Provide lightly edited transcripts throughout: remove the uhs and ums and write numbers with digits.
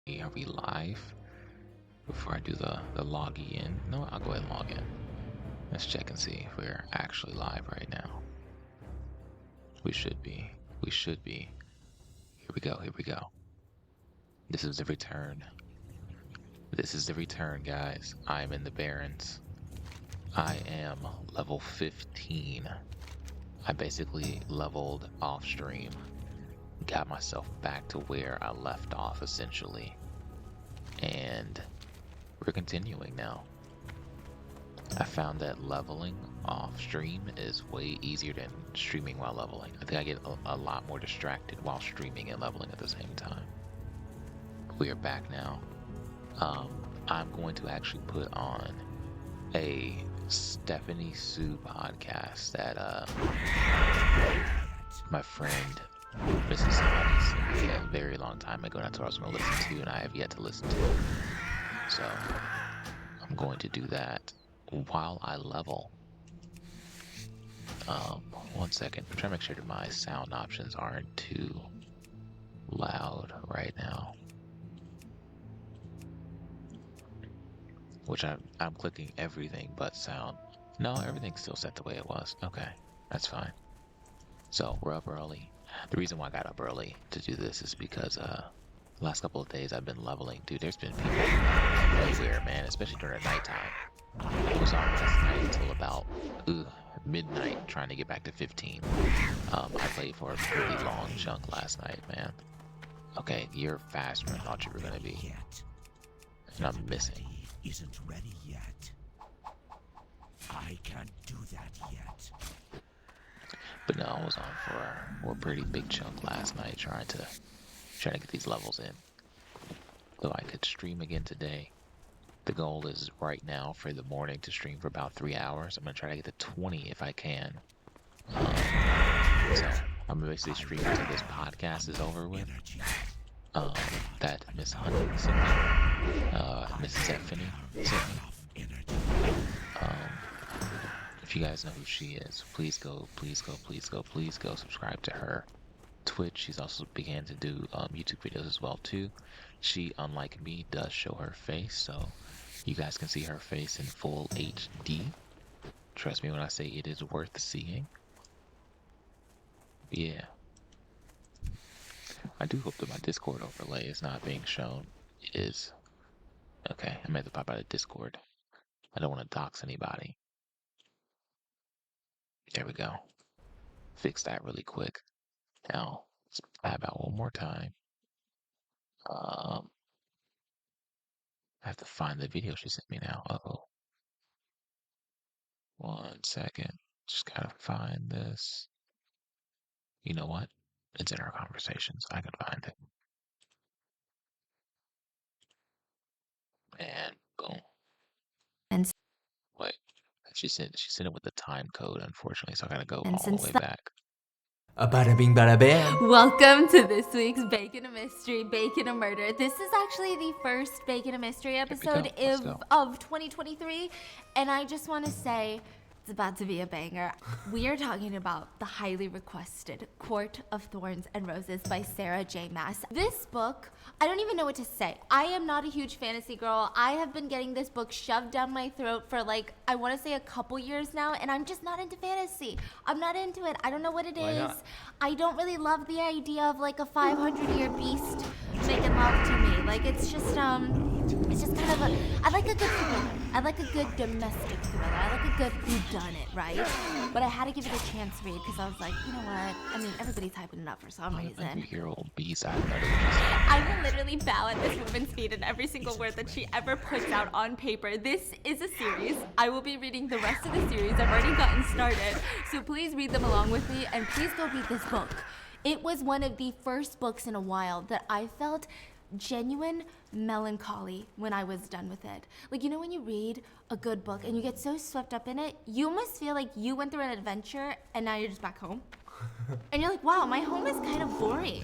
Are we live? Before I do the log in. No, I'll go ahead and log in. Let's check and see if we're actually live right now. We should be. We should be. Here we go. Here we go. This is the return. This is the return, guys. I'm in the Barrens. I am level 15. I basically leveled off stream. Got myself back to where I left off, essentially. And we're continuing now. I found that leveling off stream is way easier than streaming while leveling. I think I get a lot more distracted while streaming and leveling at the same time. We are back now. I'm going to actually put on a Stephanie Sue podcast that my friend Mrs. Somebody sent me a very long time ago, and I told her I was going to listen to, and I have yet to listen to it. So I'm going to do that while I level. 1 second. I'm trying to make sure that my sound options aren't too loud right now. Which I'm clicking everything but sound. No, everything's still set the way it was. Okay, that's fine. So we're up early. The reason why I got up early to do this is because the last couple of days I've been leveling. Dude, there's been people everywhere, man, especially during the nighttime. I was on last night until about midnight trying to get back to 15. I played for a pretty long chunk last night, man. Okay, you're faster than I thought you were gonna be. And I'm missing. Isn't ready yet. I can't do that yet. But no, I was on for a pretty big chunk last night trying to get these levels in. Though I could stream again today. The goal is right now for the morning to stream for about 3 hours. I'm gonna try to get to 20 if I can. So I'm basically streaming until this podcast is over with. That Miss Honey sent me. Miss Stephanie sent me. If you guys know who she is, please go subscribe to her Twitch. She's also began to do YouTube videos as well too. She, unlike me, does show her face, so you guys can see her face in full HD. Trust me when I say it is worth seeing. Yeah. I do hope that my Discord overlay is not being shown. It is. Okay, I made the pop out of Discord. I don't want to dox anybody. There we go. Fix that really quick. Now, let's tab out one more time. I have to find the video she sent me now. Uh-oh. 1 second. Just gotta find this. You know what? It's in our conversations. I can find it. And boom. And Wait. She sent it with the time code, unfortunately, so I gotta go And all the since way the- back. Bada bing, bada bam. welcome to this week's Bacon a Mystery, Bacon a Murder. This is actually the first Bacon a Mystery episode Let's go. of 2023, and I just want to say it's about to be a banger. We are talking about the highly requested Court of Thorns and Roses by Sarah J. Maas. This book, I don't even know what to say. I am not a huge fantasy girl. I have been getting this book shoved down my throat for like, I want to say a couple years now, and I'm just not into fantasy. I'm not into it. I don't know what it is. not? I don't really love the idea of like a 500-year beast making love to me. Like it's just kind of a, I like a good thriller. I like a good domestic thriller. I like a good whodunit, right? But I had to give it a chance read because I was like, you know what? I mean, everybody's hyping it up for some Like reason. you hear old B-side of it. I will literally bow at this woman's feet in every single word that she ever puts out on paper. This is a series. I will be reading the rest of the series. I've already gotten started. So please read them along with me and please go read this book. It was one of the first books in a while that I felt genuine melancholy when I was done with it. Like, you know when you read a good book and you get so swept up in it, you almost feel like you went through an adventure and now you're just back home. And you're like, wow, my home is kind of boring.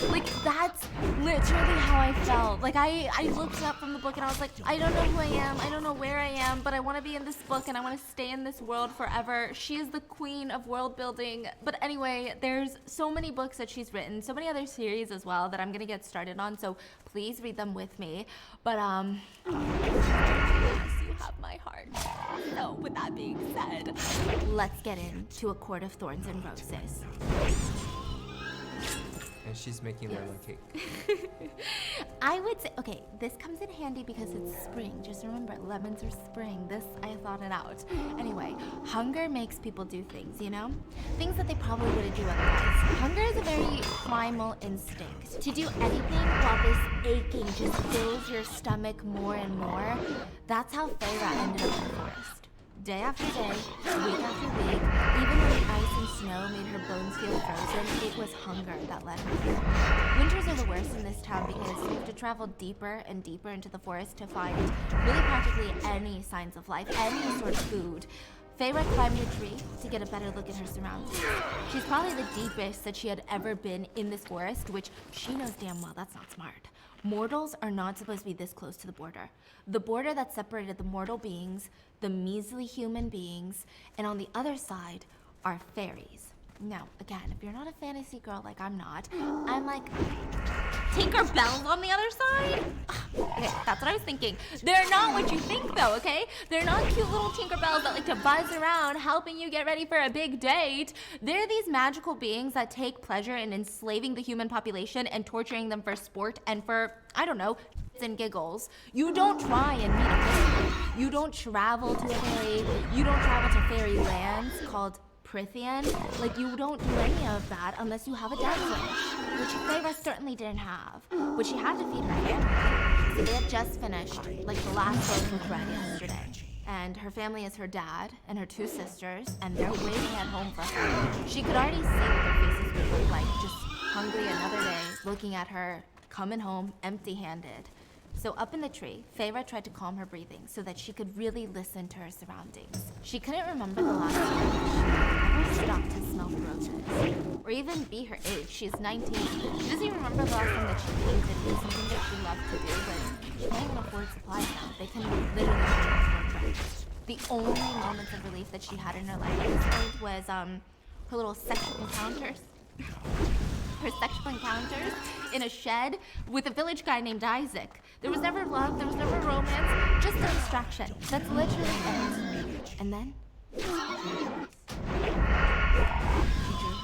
Like, that's literally how I felt. Like, I looked up from the book and I was like, I don't know who I am. I don't know where I am, but I want to be in this book and I want to stay in this world forever. She is the queen of world building. But anyway, there's so many books that she's written, so many other series as well that I'm going to get started on. So please read them with me. But, yes, you have my heart. So with that being said, let's get into A Court of Thorns and Roses. And she's making lemon cake. I would say, okay, this comes in handy because it's spring. Just remember, lemons are spring. This, I thought it out. Anyway, hunger makes people do things, you know? Things that they probably wouldn't do otherwise. Hunger is a very primal instinct. To do anything while this aching just fills your stomach more and more. That's how Feyre ended up in the forest. Day after day, week after week, even when the ice and snow made her bones feel frozen, it was hunger that led her here. Winters are the worst in this town because you have to travel deeper and deeper into the forest to find really practically any signs of life, any sort of food. Feyre climbed a tree to get a better look at her surroundings. She's probably the deepest that she had ever been in this forest, which she knows damn well that's not smart. Mortals are not supposed to be this close to the border. The border that separated the mortal beings, the measly human beings, and on the other side are fairies. Now, again, if you're not a fantasy girl like I'm not, I'm like, Tinkerbell's on the other side? Okay, that's what I was thinking. They're not what you think though, okay? They're not cute little Tinkerbells that like to buzz around helping you get ready for a big date. They're these magical beings that take pleasure in enslaving the human population and torturing them for sport and for, I don't know, and giggles. You don't try and meet a fairy. You don't travel to a fairy. You don't travel to fairy lands called Prithian. Like, you don't do any of that unless you have a death wish, which Feyre certainly didn't have. But she had to feed her family. So they had just finished, like, the last loaf of bread yesterday. And her family is her dad and her two sisters, and they're waiting at home for her. She could already see what their faces would look like, just hungry another day, looking at her, coming home empty-handed. So up in the tree, Feyre tried to calm her breathing so that she could really listen to her surroundings. She couldn't remember the last time she ever stopped to smell roses, or even be her age. She's 19. She doesn't even remember the last time that she painted. It was something that she loved to do, but she can't even afford supplies now. They can literally afford rent. The only moments of relief that she had in her life at this point was her little sexual encounters. Her sexual encounters in a shed with a village guy named Isaac. There was never love, there was never romance, just a distraction. That's literally it. And then she drew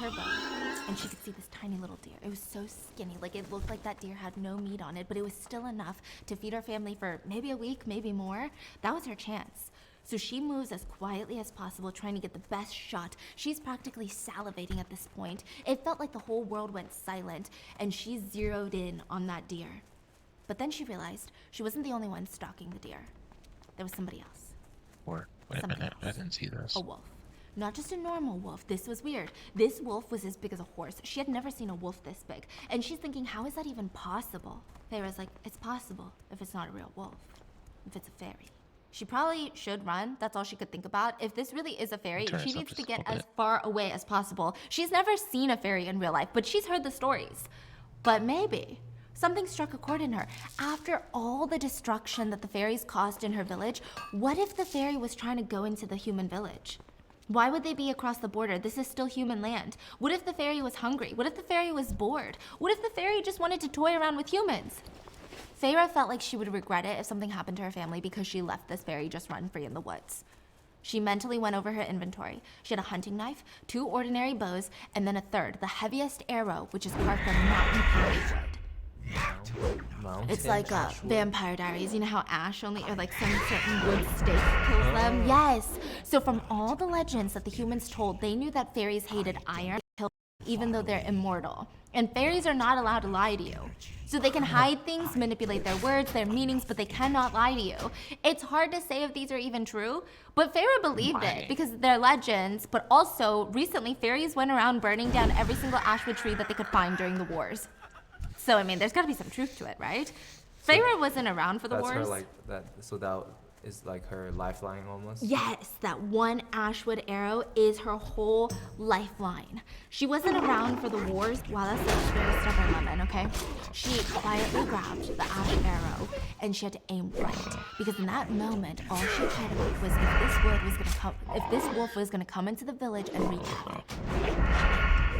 her bow, and she could see this tiny little deer. It was so skinny, like it looked like that deer had no meat on it, but it was still enough to feed her family for maybe a week, maybe more. That was her chance. So she moves as quietly as possible, trying to get the best shot. She's practically salivating at this point. It felt like the whole world went silent, and she zeroed in on that deer. But then she realized she wasn't the only one stalking the deer. There was somebody else. Wait a minute, I didn't see this. A wolf. Not just a normal wolf. This was weird. This wolf was as big as a horse. She had never seen a wolf this big. And she's thinking, how is that even possible? Feyre's like, it's possible if it's not a real wolf. If it's a fairy. She probably should run. That's all she could think about. If this really is a fairy, she needs to get as far away as possible. She's never seen a fairy in real life, but she's heard the stories. But maybe something struck a chord in her. After all the destruction that the fairies caused in her village, what if the fairy was trying to go into the human village? Why would they be across the border? This is still human land. What if the fairy was hungry? What if the fairy was bored? What if the fairy just wanted to toy around with humans? Feyre felt like she would regret it if something happened to her family because she let this fairy just run free in the woods. She mentally went over her inventory. She had a hunting knife, 2 ordinary bows, and then a third, the heaviest arrow, which is carved from mountain pine wood. It's like Vampire Diaries. You know how ash only, or like some certain wood stake kills them? Yes! So from all the legends that the humans told, they knew that fairies hated iron, even though they're immortal. And fairies are not allowed to lie to you. So they can hide things, manipulate their words, their meanings, but they cannot lie to you. It's hard to say if these are even true, but Feyre believed it because they're legends, but also recently fairies went around burning down every single ashwood tree that they could find during the wars. So I mean, there's gotta be some truth to it, right? Feyre wasn't around for the wars. That's her like that, so that is like her lifeline almost. Yes, that one ashwood arrow is her whole lifeline. She wasn't around for the wars. Wow, that's a very stubborn lemon, okay? She quietly grabbed the ash arrow and she had to aim right. Because in that moment, all she cared about was if this wolf was gonna come into the village and wreak havoc.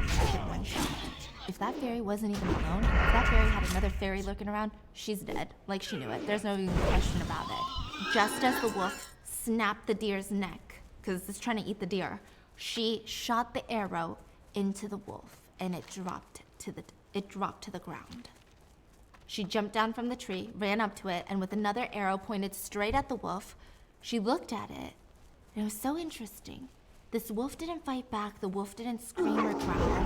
She hit one shot. If that fairy wasn't even alone, if that fairy had another fairy lurking around, she's dead. Like she knew it. There's no even question about it. Just as the wolf snapped the deer's neck, because it's trying to eat the deer, she shot the arrow into the wolf, and it dropped to the ground. She jumped down from the tree, ran up to it, and with another arrow pointed straight at the wolf, she looked at it, and it was so interesting. This wolf didn't fight back. The wolf didn't scream or growl.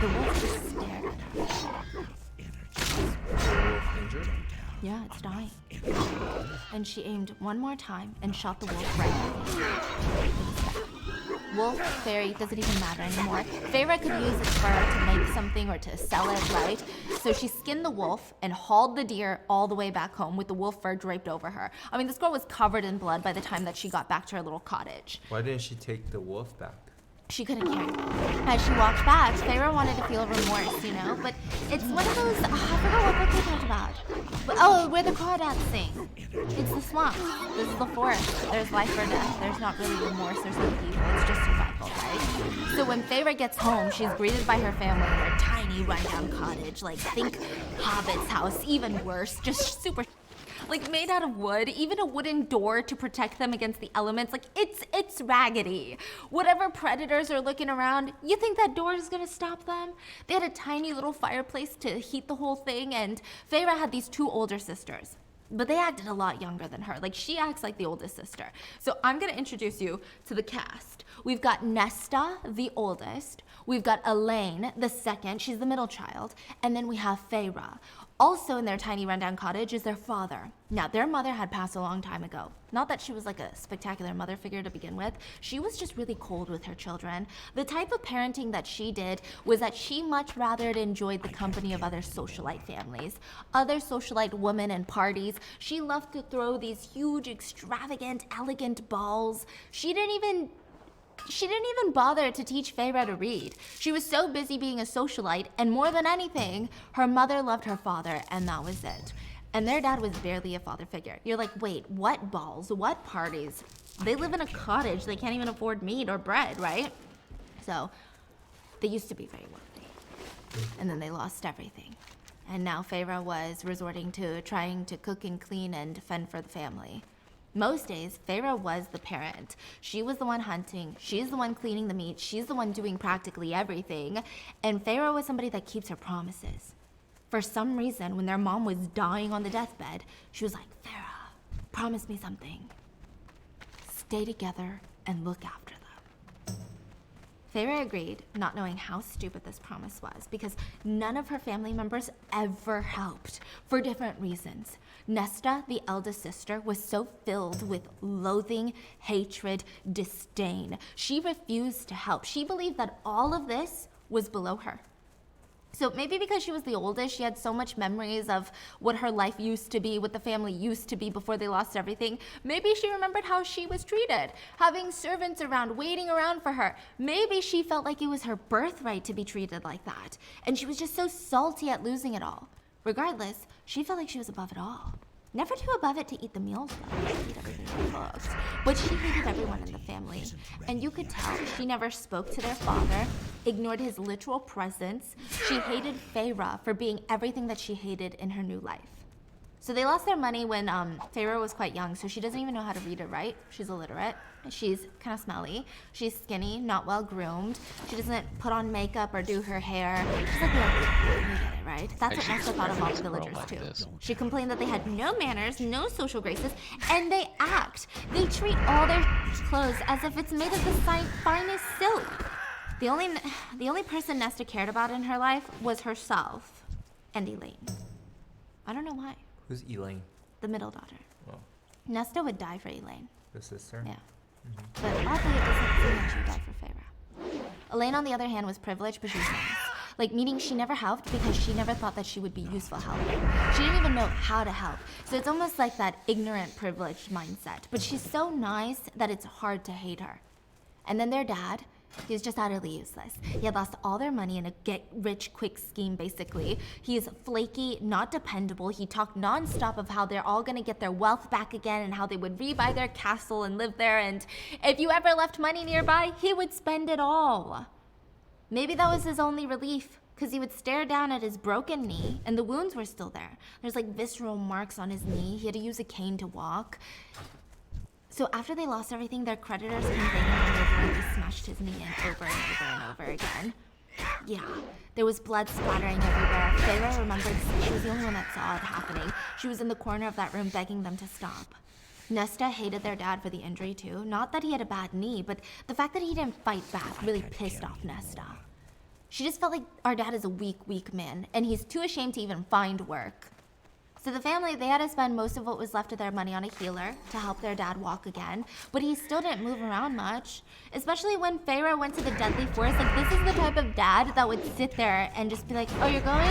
The wolf just stared at her. The wolf injured? Yeah, it's dying. And she aimed one more time and shot the wolf right in the face. Wolf, fairy, doesn't even matter anymore. Feyre could use its fur to make something or to sell it, right? So she skinned the wolf and hauled the deer all the way back home with the wolf fur draped over her. I mean, this girl was covered in blood by the time that she got back to her little cottage. Why didn't she take the wolf back? She couldn't carry it. As she walked back, Feyre wanted to feel remorse, you know? But it's one of those, I forgot what book we talked about. But, where the crawdads sing. It's the swamp. This is the forest. There's life or death. There's not really remorse. There's no evil. It's just survival, right? So when Feyre gets home, she's greeted by her family in her tiny rundown cottage. Like, think Hobbit's house, even worse. Just super... like made out of wood, even a wooden door to protect them against the elements. Like it's raggedy. Whatever predators are looking around, you think that door is gonna stop them? They had a tiny little fireplace to heat the whole thing, and Feyre had these two older sisters. But they acted a lot younger than her. Like, she acts like the oldest sister. So I'm gonna introduce you to the cast. We've got Nesta, the oldest. We've got Elaine, the second. She's the middle child. And then we have Feyre. Also in their tiny rundown cottage is their father. Now, their mother had passed a long time ago. Not that she was like a spectacular mother figure to begin with. She was just really cold with her children. The type of parenting that she did was that she much rather enjoyed the company of other socialite families, other socialite women and parties. She loved to throw these huge, extravagant, elegant balls. She didn't even bother to teach Feyre to read. She was so busy being a socialite, and more than anything, her mother loved her father, and that was it. And their dad was barely a father figure. You're like, wait, what balls? What parties? They live in a cottage. They can't even afford meat or bread, right? So, they used to be very wealthy. And then they lost everything. And now Feyre was resorting to trying to cook and clean and fend for the family. Most days, Feyre was the parent. She was the one hunting. She's the one cleaning the meat. She's the one doing practically everything. And Feyre was somebody that keeps her promises. For some reason, when their mom was dying on the deathbed, she was like, Feyre, promise me something. Stay together and look after them. Feyre agreed, not knowing how stupid this promise was, because none of her family members ever helped, for different reasons. Nesta, the eldest sister, was so filled with loathing, hatred, disdain. She refused to help. She believed that all of this was below her. So maybe because she was the oldest, she had so much memories of what her life used to be, what the family used to be before they lost everything. Maybe she remembered how she was treated, having servants around, waiting around for her. Maybe she felt like it was her birthright to be treated like that. And she was just so salty at losing it all. Regardless, she felt like she was above it all. Never too above it to eat the meals, though. She'd eat everything she cooked. But she hated everyone in the family. And you could tell she never spoke to their father, ignored his literal presence. She hated Feyre for being everything that she hated in her new life. So they lost their money when Feyre was quite young, so she doesn't even know how to read or write. She's illiterate. She's kind of smelly. She's skinny, not well groomed. She doesn't put on makeup or do her hair. She's like the ugly one, you get it, right? That's what Nesta thought of all the villagers too. She complained that they had no manners, no social graces, and they act. They treat all their clothes as if it's made of the finest silk. The only person Nesta cared about in her life was herself and Elaine. I don't know why. Who's Elaine? The middle daughter. Oh. Nesta would die for Elaine. The sister? Yeah. But oddly, it doesn't seem like she would die for Feyre. Elaine, on the other hand, was privileged, but she was nice. Like, meaning she never helped because she never thought that she would be useful helping. She didn't even know how to help. So it's almost like that ignorant, privileged mindset. But she's so nice that it's hard to hate her. And then their dad, he was just utterly useless. He had lost all their money in a get-rich-quick scheme, basically. He is flaky, not dependable. He talked non-stop of how they're all gonna get their wealth back again and how they would rebuy their castle and live there, and if you ever left money nearby, he would spend it all. Maybe that was his only relief, because he would stare down at his broken knee, and the wounds were still there. There's like visceral marks on his knee. He had to use a cane to walk. So after they lost everything, their creditors came begging him over and they smashed his knee in over and over and over again. Yeah, there was blood splattering everywhere. Feyre remembered she was the only one that saw it happening. She was in the corner of that room begging them to stop. Nesta hated their dad for the injury too. Not that he had a bad knee, but the fact that he didn't fight back really pissed off Nesta. She just felt like our dad is a weak man, and he's too ashamed to even find work. So the family, they had to spend most of what was left of their money on a healer to help their dad walk again, but he still didn't move around much. Especially when Feyre went to the deadly forest. Like, this is the type of dad that would sit there and just be like, oh, you're going?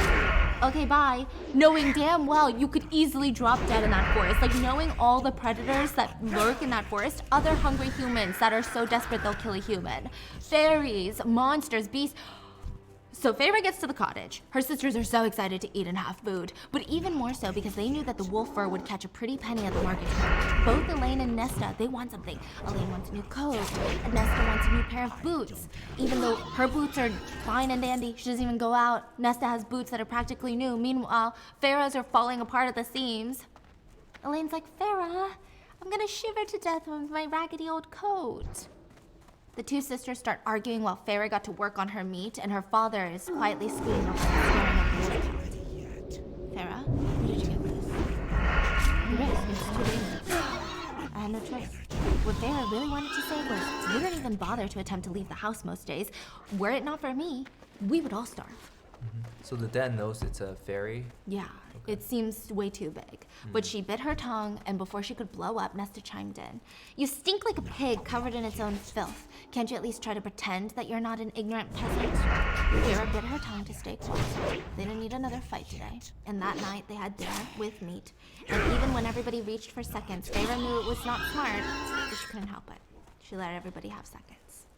Okay, bye. Knowing damn well you could easily drop dead in that forest. Like, knowing all the predators that lurk in that forest, other hungry humans that are so desperate they'll kill a human. Fairies, monsters, beasts. So Feyre gets to the cottage. Her sisters are so excited to eat and have food, but even more so because they knew that the wolf fur would catch a pretty penny at the market. Both Elaine and Nesta, they want something. Elaine wants a new coat, and Nesta wants a new pair of boots. Even though her boots are fine and dandy, she doesn't even go out. Nesta has boots that are practically new. Meanwhile, Feyre's are falling apart at the seams. Elaine's like, Feyre, I'm gonna shiver to death with my raggedy old coat. The two sisters start arguing while Feyre got to work on her meat, and her father is quietly scooting over and staring at the wolf. Feyre, where did you get this? The risk, it's too dangerous. I had no choice. What Feyre really wanted to say was, you don't even bother to attempt to leave the house most days. Were it not for me, we would all starve. So the dad knows it's a fairy? Yeah, it seems way too big. But she bit her tongue, and before she could blow up, Nesta chimed in. You stink like a pig covered in its own filth. Can't you at least try to pretend that you're not an ignorant peasant? Feyre bit her tongue to stay quiet. They didn't need another fight today. And that night, they had dinner with meat. And even when everybody reached for seconds, Feyre knew it was not smart, but she couldn't help it. She let everybody have seconds.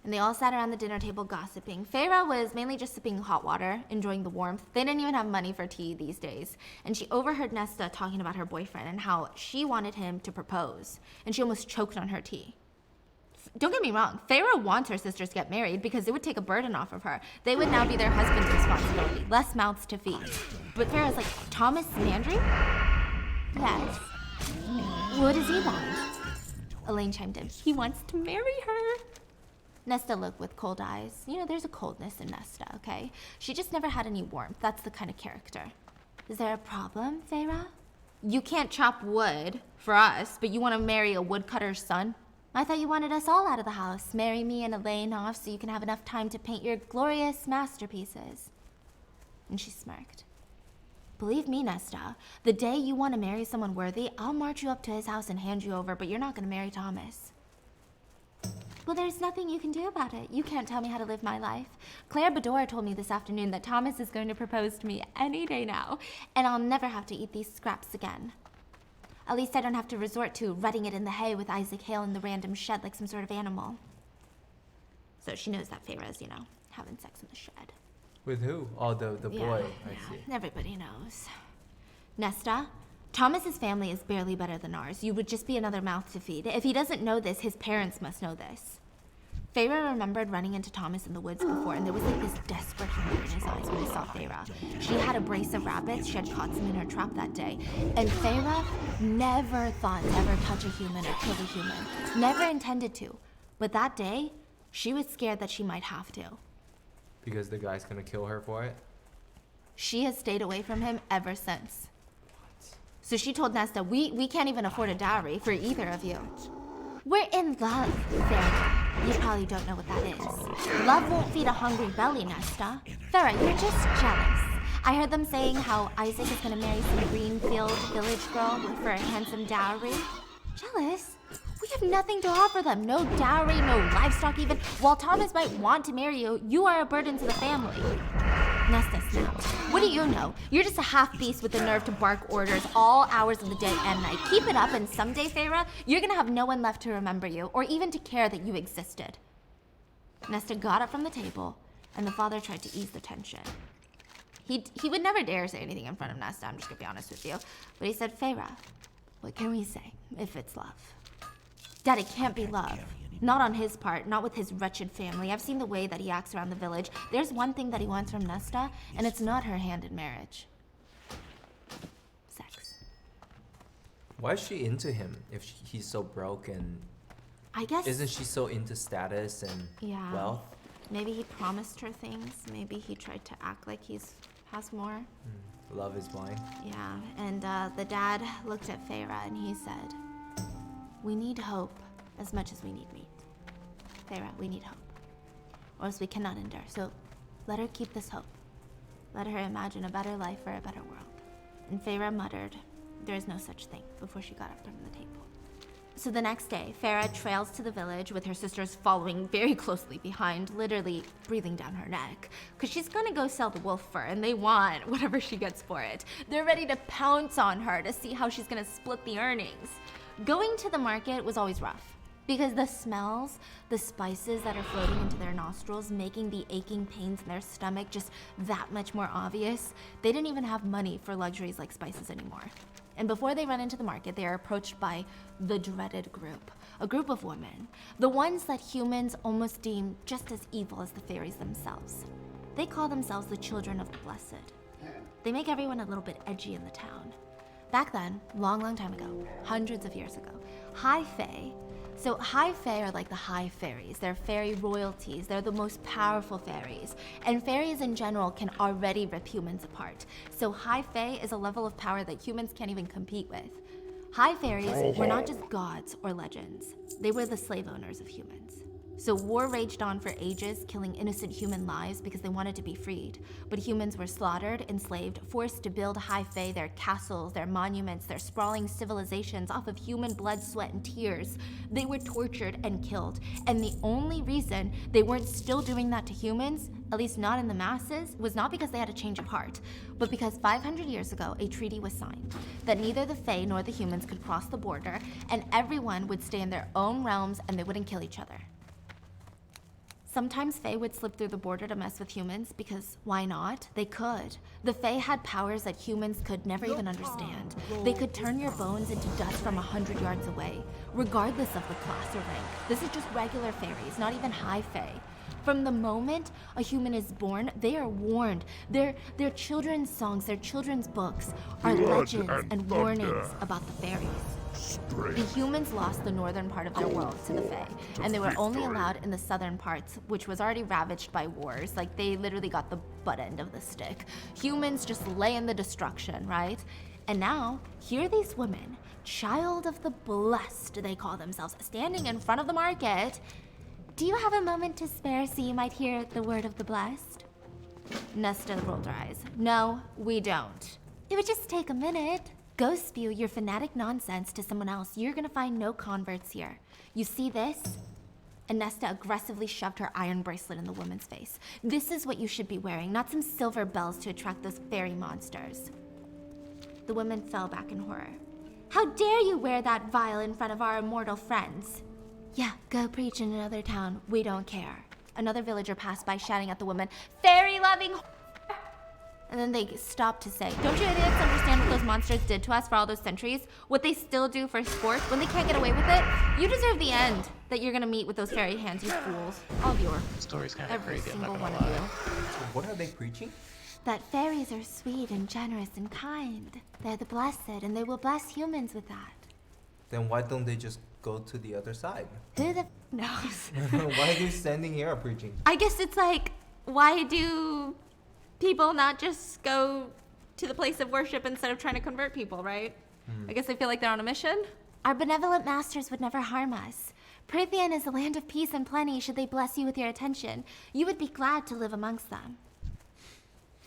And they all sat around the dinner table gossiping. Feyre was mainly just sipping hot water, enjoying the warmth. They didn't even have money for tea these days. And she overheard Nesta talking about her boyfriend and how she wanted him to propose. And she almost choked on her tea. Don't get me wrong, Feyre wants her sisters to get married because it would take a burden off of her. They would now be their husband's responsibility, less mouths to feed. But Feyre's like, Thomas Mandry? Yes. What does he want? Elaine chimed in. He wants to marry her. Nesta looked with cold eyes. You know, there's a coldness in Nesta, okay? She just never had any warmth. That's the kind of character. Is there a problem, Feyre? You can't chop wood for us, but you want to marry a woodcutter's son? I thought you wanted us all out of the house. Marry me and Elaine off so you can have enough time to paint your glorious masterpieces. And she smirked. Believe me, Nesta, the day you want to marry someone worthy, I'll march you up to his house and hand you over, but you're not going to marry Thomas. Well, there's nothing you can do about it. You can't tell me how to live my life. Claire Bedore told me this afternoon that Thomas is going to propose to me any day now, and I'll never have to eat these scraps again. At least I don't have to resort to rutting it in the hay with Isaac Hale in the random shed like some sort of animal. So she knows that Feyre's, having sex in the shed. With who? Oh, the boy. I see. Everybody knows. Nesta, Thomas's family is barely better than ours. You would just be another mouth to feed. If he doesn't know this, his parents must know this. Feyre remembered running into Thomas in the woods before, and there was like this desperate hunger in his eyes when he saw Feyre. She had a brace of rabbits. She had caught some in her trap that day. And Feyre never thought to ever touch a human or kill a human. Never intended to. But that day, she was scared that she might have to. Because the guy's gonna kill her for it? She has stayed away from him ever since. So she told Nesta, we can't even afford a dowry for either of you. We're in love, Feyre. You probably don't know what that is. Love won't feed a hungry belly, Nesta. Feyre, you're just jealous. I heard them saying how Isaac is gonna marry some Greenfield village girl for a handsome dowry. Jealous? We have nothing to offer them. No dowry, no livestock even. While Thomas might want to marry you, you are a burden to the family. Nesta snapped. What do you know? You're just a half-beast with the nerve to bark orders all hours of the day and night. Keep it up and someday, Feyre, you're gonna have no one left to remember you or even to care that you existed. Nesta got up from the table and the father tried to ease the tension. He would never dare say anything in front of Nesta, I'm just gonna be honest with you. But he said, Feyre, what can we say if it's love? Dad, it can't be love. Not on his part, not with his wretched family. I've seen the way that he acts around the village. There's one thing that he wants from Nesta, and it's not her hand in marriage. Sex. Why is she into him if he's so broke and... I guess... Isn't she so into status and wealth? Maybe he promised her things. Maybe he tried to act like has more. Love is blind. Yeah, and the dad looked at Feyre and he said, we need hope as much as we need meat. Feyre, we need hope. Or else we cannot endure. So let her keep this hope. Let her imagine a better life for a better world. And Feyre muttered, there is no such thing, before she got up from the table. So the next day, Feyre trails to the village with her sisters following very closely behind, literally breathing down her neck. Because she's gonna go sell the wolf fur and they want whatever she gets for it. They're ready to pounce on her to see how she's gonna split the earnings. Going to the market was always rough. Because the smells, the spices that are floating into their nostrils, making the aching pains in their stomach just that much more obvious, they didn't even have money for luxuries like spices anymore. And before they run into the market, they are approached by the dreaded group. A group of women. The ones that humans almost deem just as evil as the fairies themselves. They call themselves the Children of the Blessed. They make everyone a little bit edgy in the town. Back then, long time ago, hundreds of years ago, High Fae. So High Fae are like the high fairies. They're fairy royalties. They're the most powerful fairies. And fairies in general can already rip humans apart. So High Fae is a level of power that humans can't even compete with. High fairies were not just gods or legends. They were the slave owners of humans. So war raged on for ages, killing innocent human lives because they wanted to be freed. But humans were slaughtered, enslaved, forced to build High Fae, their castles, their monuments, their sprawling civilizations off of human blood, sweat, and tears. They were tortured and killed. And the only reason they weren't still doing that to humans, at least not in the masses, was not because they had a change of heart, but because 500 years ago, a treaty was signed that neither the Fae nor the humans could cross the border, and everyone would stay in their own realms and they wouldn't kill each other. Sometimes Fae would slip through the border to mess with humans because why not? They could. The Fae had powers that humans could never even understand. They could turn your bones into dust from 100 yards away, regardless of the class or rank. This is just regular fairies, not even High Fae. From the moment a human is born, they are warned. Their children's songs, their children's books are legends and warnings about the fairies. The humans lost the northern part of their world to the Fae, and they were only allowed in the southern parts, which was already ravaged by wars. Like, they literally got the butt end of the stick. Humans just lay in the destruction, right? And now, here are these women, child of the blessed, they call themselves, standing in front of the market. Do you have a moment to spare so you might hear the word of the blessed? Nesta rolled her eyes. No, we don't. It would just take a minute. Go spew your fanatic nonsense to someone else. You're gonna find no converts here. You see this? And Nesta aggressively shoved her iron bracelet in the woman's face. This is what you should be wearing, not some silver bells to attract those fairy monsters. The woman fell back in horror. How dare you wear that vial in front of our immortal friends? Yeah, go preach in another town. We don't care. Another villager passed by shouting at the woman, fairy-loving whore! And then they stopped to say, don't you idiots understand what those monsters did to us for all those centuries? What they still do for sport when they can't get away with it? You deserve the end that you're gonna meet with those fairy hands, you fools. All of your, Story's kind of every crazy, I'm single not one gonna of lie. you. What are they preaching? That fairies are sweet and generous and kind. They're the blessed, and they will bless humans with that. Then why don't they just go to the other side? Who the knows? Why are they standing here preaching? I guess it's like, why do people not just go to the place of worship instead of trying to convert people, right? I guess they feel like they're on a mission. Our benevolent masters would never harm us. Prithian is a land of peace and plenty should they bless you with your attention. You would be glad to live amongst them.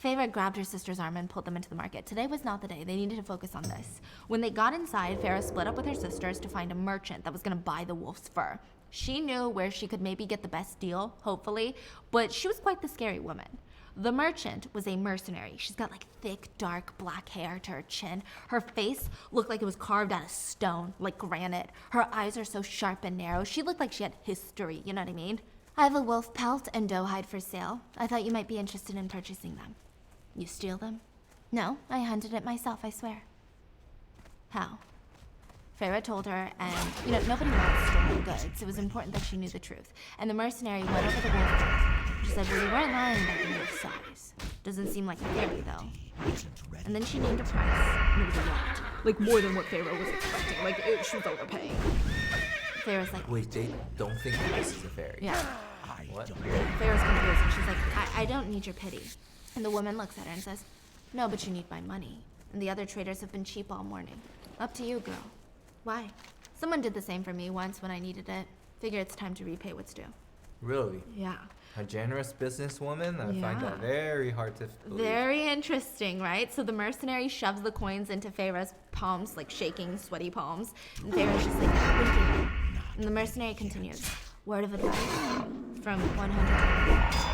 Feyre grabbed her sister's arm and pulled them into the market. Today was not the day. They needed to focus on this. When they got inside, Feyre split up with her sisters to find a merchant that was going to buy the wolf's fur. She knew where she could maybe get the best deal, hopefully, but she was quite the scary woman. The merchant was a mercenary. She's got like thick, dark black hair to her chin. Her face looked like it was carved out of stone, like granite. Her eyes are so sharp and narrow. She looked like she had history, you know what I mean? I have a wolf pelt and doe hide for sale. I thought you might be interested in purchasing them. You steal them? No, I hunted it myself, I swear. How? Farah told her, and, nobody wants stolen goods. It was important that she knew the truth. And the mercenary went over the wolf pelt. She said, well, you weren't lying about the wolf size. Doesn't seem like a fairy, though. And then she named a price, and it was a lot. Like, more than what Farah was expecting. Like, she was overpaying. Farah's like, Wait, they don't think that this is a fairy. yeah. What? Farah's confused, and she's like, I don't need your pity. And the woman looks at her and says, no, but you need my money. And the other traders have been cheap all morning. Up to you, girl. Why? Someone did the same for me once when I needed it. Figure it's time to repay what's due. Really? Yeah. A generous businesswoman? I Yeah. find that very hard to believe. Very interesting, right? So the mercenary shoves the coins into Farah's palms, like shaking, sweaty palms. And Farah's just like, thank you. And the mercenary continues. Word of advice from 100.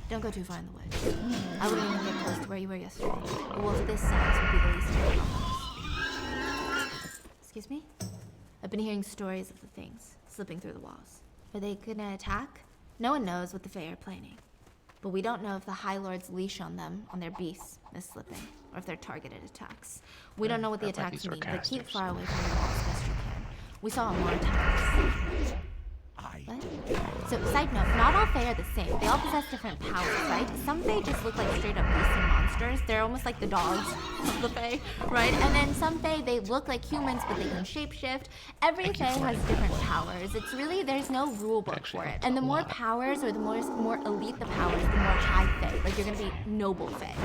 Don't go too far in the woods. I wouldn't even get close to where you were yesterday. A wolf this size would be the least of your problems. Excuse me? I've been hearing stories of the things slipping through the walls. Are they gonna attack? No one knows what the Fae are planning. But we don't know if the High Lord's leash on them, on their beasts, is slipping, or if they're targeted attacks. We don't know what the Act like attacks these are mean, but keep casters. far away from the walls best you can. We saw more attacks. What? So, side note, not all Fae are the same. They all possess different powers, right? Some Fae just look like straight up beasts and monsters. They're almost like the dogs of the Fae, right? And then some Fae, they look like humans, but they can shapeshift. Every Fae has different powers. It's really, there's no rule book Actually for it. helps And the a more lot. powers, or the more elite the powers, the more high Fae. Like, you're gonna be noble Fae,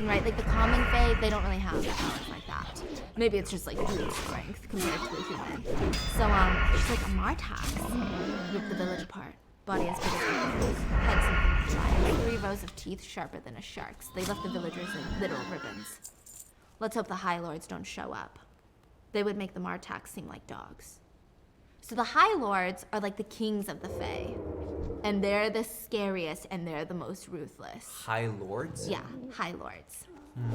right? Like, the common Fae, they don't really have powers like that. Maybe it's just like brute strength compared to a human. So, she's like, a Martax ripped the village apart. Body as big as a head something like giant. 3 rows of teeth sharper than a shark's. They left the villagers in literal ribbons. Let's hope the High Lords don't show up. They would make the Martax seem like dogs. So the High Lords are like the kings of the Fae. And they're the scariest and they're the most ruthless. High Lords? Yeah, High Lords.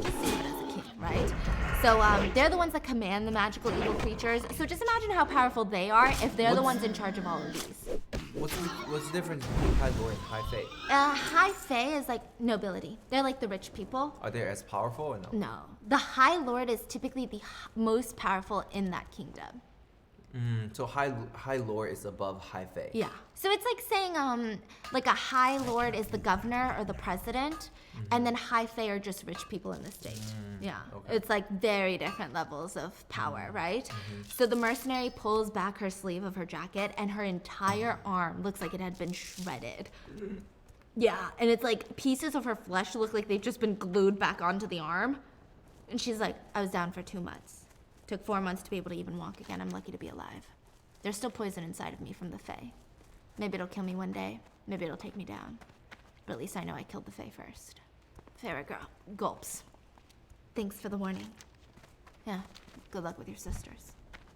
Just think of it as a king, right? So they're the ones that command the magical evil creatures. So just imagine how powerful they are if they're the ones in charge of all of these. What's the difference between High Lord and High Fae? High Fae is like nobility. They're like the rich people. Are they as powerful or no? No. The High Lord is typically the most powerful in that kingdom. So High Lord is above High Fae. Yeah. So it's like saying, like a High Lord is the governor or the president, and then High Fae are just rich people in the state. Yeah. Okay. It's like very different levels of power, right? So the mercenary pulls back her sleeve of her jacket, and her entire arm looks like it had been shredded. Yeah, and it's like pieces of her flesh look like they've just been glued back onto the arm. And she's like, I was down for 2 months. Took 4 months to be able to even walk again. I'm lucky to be alive. There's still poison inside of me from the Fae. Maybe it'll kill me one day. Maybe it'll take me down. But at least I know I killed the Fae first. Farah girl, gulps. Thanks for the warning. Yeah, good luck with your sisters.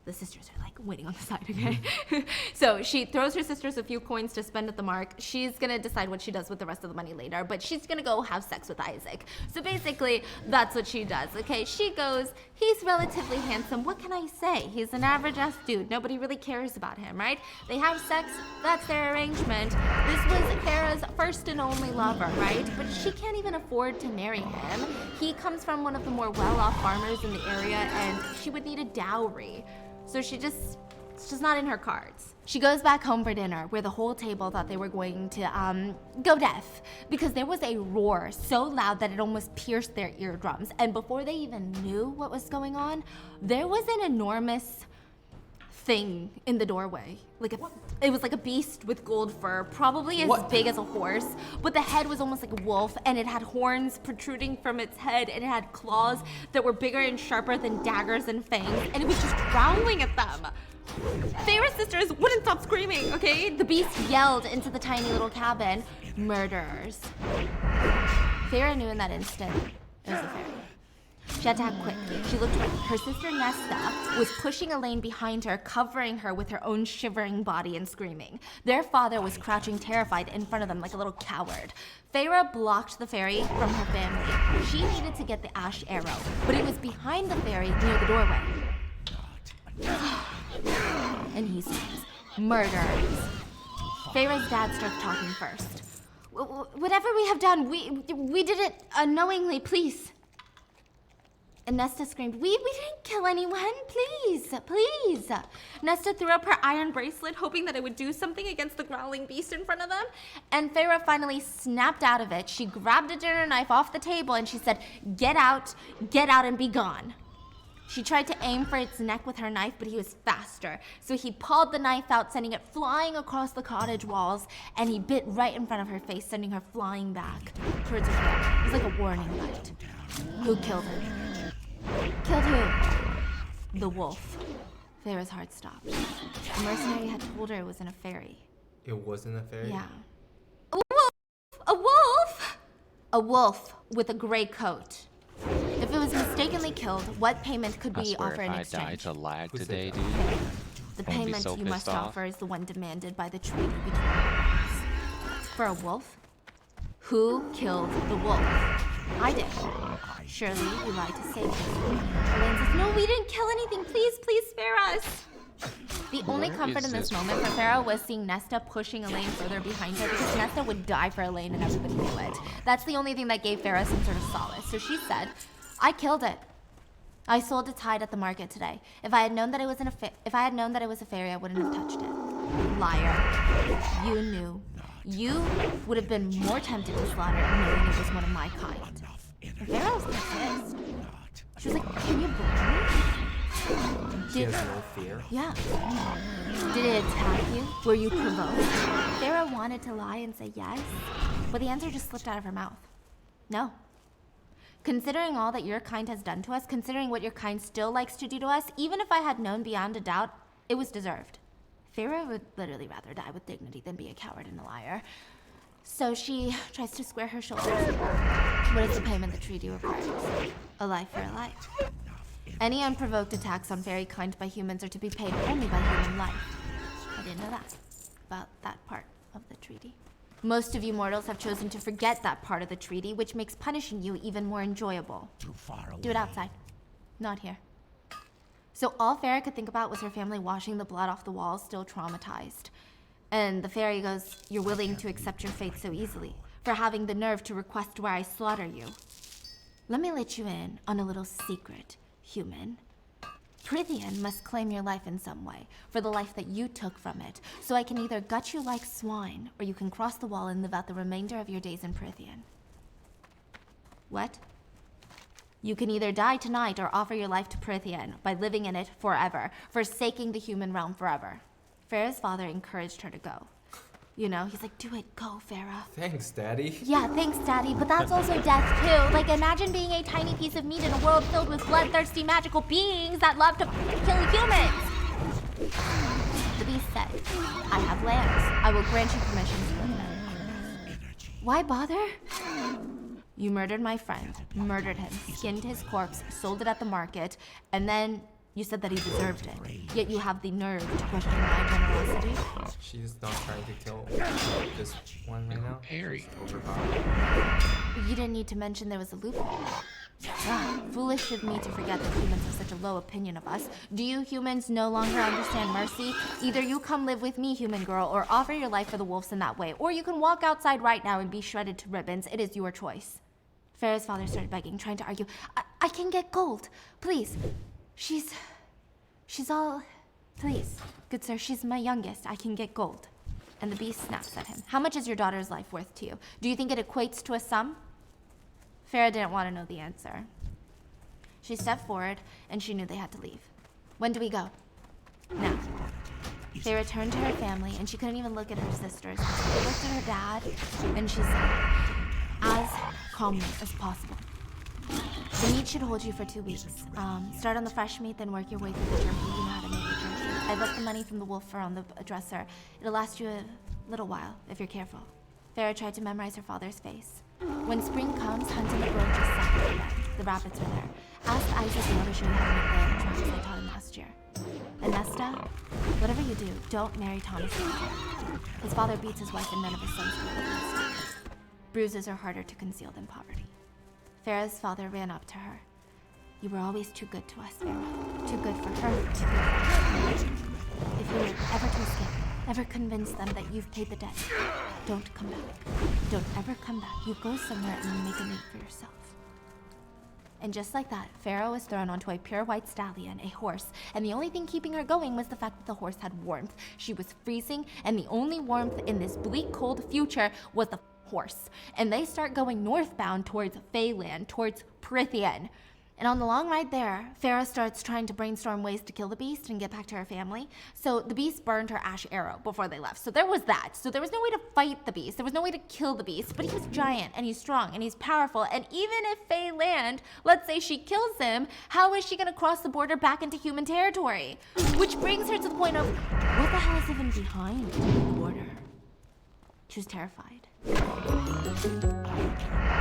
The sisters are like waiting on the side, okay? So she throws her sisters a few coins to spend at the mark. She's gonna decide what she does with the rest of the money later, but she's gonna go have sex with Isaac. So basically, that's what she does, okay? She goes, he's relatively handsome. What can I say? He's an average-ass dude. Nobody really cares about him, right? They have sex, that's their arrangement. This was Farah's first and only lover, right? But she can't even afford to marry him. He comes from one of the more well-off farmers in the area, and she would need a dowry. So it's just not in her cards. She goes back home for dinner, where the whole table thought they were going to go deaf, because there was a roar so loud that it almost pierced their eardrums. And before they even knew what was going on, there was an enormous thing in the doorway. It was like a beast with gold fur, probably as big as a horse, but the head was almost like a wolf, and it had horns protruding from its head, and it had claws that were bigger and sharper than daggers and fangs, and it was just growling at them. Farah's sisters wouldn't stop screaming, okay? The beast yelled into the tiny little cabin, murderers. Farah knew in that instant it was a fairy. She had to act quick. She looked around. Her sister Nesta was pushing Elaine behind her, covering her with her own shivering body and screaming. Their father was crouching terrified in front of them like a little coward. Feyre blocked the fairy from her family. She needed to get the ash arrow, but it was behind the fairy near the doorway. And he screams, "Murderers." Feyre's dad starts talking first. "Whatever we have done, we did it unknowingly, please." And Nesta screamed, we didn't kill anyone, please, please. Nesta threw up her iron bracelet, hoping that it would do something against the growling beast in front of them. And Feyre finally snapped out of it. She grabbed a dinner knife off the table and she said, get out and be gone. She tried to aim for its neck with her knife, but he was faster. So he pulled the knife out, sending it flying across the cottage walls, and he bit right in front of her face, sending her flying back towards her family. It was like a warning bite. Who killed her? Killed who? The wolf. Feyre's heart stopped. The mercenary had told her it wasn't a fairy. It wasn't a fairy? Yeah. A wolf! A wolf! A wolf with a gray coat. If it was mistakenly killed, what payment could we offer in exchange? I swear if I die to lag today, dude. The I'm gonna be payment so you must pissed off. offer is the one demanded by the treaty between us. For a wolf? Who killed the wolf? I did. Surely you lied to save us. Elaine says, no, we didn't kill anything. Please, please spare us. The only comfort in this moment for Feyre was seeing Nesta pushing Elaine further behind her because Nesta would die for Elaine and everybody knew it. That's the only thing that gave Feyre some sort of solace. So she said, I killed it. I sold its hide at the market today. If I had known that it was a fairy, I wouldn't have touched it. Liar. You knew. You would have been more tempted to slaughter it knowing it was one of my kind. And Feyre was pissed. She was like, can you blame me? She has no fear. Yeah. Did it attack you? Were you provoked? Feyre wanted to lie and say yes, but the answer just slipped out of her mouth. No. Considering all that your kind has done to us, considering what your kind still likes to do to us, even if I had known beyond a doubt, it was deserved. Feyre would literally rather die with dignity than be a coward and a liar. So she tries to square her shoulders. What is the payment the treaty requires? A life for a life. Any unprovoked attacks on fairy kind by humans are to be paid only by human life. I didn't know that about that part of the treaty. Most of you mortals have chosen to forget that part of the treaty, which makes punishing you even more enjoyable. Too far away. Do it outside, not here. So all Feyre could think about was her family washing the blood off the walls, still traumatized. And the fairy goes, you're willing to accept your fate so easily, for having the nerve to request where I slaughter you. Let me let you in on a little secret, human. Prythian must claim your life in some way, for the life that you took from it, so I can either gut you like swine, or you can cross the wall and live out the remainder of your days in Prythian. What? You can either die tonight or offer your life to Prythian by living in it forever, forsaking the human realm forever. Feyre's father encouraged her to go. You know, he's like, do it, go, Feyre. Thanks, Daddy. Yeah, thanks, Daddy, but that's also death, too. Like, imagine being a tiny piece of meat in a world filled with bloodthirsty magical beings that love to kill humans. The beast said, I have lands. I will grant you permission to live them. Why bother? You murdered my friend, murdered him, skinned his corpse, sold it at the market, and then you said that he deserved it. Yet you have the nerve to question my generosity. She's not trying to kill this one right now. Harry. You didn't need to mention there was a loophole. Ah, foolish of me to forget that humans have such a low opinion of us. Do you humans no longer understand mercy? Either you come live with me, human girl, or offer your life for the wolves in that way. Or you can walk outside right now and be shredded to ribbons. It is your choice. Feyre's father started begging, trying to argue. I can get gold. Please. She's all... Please, good sir, she's my youngest. I can get gold. And the beast snaps at him. How much is your daughter's life worth to you? Do you think it equates to a sum? Feyre didn't want to know the answer. She stepped forward, and she knew they had to leave. When do we go? Now. They returned to her family, and she couldn't even look at her sisters. She looked at her dad, and she said, as calmly as possible. The meat should hold you for 2 weeks. Start on the fresh meat, then work your way through the jerky. You know how to make the jerky. I left the money from the wolf fur on the dresser. It'll last you a little while, if you're careful. Feyre tried to memorize her father's face. When spring comes, hunting the grove just sounded again. The rabbits are there. Ask Isaac and I'll show you how to make the tracks I taught him last year. And Nesta, whatever you do, don't marry Thomas. His father beats his wife and none of his sons do it. Bruises are harder to conceal than poverty. Farah's father ran up to her. You were always too good to us, Farah. Too good for her, too good for us. If you were ever to escape, ever convince them that you've paid the debt, don't come back. Don't ever come back. You go somewhere and you make a name for yourself. And just like that, Farah was thrown onto a pure white stallion, a horse, and the only thing keeping her going was the fact that the horse had warmth. She was freezing, and the only warmth in this bleak, cold future was the horse. And they start going northbound towards Feyland, towards Prithian. And on the long ride there, Farah starts trying to brainstorm ways to kill the beast and get back to her family. So the beast burned her ash arrow before they left. So there was that. So there was no way to fight the beast. There was no way to kill the beast. But he was giant, and he's strong, and he's powerful. And even if Fey Land, let's say she kills him, how is she going to cross the border back into human territory? Which brings her to the point of, what the hell is even behind the border? She was terrified.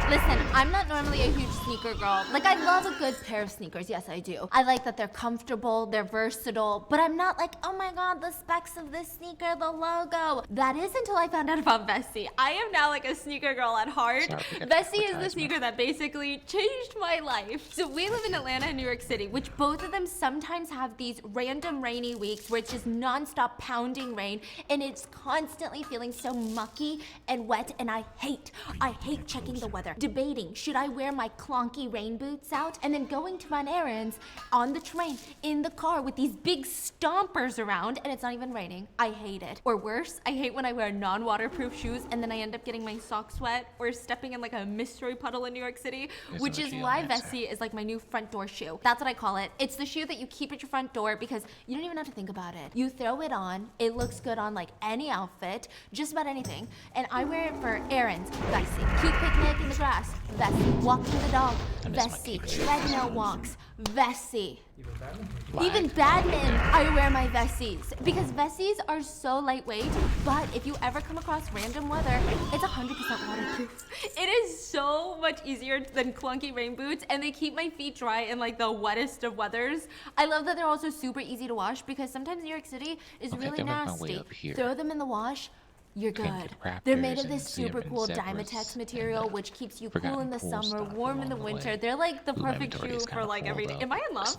Listen, I'm not normally a huge sneaker girl. Like, I love a good pair of sneakers. Yes, I do. I like that they're comfortable, they're versatile, but I'm not like, oh my god, the specs of this sneaker, the logo. That is until I found out about Vessi. I am now like a sneaker girl at heart. Vessi is the sneaker that basically changed my life. So we live in Atlanta and New York City, which both of them sometimes have these random rainy weeks where it's just nonstop pounding rain, and it's constantly feeling so mucky and wet, and I hate checking the weather, debating, should I wear my clunky rain boots out, and then going to run errands on the train, in the car with these big stompers around, and it's not even raining. I hate it. Or worse, I hate when I wear non-waterproof shoes and then I end up getting my socks wet or stepping in like a mystery puddle in New York City, which is why Vessi is like my new front door shoe. That's what I call it. It's the shoe that you keep at your front door because you don't even have to think about it. You throw it on, it looks good on like any outfit, just about anything, and I wear it for errands, Vessi. Cute picnic in the grass, Vessi. Walking the dog, Vessi. Treadmill walks, Vessi. Even badminton, I wear my Vessis. Because Vessis are so lightweight, but if you ever come across random weather, it's 100% waterproof. It is so much easier than clunky rain boots, and they keep my feet dry in like the wettest of weathers. I love that they're also super easy to wash because sometimes New York City is really nasty. Throw them in the wash, you're good. They're made of this super cool Dymatex material, which keeps you cool in the summer, warm in the winter. They're like the perfect shoe for like every day. Am I in love?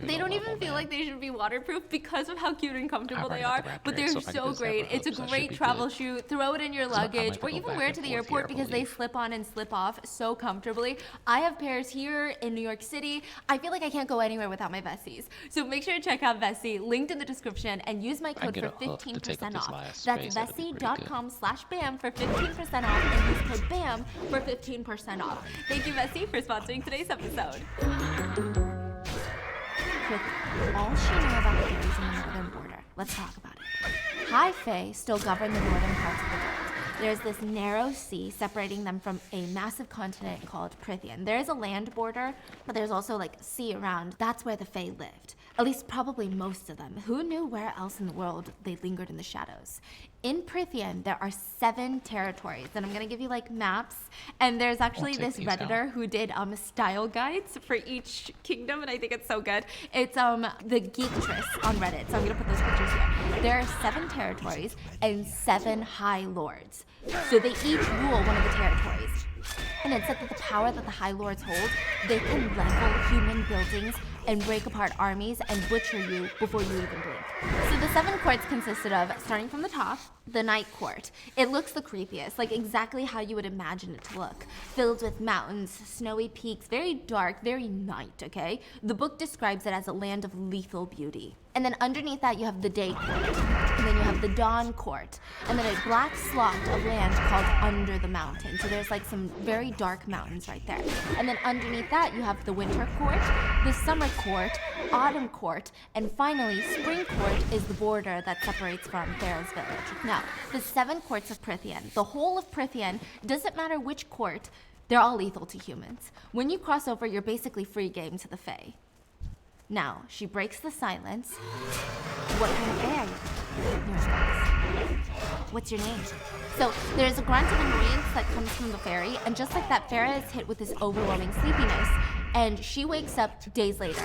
They don't even feel like they should be waterproof because of how cute and comfortable they are, but they're so great. It's a great travel shoe. Throw it in your luggage or even wear it to the airport because they slip on and slip off so comfortably. I have pairs here in New York City. I feel like I can't go anywhere without my Vessis. So make sure to check out Vessi, linked in the description, and use my code for 15% off. That's Vessi.com/BAM for 15% off and use code BAM for 15% off. Thank you, Vessi, for sponsoring today's episode. With all she knew about the fairies in the northern border, let's talk about it. High Fae still govern the northern parts of the world. There's this narrow sea separating them from a massive continent called Prithian. There is a land border, but there's also like sea around. That's where the Fae lived. At least probably most of them. Who knew where else in the world they lingered in the shadows? In Prithian, there are 7 territories, and I'm gonna give you like maps. And there's actually this Redditor who did style guides for each kingdom, and I think it's so good. It's the Geektress on Reddit, so I'm gonna put those pictures here. There are 7 territories and 7 High Lords. So they each rule one of the territories. And it's said that the power that the High Lords hold, they can level human buildings and break apart armies and butcher you before you even blink. So the 7 courts consisted of, starting from the top, the Night Court. It looks the creepiest, like exactly how you would imagine it to look. Filled with mountains, snowy peaks, very dark, very night, okay? The book describes it as a land of lethal beauty. And then underneath that you have the Day Court. And then you have the Dawn Court. And then a black slot of land called Under the Mountain. So there's like some very dark mountains right there. And then underneath that you have the Winter Court, the Summer Court, Autumn Court, and finally Spring Court is the border that separates from Farah's village. Now, the 7 courts of Prithian, the whole of Prithian, doesn't matter which court, they're all lethal to humans. When you cross over, you're basically free game to the Fae. Now, she breaks the silence. What kind of Fae are you? No response. What's your name? So there's a grunt of annoyance that comes from the fairy, and just like that, Farah is hit with this overwhelming sleepiness. And she wakes up days later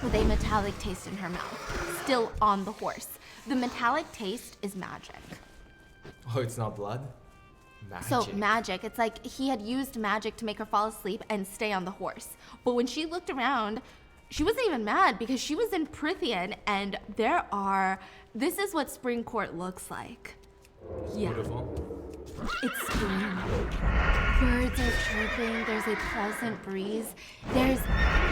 with a metallic taste in her mouth, still on the horse. The metallic taste is magic. Oh, it's not blood? Magic. So magic, it's like he had used magic to make her fall asleep and stay on the horse. But when she looked around, she wasn't even mad because she was in Prythian, and this is what Spring Court looks like. Yeah. Beautiful. It's spring. Birds are chirping, there's a pleasant breeze. There's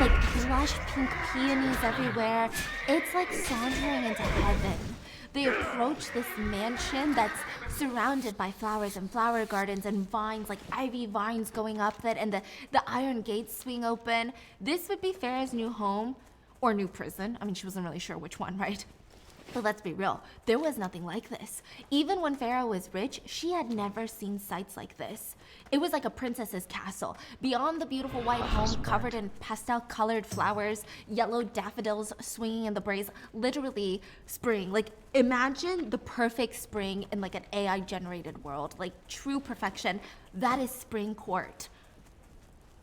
like lush pink peonies everywhere. It's like sauntering into heaven. They approach this mansion that's surrounded by flowers and flower gardens and vines, like ivy vines going up it, and the iron gates swing open. This would be Farrah's new home, or new prison. I mean, she wasn't really sure which one, right? But let's be real, there was nothing like this. Even when Farrah was rich, she had never seen sights like this. It was like a princess's castle. Beyond the beautiful white home covered in pastel-colored flowers, yellow daffodils swinging in the breeze, literally spring. Like, imagine the perfect spring in like an AI-generated world, like true perfection. That is Spring Court.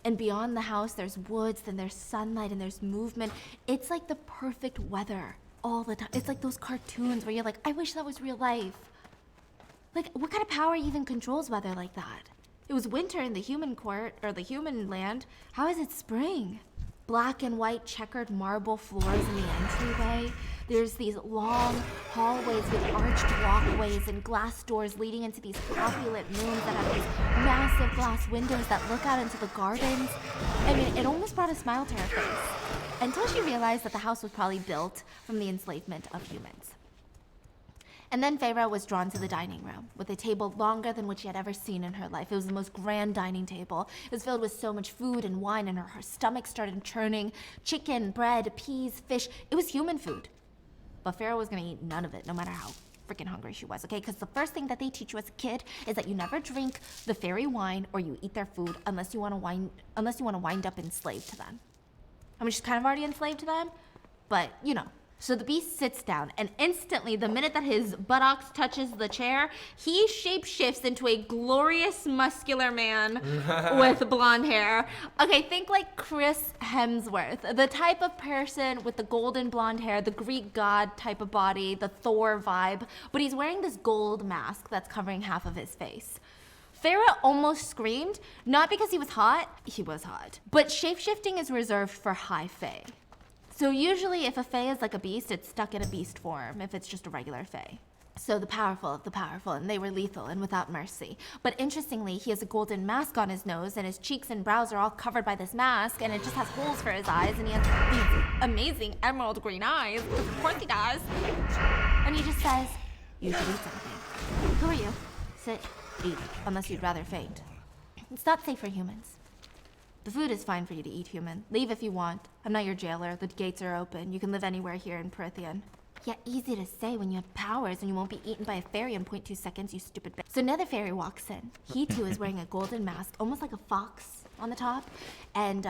And beyond the house, there's woods, then there's sunlight, and there's movement. It's like the perfect weather. All the time. It's like those cartoons where you're like, I wish that was real life. Like, what kind of power even controls weather like that? It was winter in the human court, or the human land. How is it spring? Black and white checkered marble floors in the entryway. There's these long hallways with arched walkways and glass doors leading into these opulent rooms that have these massive glass windows that look out into the gardens. I mean, it almost brought a smile to her face. Until she realized that the house was probably built from the enslavement of humans. And then Farrah was drawn to the dining room with a table longer than what she had ever seen in her life. It was the most grand dining table. It was filled with so much food and wine, and her stomach started churning. Chicken, bread, peas, fish. It was human food. But Farrah was gonna eat none of it, no matter how freaking hungry she was, okay? Because the first thing that they teach you as a kid is that you never drink the fairy wine or you eat their food unless you want to wind up enslaved to them. I mean, she's kind of already enslaved to them, but you know. So the beast sits down, and instantly, the minute that his buttocks touches the chair, he shapeshifts into a glorious, muscular man with blonde hair. Okay, think like Chris Hemsworth, the type of person with the golden blonde hair, the Greek god type of body, the Thor vibe, but he's wearing this gold mask that's covering half of his face. Farrah almost screamed, not because he was hot, but shapeshifting is reserved for high fae. So usually if a fae is like a beast, it's stuck in a beast form if it's just a regular fae. So the powerful of the powerful, and they were lethal and without mercy. But interestingly, he has a golden mask on his nose, and his cheeks and brows are all covered by this mask, and it just has holes for his eyes, and he has these amazing emerald green eyes, of course he does. And he just says, you should eat something. Who are you? Sit, eat, unless you'd rather faint. It's not safe for humans. The food is fine for you to eat, human. Leave if you want. I'm not your jailer. The gates are open. You can live anywhere here in Prythian. Yeah, easy to say when you have powers and you won't be eaten by a fairy in 0.2 seconds, you stupid bitch. So another fairy walks in. He too is wearing a golden mask, almost like a fox on the top. And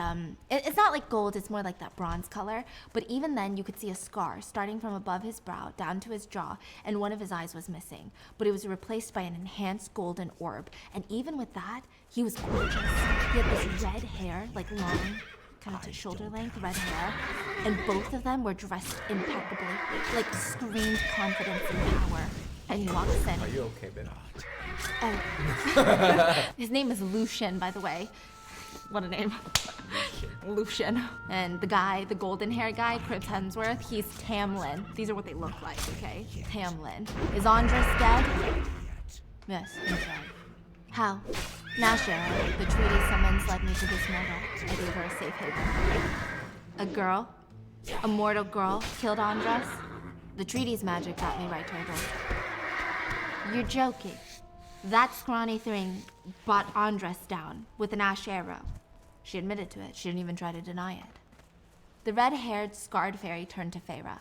it's not like gold, it's more like that bronze color. But even then, you could see a scar starting from above his brow down to his jaw, and one of his eyes was missing. But it was replaced by an enhanced golden orb. And even with that, he was gorgeous. He had this red hair, like long, kind of to shoulder length red hair, and both of them were dressed impeccably, like screamed confidence and power. And he walks in. Are you okay, babe? Oh. His name is Lucian, by the way. What a name. Lucian. And the guy, the golden hair guy, Chris Hemsworth, he's Tamlin. These are what they look like, okay? Tamlin. Is Andres dead? Yes, he's dead. How? Nashara, the treaty summons led me to this mortal. I gave her a safe haven. A girl, a mortal girl, killed Andres? The treaty's magic got me right to her door. You're joking. That scrawny thing brought Andres down with an ash arrow. She admitted to it. She didn't even try to deny it. The red-haired, scarred fairy turned to Farrah.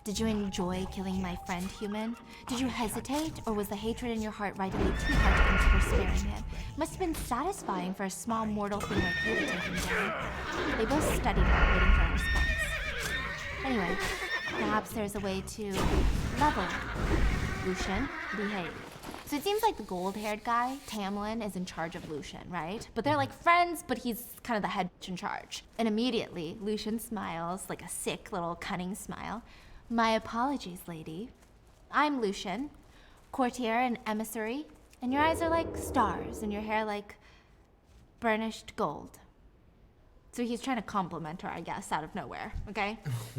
Did you enjoy killing my friend, human? Did you hesitate, or was the hatred in your heart rightly too hard to consider sparing him? Must have been satisfying for a small mortal thing like you to take him down. They both studied her, waiting for a response. Anyway, perhaps there's a way to level. Lucian, behave. So it seems like the gold-haired guy, Tamlin, is in charge of Lucian, right? But they're like friends, but he's kind of the head in charge. And immediately, Lucian smiles, like a sick little cunning smile. My apologies, lady. I'm Lucian, courtier and emissary, and your eyes are like stars, and your hair like burnished gold. So he's trying to compliment her, I guess, out of nowhere, okay?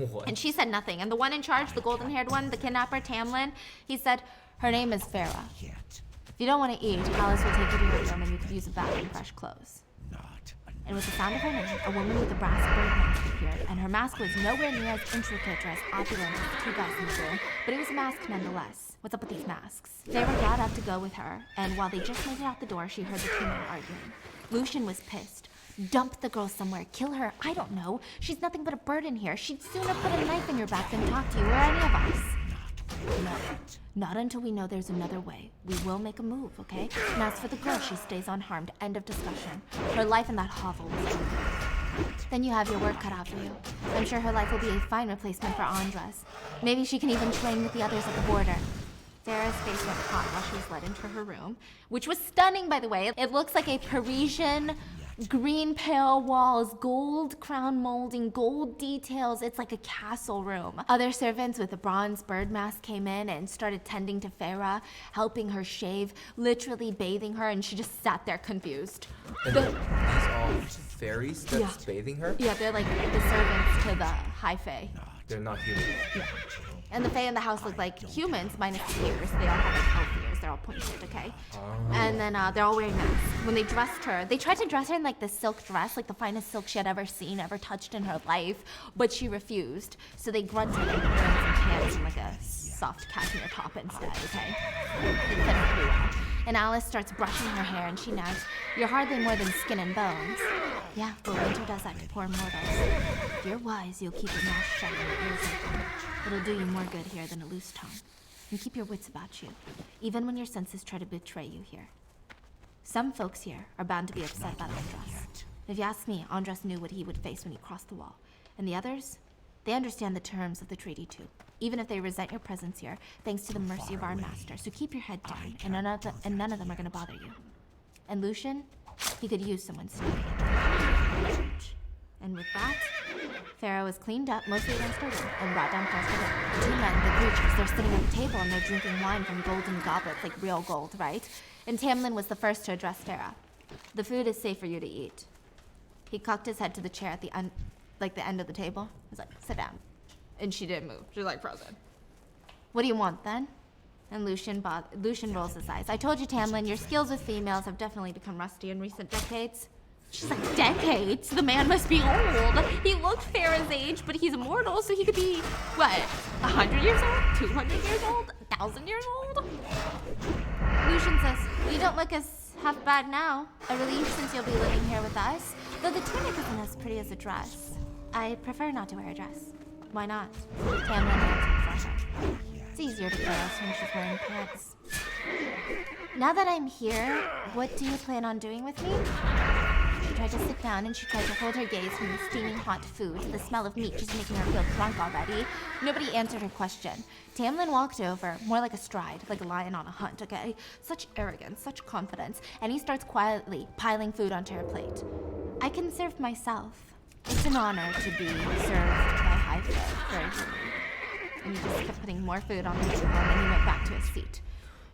What? And she said nothing. And the one in charge, the golden-haired one, the kidnapper, Tamlin, he said, her name is Farah. Yet. If you don't want to eat, Alice will take you to your room and you could use a bath and fresh clothes. Not And with the sound of her name, a woman with a brass bird mask appeared, and her mask was nowhere near as intricate or as opulent as the two guys in the room, but it was a mask nonetheless. What's up with these masks? Farah got up to go with her, and while they just made it out the door, she heard the two men arguing. Lucian was pissed. Dump the girl somewhere, kill her, I don't know. She's nothing but a burden here. She'd sooner put a knife in your back than talk to you or any of us. No, not until we know there's another way. We will make a move, okay? And as for the girl, she stays unharmed. End of discussion. Her life in that hovel was over. Then you have your work cut out for you. I'm sure her life will be a fine replacement for Andres. Maybe she can even train with the others at the border. Sarah's face went hot while she was led into her room, which was stunning, by the way. It looks like a Parisian green pale walls, gold crown molding, gold details. It's like a castle room. Other servants with a bronze bird mask came in and started tending to Farah, helping her shave, literally bathing her, and she just sat there confused. And these all fairies that's bathing her? Yeah, they're like the servants to the High Fae. They're not human. Yeah. And the Fae in the house look like humans, minus the ears. They all have like elf ears. They're all pointed, okay? And then they're all wearing masks. When they dressed her, they tried to dress her in like this silk dress, like the finest silk she had ever seen, ever touched in her life, but she refused. So they grunted and put her in some pants and like a soft cashmere top instead, okay? It fit her pretty well. And Alice starts brushing her hair and she nags, "You're hardly more than skin and bones." Yeah, but winter does that to poor mortals. If you're wise, you'll keep your mouth shut and your ears open. It'll do you more good here than a loose tongue. And keep your wits about you, even when your senses try to betray you here. Some folks here are bound to be upset about Andres. If you ask me, Andres knew what he would face when he crossed the wall. And the others? They understand the terms of the treaty too, even if they resent your presence here, thanks to the mercy of our master. So keep your head down, and none of them are going to bother you. And Lucian, he could use someone sneaking into. And with that, Farah was cleaned up, mostly against her will, and brought downstairs to her. The two men, the creatures, they're sitting at the table and they're drinking wine from golden goblets, like real gold, right? And Tamlin was the first to address Farah. The food is safe for you to eat. He cocked his head to the chair at the end of the table. He's like, sit down. And she didn't move. She's like frozen. What do you want then? And Lucian rolls his eyes. I told you, Tamlin, your skills with females have definitely become rusty in recent decades. She's like, decades? The man must be old. He looked Farah's age, but he's immortal, so he could be, what, 100 years old? 200 years old? 1,000 years old? Lucian says, you don't look as half bad now. A relief since you'll be living here with us. Though the tunic isn't as pretty as a dress. I prefer not to wear a dress. Why not? Tamlin answered for her. It's easier to kill us when she's wearing pants. Now that I'm here, what do you plan on doing with me? She tried to sit down and she tried to hold her gaze from the steaming hot food to the smell of meat just making her feel drunk already. Nobody answered her question. Tamlin walked over, more like a stride, like a lion on a hunt, okay? Such arrogance, such confidence, and he starts quietly piling food onto her plate. I can serve myself. It's an honor to be served by High Fae. And he just kept putting more food on the table and then he went back to his seat.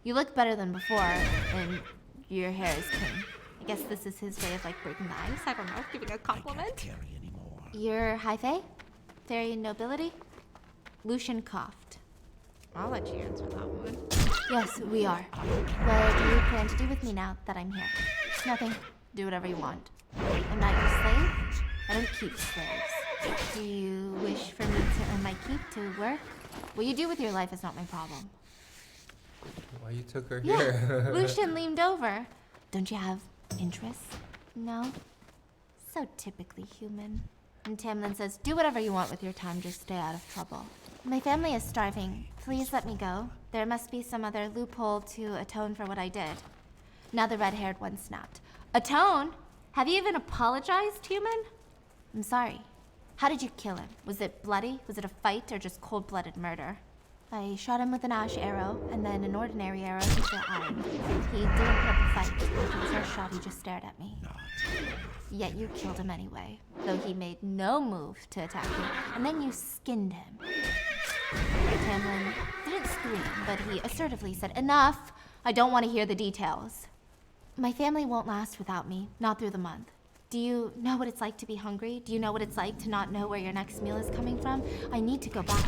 You look better than before, and your hair is clean. I guess this is his way of like breaking the ice. I don't know, giving a compliment. carry anymore. You're High Fae? Fairy nobility? Lucian coughed. I'll let you answer that one. Yes, we are. What do you plan to do with me now that I'm here? Nothing. Do whatever you want. I'm not your slave. I don't keep slaves. Do you wish for me to earn my keep to work? What you do with your life is not my problem. Why you took her Yeah, here? Lucian leaned over. Don't you have interests? No? So typically human. And Tamlin says, do whatever you want with your time, just stay out of trouble. My family is starving. Please let me go. There must be some other loophole to atone for what I did. Now the red-haired one snapped. Atone? Have you even apologized, human? I'm sorry. How did you kill him? Was it bloody? Was it a fight or just cold-blooded murder? I shot him with an ash arrow, and then an ordinary arrow hit the eye. He didn't put up a fight. After the first shot, he just stared at me. Yet you killed him anyway, though he made no move to attack you, and then you skinned him. Tamlin didn't scream, but he assertively said, "Enough! I don't want to hear the details." My family won't last without me, not through the month. Do you know what it's like to be hungry? Do you know what it's like to not know where your next meal is coming from? I need to go back.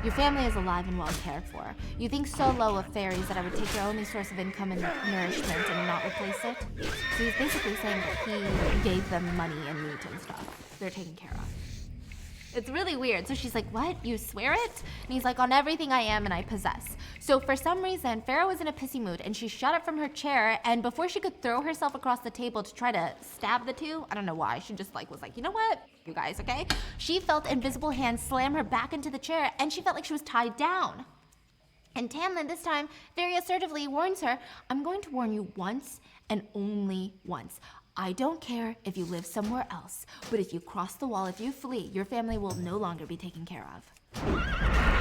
Your family is alive and well cared for. You think so low of fairies that I would take your only source of income and nourishment and not replace it? So he's basically saying that he gave them money and meat and stuff. They're taken care of. It's really weird. So she's like, "What? You swear it?" And he's like, "On everything I am and I possess." So for some reason, Farah was in a pissy mood and she shot up from her chair, and before she could throw herself across the table to try to stab the two, I don't know why, she just was like, "You know what, you guys, okay?" She felt invisible hands slam her back into the chair, and she felt like she was tied down. And Tamlin this time very assertively warns her, "I'm going to warn you once and only once. I don't care if you live somewhere else, but if you cross the wall, if you flee, your family will no longer be taken care of."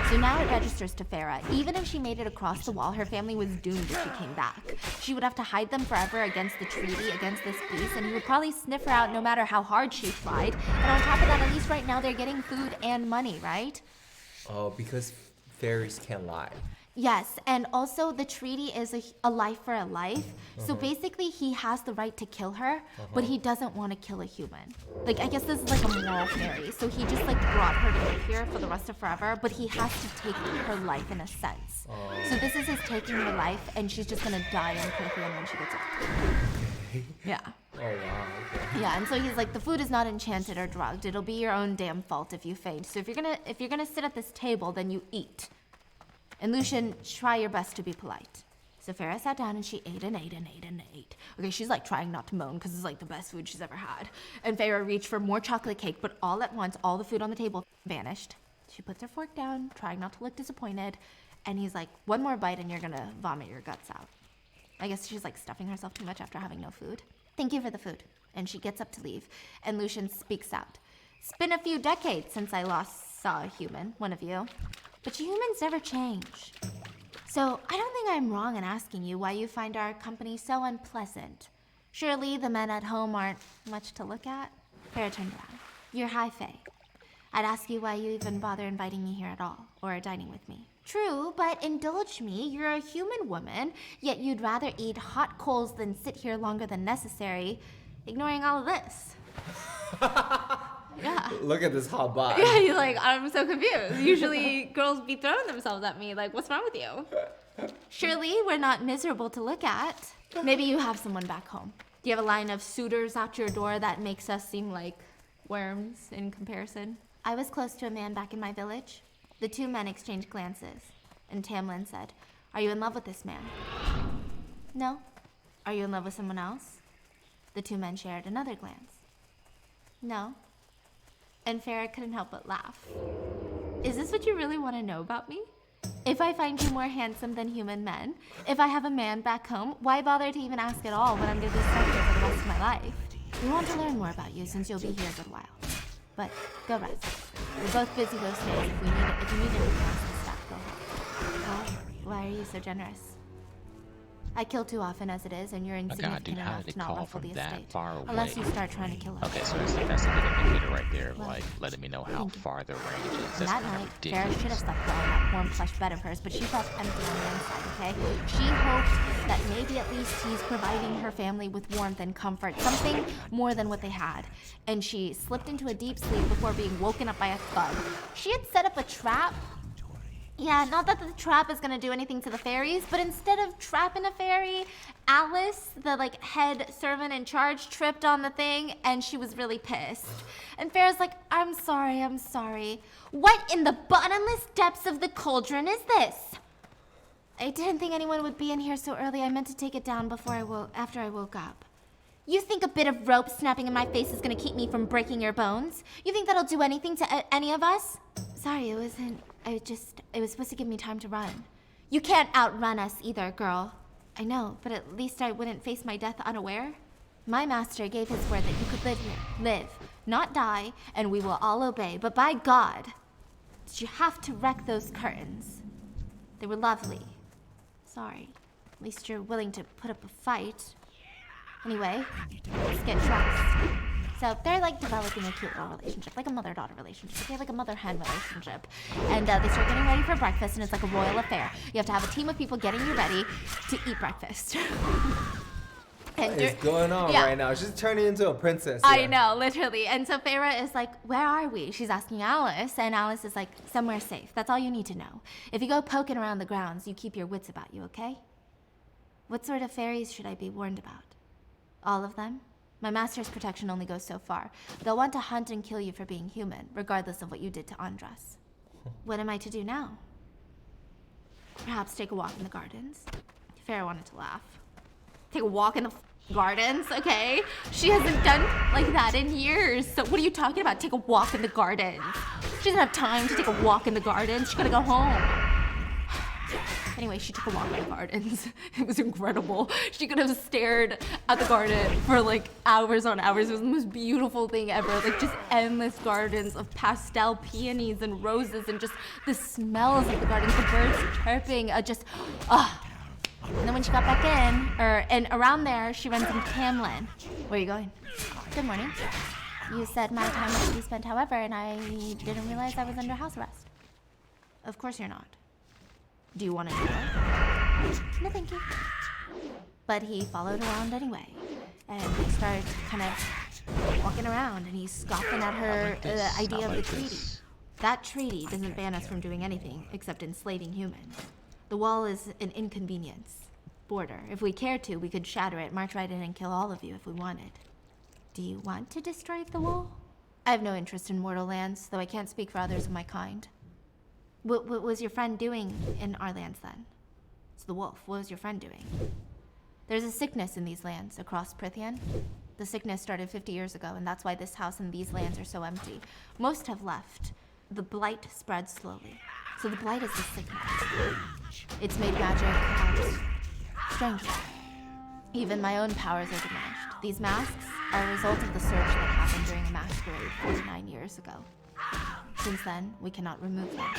So now it registers to Farah. Even if she made it across the wall, her family was doomed if she came back. She would have to hide them forever against the treaty, against this beast, and he would probably sniff her out no matter how hard she tried. And on top of that, at least right now, they're getting food and money, right? Oh, because fairies can't lie. Yes, and also the treaty is a life for a life. So basically he has the right to kill her, but he doesn't want to kill a human. Like, I guess this is like a moral fairy. So he just brought her to live here for the rest of forever, but he has to take her life in a sense. So this is his taking her life, and she's just gonna die in Prithian when she gets older. Yeah. Oh wow, okay. Yeah, and so he's like, "The food is not enchanted or drugged. It'll be your own damn fault if you faint. So if you're gonna sit at this table, then you eat. And Lucian, try your best to be polite." So Farah sat down and she ate and ate and ate and ate. Okay, she's trying not to moan because it's the best food she's ever had. And Farah reached for more chocolate cake, but all at once, all the food on the table vanished. She puts her fork down, trying not to look disappointed. And he's like, "One more bite and you're gonna vomit your guts out." I guess she's stuffing herself too much after having no food. "Thank you for the food." And she gets up to leave. And Lucian speaks out. "It's been a few decades since I last saw a human, one of you. But humans never change. So I don't think I'm wrong in asking you why you find our company so unpleasant. Surely the men at home aren't much to look at?" Farah turned around. "You're high fae. I'd ask you why you even bother inviting me here at all, or dining with me." "True, but indulge me, you're a human woman, yet you'd rather eat hot coals than sit here longer than necessary, ignoring all of this." Yeah. Look at this hot bod. Yeah, he's like, "I'm so confused. Usually girls be throwing themselves at me. What's wrong with you?" "Surely we're not miserable to look at. Maybe you have someone back home. Do you have a line of suitors out your door that makes us seem like worms in comparison?" "I was close to a man back in my village." The two men exchanged glances, and Tamlin said, "Are you in love with this man?" "No." "Are you in love with someone else?" The two men shared another glance. "No." And Farah couldn't help but laugh. "Is this what you really want to know about me? If I find you more handsome than human men, if I have a man back home, why bother to even ask at all when I'm going to be stuck here for the rest of my life? We want to learn more about you since you'll be here a good while. But go rest. We're both busy those days. If you need anything else in staff, go ahead." Why are you so generous?" "I kill too often as it is, and you're insignificant dude, how enough did to it not call ruffle from the that estate. far Unless you away? start trying to kill us." Okay, so that's a good indicator right there, Well, letting me know how far the range is. And That's that kind night, of Farah should have ridiculous. slept well in that warm plush bed of hers, but she felt empty on the inside, okay? She hoped that maybe at least he's providing her family with warmth and comfort, something more than what they had. And she slipped into a deep sleep before being woken up by a thud. She had set up a trap. Yeah, not that the trap is gonna do anything to the fairies, but instead of trapping a fairy, Alice, the head servant in charge, tripped on the thing, and she was really pissed. And Farah's like, "I'm sorry. What in the bottomless depths of the cauldron is this?" "I didn't think anyone would be in here so early. I meant to take it down after I woke up." "You think a bit of rope snapping in my face is gonna keep me from breaking your bones? You think that'll do anything to any of us?" "Sorry, it was supposed to give me time to run." "You can't outrun us either, girl." "I know, but at least I wouldn't face my death unaware. My master gave his word that you could live here. Live, not die, and we will all obey. But by God..." Did you have to wreck those curtains? They were lovely. Sorry. At least you're willing to put up a fight. Anyway, let's get dressed. So they're like developing a cute little relationship, like a mother-daughter relationship. Okay, like a mother-hen relationship. And they start getting ready for breakfast, and it's like a royal affair. You have to have a team of people getting you ready to eat breakfast. What is going on right now? She's turning into a princess. I know, literally. And so Farah is like, where are we? She's asking Alice, and Alice is like, somewhere safe. That's all you need to know. If you go poking around the grounds, you keep your wits about you, okay? What sort of fairies should I be warned about? All of them? My master's protection only goes so far. They'll want to hunt and kill you for being human, regardless of what you did to Andras. What am I to do now? Perhaps take a walk in the gardens? Farah wanted to laugh. Take a walk in the gardens, okay? She hasn't done like that in years. So what are you talking about? Take a walk in the gardens. She doesn't have time to take a walk in the gardens. She's gotta go home. Anyway, she took a walk in the gardens. It was incredible. She could have stared at the garden for like hours on hours. It was the most beautiful thing ever. Like just endless gardens of pastel peonies and roses and just the smells of the gardens, the birds chirping, And then when she got back in, and around there, she runs into Tamlin. Where are you going? Good morning. You said my time was to be spent however, and I didn't realize I was under house arrest. Of course you're not. Do you want to do it? No, thank you. But he followed around anyway, and they started kind of walking around, and he's scoffing at her idea of the treaty. That treaty doesn't ban us from doing anything except enslaving humans. The wall is an inconvenience. Border. If we cared to, we could shatter it, march right in and kill all of you if we wanted. Do you want to destroy the wall? I have no interest in mortal lands, though I can't speak for others of my kind. What was your friend doing in our lands then? It's the wolf. What was your friend doing? There's a sickness in these lands across Prithian. The sickness started 50 years ago, and that's why this house and these lands are so empty. Most have left. The blight spreads slowly. So the blight is the sickness. It's made magic strangely. Even my own powers are diminished. These masks are a result of the surge that happened during a masquerade 49 years ago. Since then, we cannot remove them.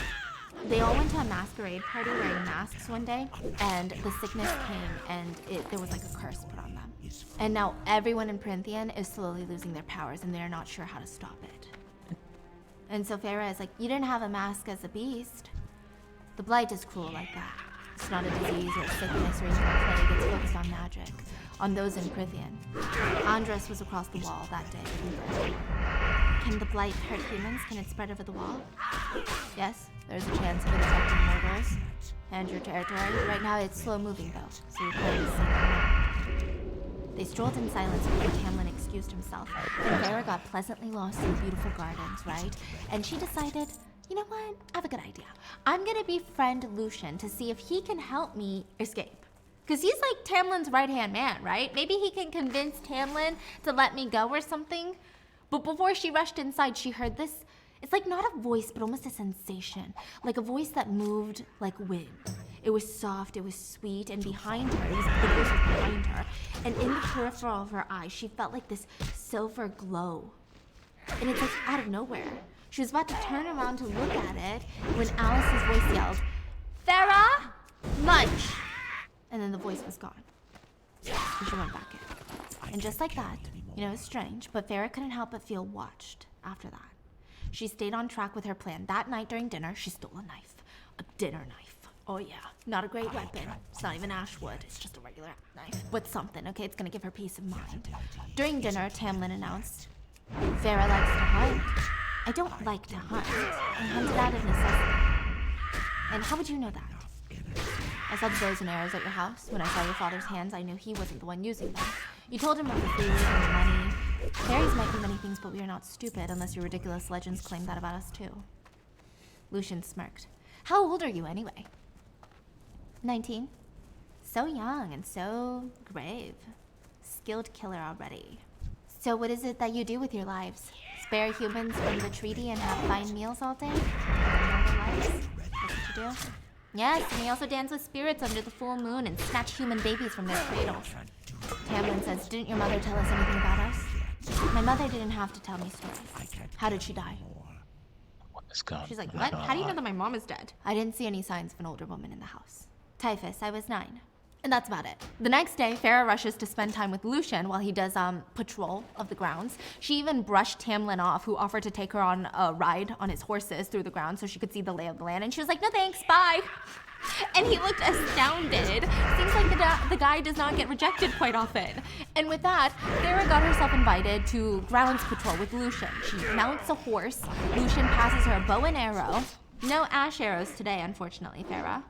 They all went to a masquerade party wearing masks one day, and the sickness came, and there was like a curse put on them. And now everyone in Prithian is slowly losing their powers, and they're not sure how to stop it. And so Farah is like, you didn't have a mask as a beast. The blight is cruel like that. It's not a disease or a sickness or even a plague. It's focused on magic, on those in Prithian. Andras was across the wall that day. Can the blight hurt humans? Can it spread over the wall? Yes, there's a chance of it affecting mortals and your territory. Right now it's slow moving though, so you're probably safe for now. They strolled in silence before Tamlin excused himself, and Farah got pleasantly lost in the beautiful gardens, right? And she decided, you know what? I have a good idea. I'm gonna befriend Lucian to see if he can help me escape. Because he's like Tamlin's right-hand man, right? Maybe he can convince Tamlin to let me go or something. But before she rushed inside, she heard this. It's like not a voice, but almost a sensation. Like a voice that moved like wind. It was soft, it was sweet, and behind her, the voice was behind her. And in the peripheral of her eye, she felt like this silver glow. And it's like out of nowhere. She was about to turn around to look at it when Alice's voice yelled, Farah, lunch! And then the voice was gone. And she went back in. And just like that, you know, it's strange, but Farah couldn't help but feel watched after that. She stayed on track with her plan. That night during dinner, she stole a knife. A dinner knife. Oh yeah, not a great weapon. It's not even ashwood. It's just a regular knife. But something, okay? It's gonna give her peace of mind. During dinner, Tamlin announced, Farah likes to hunt. I don't like to hunt. I hunt it out of necessity. And how would you know that? I saw the bows and arrows at your house. When I saw your father's hands, I knew he wasn't the one using them. You told him of the food and the money. Fairies might be many things, but we are not stupid unless your ridiculous legends claim that about us too. Lucian smirked. How old are you anyway? 19. So young and so brave. Skilled killer already. So what is it that you do with your lives? Spare humans from the treaty and have fine meals all day? That's what you do? Yes, and we also dance with spirits under the full moon and snatch human babies from their cradles. Tamlin says, didn't your mother tell us anything about us? My mother didn't have to tell me stories. How did she die? It's gone. She's like, I'm what? not How do you know gonna that my mom is dead? I didn't see any signs of an older woman in the house. Typhus, I was 9. And that's about it. The next day, Farah rushes to spend time with Lucian while he does patrol of the grounds. She even brushed Tamlin off, who offered to take her on a ride on his horses through the grounds so she could see the lay of the land. And she was like, no thanks, bye. And he looked astounded. Seems like the guy does not get rejected quite often. And with that, Farah got herself invited to grounds patrol with Lucian. She mounts a horse. Lucian passes her a bow and arrow. No ash arrows today, unfortunately, Farah.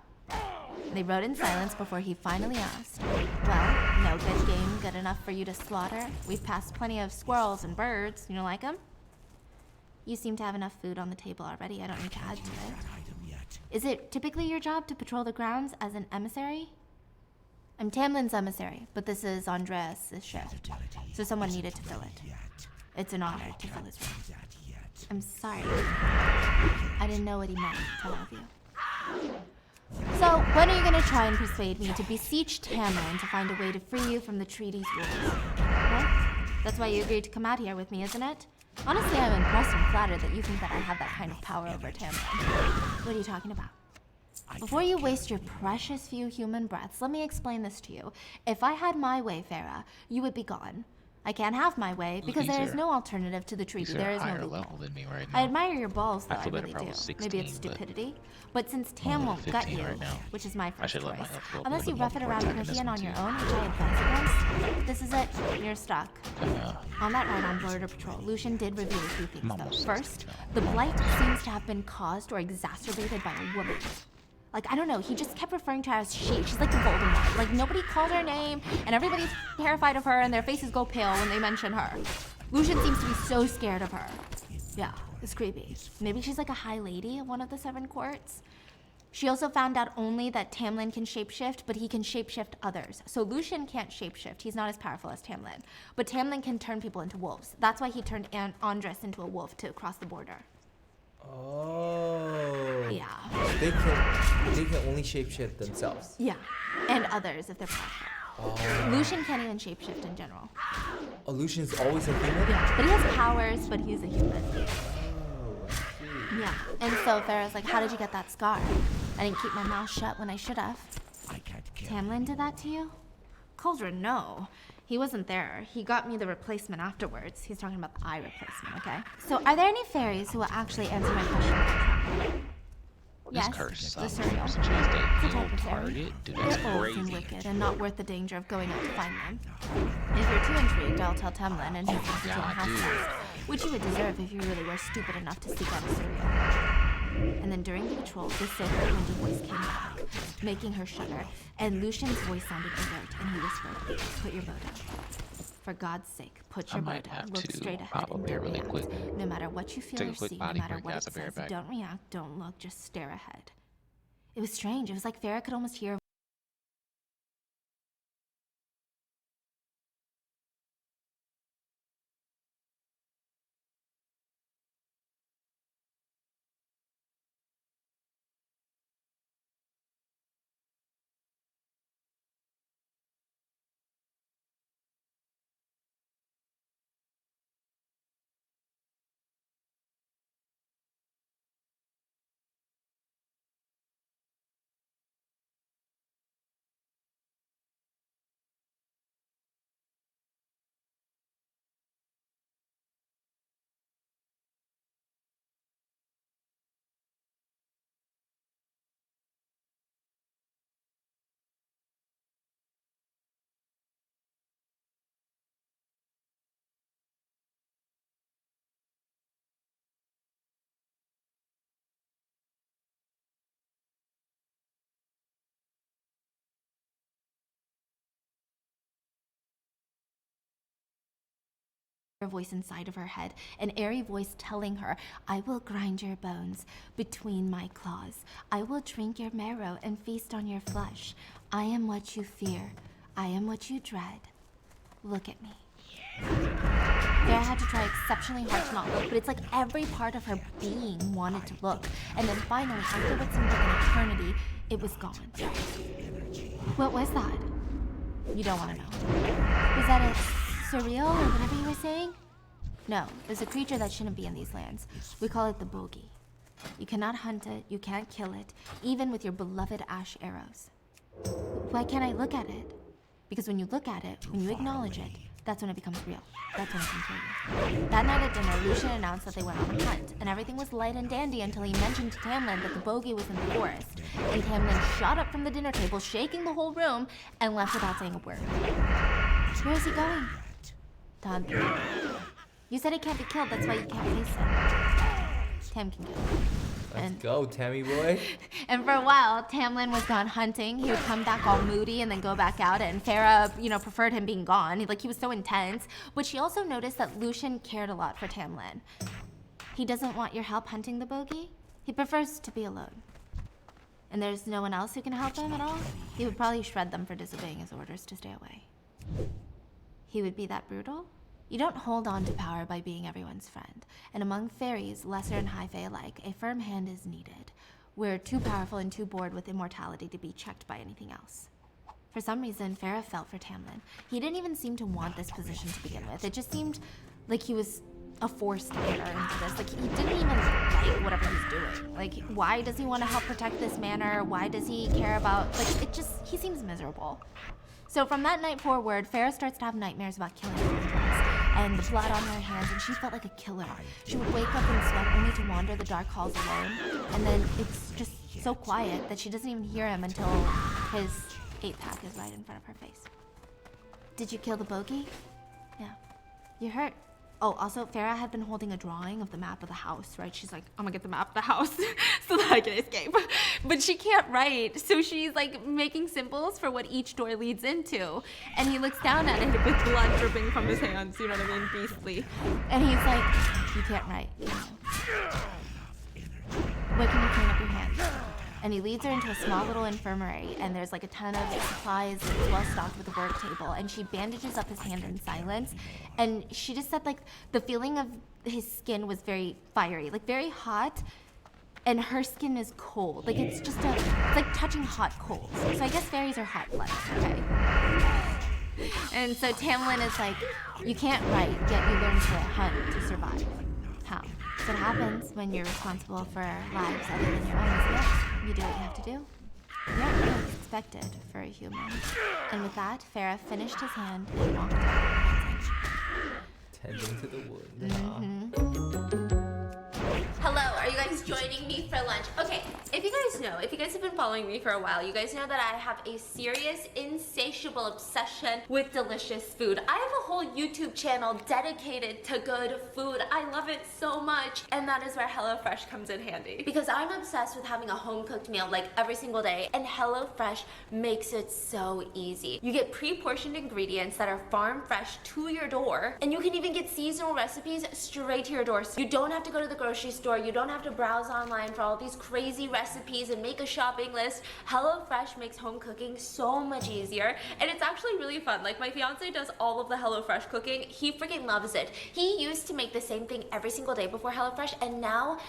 They rode in silence before he finally asked, well, no good game good enough for you to slaughter? We've passed plenty of squirrels and birds. You don't like them? You seem to have enough food on the table already. I don't need to add to it. Is it typically your job to patrol the grounds as an emissary? I'm Tamlin's emissary, but this is Andreas' shift, so someone needed to fill it. It's an honor to fill his role. I'm sorry. I didn't know what he meant to all of you. So, when are you gonna try and persuade me to beseech Tamlin to find a way to free you from the treaty's rules? What? That's why you agreed to come out here with me, isn't it? Honestly, I'm impressed and flattered that you think that I have that kind of power over Tamlin. What are you talking about? Before you waste your precious few human breaths, let me explain this to you. If I had my way, Farah, you would be gone. I can't have my way because there is no alternative to the treaty. There is no higher loophole. level than me right now. I admire your balls, though. I I feel better really if I do. was 16, Maybe it's but stupidity. But since I'm Tam only won't gut 15 you, right now. which is my I first should let my choice, health go up a unless you little rough it more around before Cushion attacking on this your one, own, which I advise against, this is it. You're stuck. too. On that ride on Border Patrol, Lucian did reveal a few things, I'm though. almost First, 16 now. the blight seems to have been caused or exacerbated by a woman. Like, I don't know, he just kept referring to her as she. She's like the Voldemort. Like, nobody called her name, and everybody's terrified of her, and their faces go pale when they mention her. Lucian seems to be so scared of her. Yeah, it's creepy. Maybe she's like a high lady of one of the 7 courts. She also found out only that Tamlin can shapeshift, but he can shapeshift others. So Lucian can't shapeshift. He's not as powerful as Tamlin. But Tamlin can turn people into wolves. That's why he turned Andres into a wolf to cross the border. Oh. Yeah. They can only shapeshift themselves. Yeah. And others if they're powerful. Oh. Lucian can't even shapeshift in general. Oh, Lucian's always a human? Yeah. But he has powers, but he's a human. Oh, I see. Yeah. And so Farah's like, how did you get that scar? I didn't keep my mouth shut when I should have. I can't kill. Tamlin did that to you? Cauldron, no. He wasn't there. He got me the replacement afterwards. He's talking about the eye replacement, okay? So are there any fairies who will actually answer my question? This Yes, curse the sucks. cereal. There's a chance that It's a he'll type of fairy. target. Dude, that's They're old and crazy. wicked and not worth the danger of going out to find them. If you're too intrigued, I'll tell Tamlin and he'll send you to a God, house dude. arrest, which you would deserve if you really were stupid enough to seek out a cereal. And then during the patrol, the Sith windy voice came back, making her shudder, and Lucian's voice sounded alert, and he whispered, put your bow down. For God's sake, put your bow might down. have Look to straight ahead pop and up here don't really react. quick. No matter what you feel Take a or quick see, no body matter break, what guys. it I'll be right says, back. don't react, don't look, just stare ahead. It was strange. It was like Farah could almost hear a voice inside of her head, an airy voice telling her, I will grind your bones between my claws. I will drink your marrow and feast on your flesh. I am what you fear. I am what you dread. Look at me. Farah had to try exceptionally hard to not look, but it's like every part of her being wanted to look. And then finally, after what seemed like an eternity, it was gone. What was that? You don't want to know. Was that a surreal or whatever you were saying? No, there's a creature that shouldn't be in these lands. We call it the bogey. You cannot hunt it, you can't kill it, even with your beloved ash arrows. Why can't I look at it? Because when you look at it, when you acknowledge it, that's when it becomes real. That's when it can kill you. That night at dinner, Lucian announced that they went on a hunt, and everything was light and dandy until he mentioned to Tamlin that the bogey was in the forest. And Tamlin shot up from the dinner table, shaking the whole room, and left without saying a word. Where is he going? To hunt the bogey. You said he can't be killed, that's why you can't face him. Tam can kill him. Let's go, Tammy boy. And for a while, Tamlin was gone hunting. He would come back all moody and then go back out. And Farah, preferred him being gone. He was so intense. But she also noticed that Lucian cared a lot for Tamlin. He doesn't want your help hunting the bogey. He prefers to be alone. And there's no one else who can help him at all. He would probably shred them for disobeying his orders to stay away. He would be that brutal? You don't hold on to power by being everyone's friend. And among fairies, lesser and high fae alike, a firm hand is needed. We're too powerful and too bored with immortality to be checked by anything else. For some reason, Farah felt for Tamlin. He didn't even seem to want this position to begin with. It just seemed like he was a forced leader into this. He didn't even like whatever he's doing. Why does he want to help protect this manor? Why does he care about, he seems miserable. So from that night forward, Farah starts to have nightmares about killing Andres and the blood on her hands, and she felt like a killer. She would wake up in sweat only to wander the dark halls alone, and then it's just so quiet that she doesn't even hear him until his 8-pack is right in front of her face. Did you kill the bogey? Yeah. You're hurt. Oh, also, Farah had been holding a drawing of the map of the house, right? She's like, I'm gonna get the map of the house so that I can escape. But she can't write, so she's making symbols for what each door leads into. And he looks down at it with blood dripping from his hands, you know what I mean? Beastly. And he's like, you can't write. Wait, can you clean up your hands? And he leads her into a small little infirmary, and there's a ton of supplies. It's well stocked with a work table, and she bandages up his hand in silence. And she just said the feeling of his skin was very fiery, very hot, and her skin is cold. It's just it's like touching hot coals. So I guess fairies are hot blooded, okay? And so Tamlin is like, you can't write, yet you learn to hunt to survive. How? That's what happens when you're responsible for lives other than your own, isn't it? You do what you have to do. You aren't really expected for a human. And with that, Farah finished his hand and walked out. Tending to the wound. Hello, are you guys joining me for lunch? Okay, if you guys have been following me for a while, you guys know that I have a serious, insatiable obsession with delicious food. I have a whole YouTube channel dedicated to good food. I love it so much, and that is where HelloFresh comes in handy. Because I'm obsessed with having a home-cooked meal every single day, and HelloFresh makes it so easy. You get pre-portioned ingredients that are farm fresh to your door, and you can even get seasonal recipes straight to your door. So you don't have to go to the grocery store, you don't have to browse online for all these crazy recipes and make a shopping list. HelloFresh makes home cooking so much easier, and it's actually really fun. My fiance does all of the HelloFresh cooking. He freaking loves it. He used to make the same thing every single day before HelloFresh, and now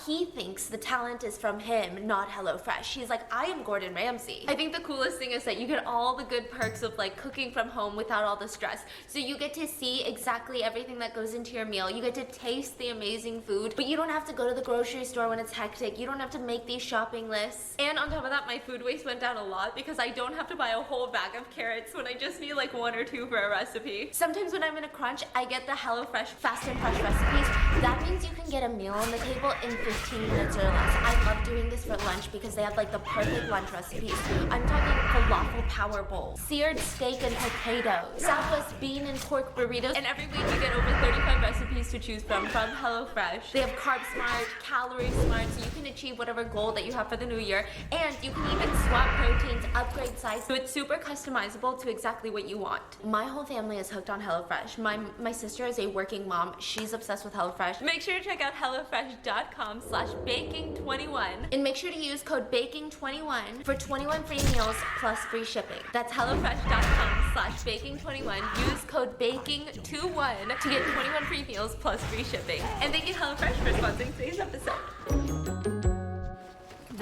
he thinks the talent is from him, not HelloFresh. He's like, I am Gordon Ramsay. I think the coolest thing is that you get all the good perks of cooking from home without all the stress. So you get to see exactly everything that goes into your meal. You get to taste the amazing food, but you don't have to go to the grocery store when it's hectic. You don't have to make these shopping lists. And on top of that, my food waste went down a lot because I don't have to buy a whole bag of carrots when I just need 1 or 2 for a recipe. Sometimes when I'm in a crunch, I get the HelloFresh fast and fresh recipes. That means you can get a meal on the table in 15 minutes or less. I love doing this for lunch because they have the perfect lunch recipes. I'm talking falafel power bowl, seared steak and potatoes, Southwest bean and pork burritos, and every week you get over 35 recipes to choose from HelloFresh. They have Carb Smart, Calorie Smart, so you can achieve whatever goal that you have for the new year, and you can even swap proteins, upgrade size, so it's super customizable to exactly what you want. My whole family is hooked on HelloFresh. My sister is a working mom. She's obsessed with HelloFresh. Make sure to check out HelloFresh.com/baking21, and make sure to use code BAKING21 for 21 free meals plus free shipping. That's HelloFresh.com/baking21. Use code BAKING21 to get 21 free meals plus free shipping. And thank you HelloFresh for sponsoring today's episode.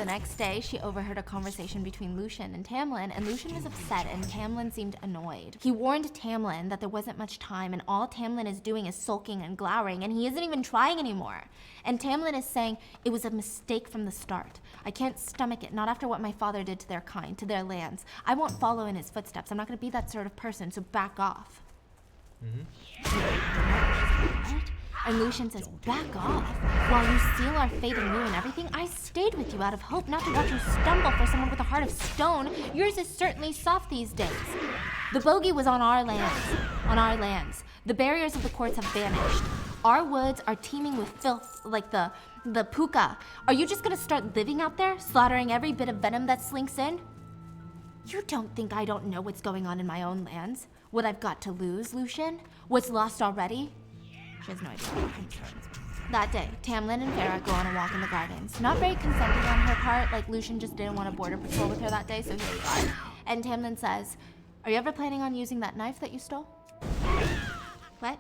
The next day, she overheard a conversation between Lucian and Tamlin, and Lucian was upset and Tamlin seemed annoyed. He warned Tamlin that there wasn't much time and all Tamlin is doing is sulking and glowering and he isn't even trying anymore. And Tamlin is saying, it was a mistake from the start. I can't stomach it, not after what my father did to their kind, to their lands. I won't follow in his footsteps. I'm not gonna be that sort of person, so back off. What? And Lucian says, back off. While you seal our fate anew and everything, I stayed with you out of hope not to watch you stumble for someone with a heart of stone. Yours is certainly soft these days. The bogey was on our lands. On our lands. The barriers of the courts have vanished. Our woods are teeming with filth like the puka. Are you just gonna start living out there, slaughtering every bit of venom that slinks in? You don't think I don't know what's going on in my own lands? What I've got to lose, Lucian? What's lost already? She has no idea. That day, Tamlin and Farah go on a walk in the gardens. Not very consenting on her part, like Lucian just didn't want to border patrol with her that day, so here we are. And Tamlin says, are you ever planning on using that knife that you stole? What?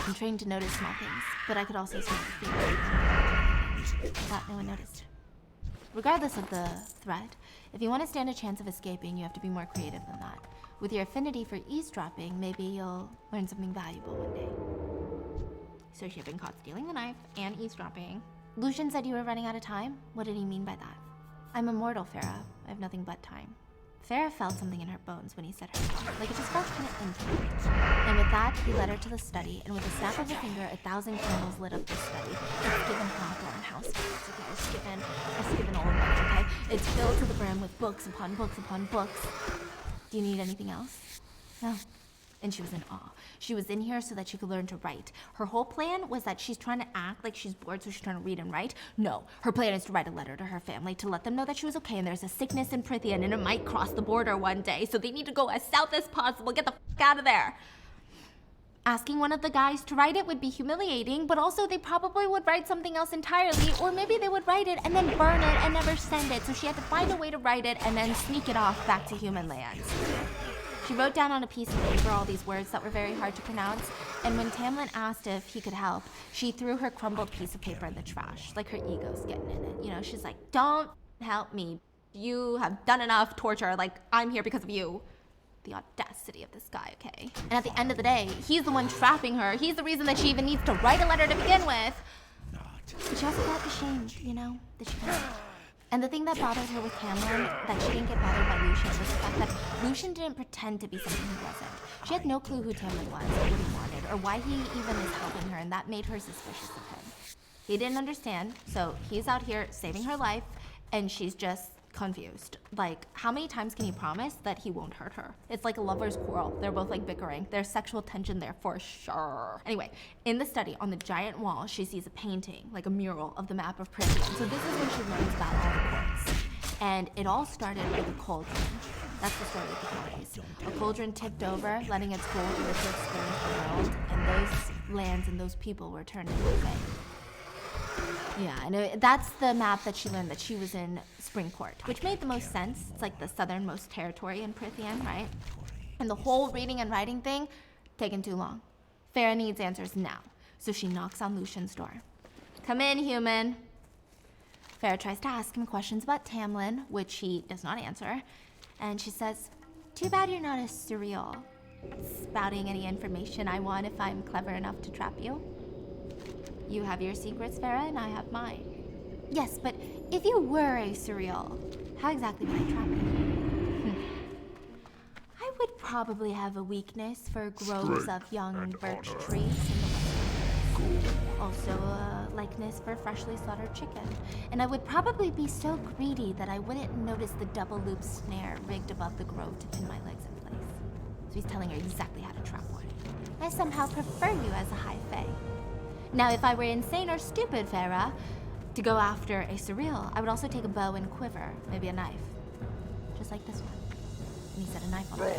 I'm trained to notice small things, but I could also smell the fear. Thought no one noticed. Regardless of the threat, if you want to stand a chance of escaping, you have to be more creative than that. With your affinity for eavesdropping, maybe you'll learn something valuable one day. So she had been caught stealing the knife and eavesdropping. Lucian said you were running out of time? What did he mean by that? I'm immortal, Farah. I have nothing but time. Farah felt something in her bones when he said her name, like it just felt kind of intimate. And with that, he led her to the study, and with a snap of a finger, 1,000 candles lit up the study. It's given Hawthorne House, okay? It's given all of it, okay? It's filled to the brim with books upon books upon books. Do you need anything else? No. And she was in awe. She was in here so that she could learn to write. Her whole plan was that she's trying to act like she's bored, so she's trying to read and write. No, her plan is to write a letter to her family to let them know that she was okay and there's a sickness in Prithian and it might cross the border one day, so they need to go as south as possible. Get the f*** out of there. Asking one of the guys to write it would be humiliating, but also they probably would write something else entirely, or maybe they would write it and then burn it and never send it, so she had to find a way to write it and then sneak it off back to human lands. She wrote down on a piece of paper all these words that were very hard to pronounce, and when Tamlin asked if he could help, she threw her crumbled piece of paper in the trash, like her ego's getting in it. You know, she's like, don't help me. You have done enough torture, like, I'm here because of you. The audacity of this guy, okay? And at the end of the day, he's the one trapping her. He's the reason that she even needs to write a letter to begin with. But she also felt ashamed, you know, that she couldn't. And the thing that bothered her with Tamlin, that she didn't get bothered by Lucian, was the fact that Lucian didn't pretend to be something he wasn't. She had no clue who Tamlin was, or what he wanted, or why he even is helping her, and that made her suspicious of him. He didn't understand, so he's out here saving her life, and she's just confused. Like, how many times can he promise that he won't hurt her? It's like a lover's quarrel. They're both like bickering. There's sexual tension there for sure. Anyway, in the study, on the giant wall, she sees a painting, like a mural of the map of Prithian. So this is when she learns about all the courts. And it all started with a cauldron. That's the story of the Kovuplays. A cauldron tipped over, letting its gold to experience the world, and those lands and those people were turned into fame. Yeah, and that's the map that she learned that she was in Springcourt, which made the most sense. It's like the southernmost territory in Prithian, right? And the whole reading and writing thing, taking too long. Farah needs answers now, so she knocks on Lucian's door. Come in, human. Farah tries to ask him questions about Tamlin, which he does not answer, and she says, too bad you're not a surreal, spouting any information I want if I'm clever enough to trap you. You have your secrets, Farah, and I have mine. Yes, but if you were a surreal, how exactly would I trap you? I would probably have a weakness for groves of young birch trees in the west. Also a likeness for freshly slaughtered chicken. And I would probably be so greedy that I wouldn't notice the double loop snare rigged above the grove to pin my legs in place. So he's telling her exactly how to trap one. I somehow prefer you as a high fae. Now, if I were insane or stupid, Farah, to go after a surreal, I would also take a bow and quiver, maybe a knife. Just like this one. And he said a knife on it.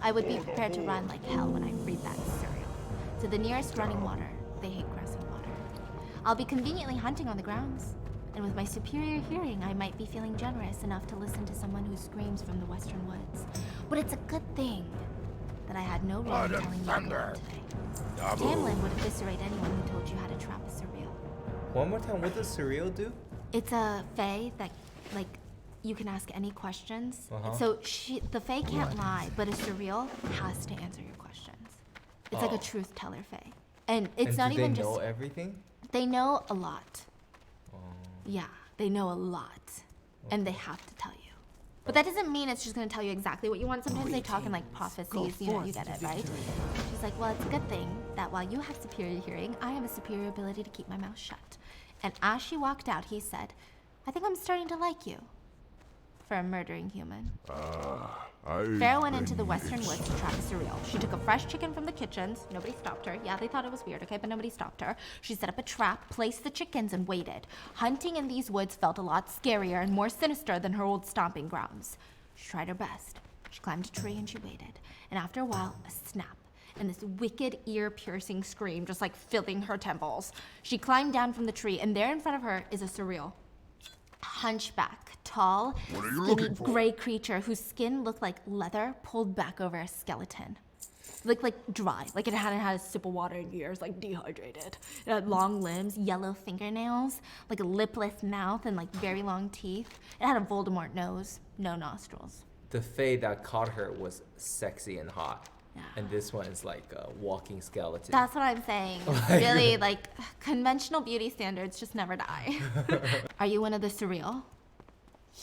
I would be prepared to run like hell when I read that surreal. To the nearest running water, they hate grass and water. I'll be conveniently hunting on the grounds. And with my superior hearing, I might be feeling generous enough to listen to someone who screams from the western woods. But it's a good thing that I had no reason telling you anyone today. Tamlin would eviscerate anyone who told you how to trap a surreal. One more time, what does surreal do? It's a fae that like, you can ask any questions. Uh-huh. So the Fae can't lie, but a surreal has to answer your questions. It's like a truth teller Fae. And it's not even just... do they know everything? They know a lot. Oh. Yeah, they know a lot. And they have to tell you. But that doesn't mean it's just gonna tell you exactly what you want. Sometimes they talk in like prophecies, you know, you get it, right? She's like, well, it's a good thing that while you have superior hearing, I have a superior ability to keep my mouth shut. And as she walked out, he said, I think I'm starting to like you. For a murdering human. Farah went into the western woods to track a surreal. She took a fresh chicken from the kitchens. Nobody stopped her. Yeah, they thought it was weird, okay, but nobody stopped her. She set up a trap, placed the chickens, and waited. Hunting in these woods felt a lot scarier and more sinister than her old stomping grounds. She tried her best. She climbed a tree and she waited. And after a while, a snap. And this wicked, ear-piercing scream just like filling her temples. She climbed down from the tree, and there in front of her is a surreal. Hunchback, tall, skinny, gray creature whose skin looked like leather pulled back over a skeleton. Looked like dry, like it hadn't had a sip of water in years, like dehydrated. It had long limbs, yellow fingernails, like a lipless mouth, and like very long teeth. It had a Voldemort nose, no nostrils. The Fae that caught her was sexy and hot. Yeah. And this one is like a walking skeleton. That's what I'm saying. Really, like, conventional beauty standards just never die. Are you one of the surreal?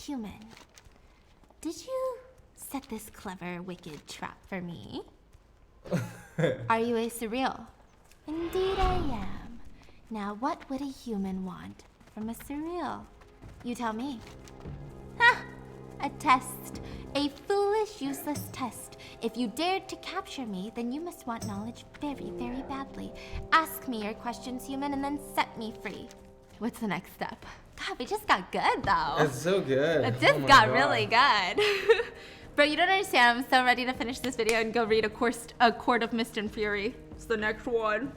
Human. Did you set this clever, wicked trap for me? Are you a surreal? Indeed I am. Now what would a human want from a surreal? You tell me. Ha! A test. A foolish, useless test. If you dared to capture me, then you must want knowledge very, very badly. Ask me your questions, human, and then set me free. What's the next step? God, we just got good, though. It's so good. It just got really good. Bro, you don't understand. I'm so ready to finish this video and go read a Court of Mist and Fury. It's the next one.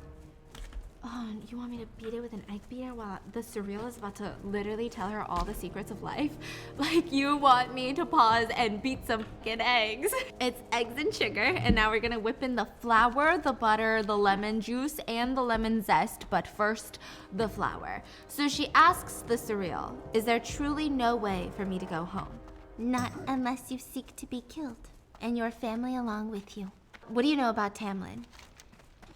Oh, you want me to beat it with an egg beater while the surreal is about to literally tell her all the secrets of life? Like, you want me to pause and beat some fucking eggs? It's eggs and sugar, and now we're gonna whip in the flour, the butter, the lemon juice, and the lemon zest, but first, the flour. So she asks the surreal, is there truly no way for me to go home? Not unless you seek to be killed, and your family along with you. What do you know about Tamlin?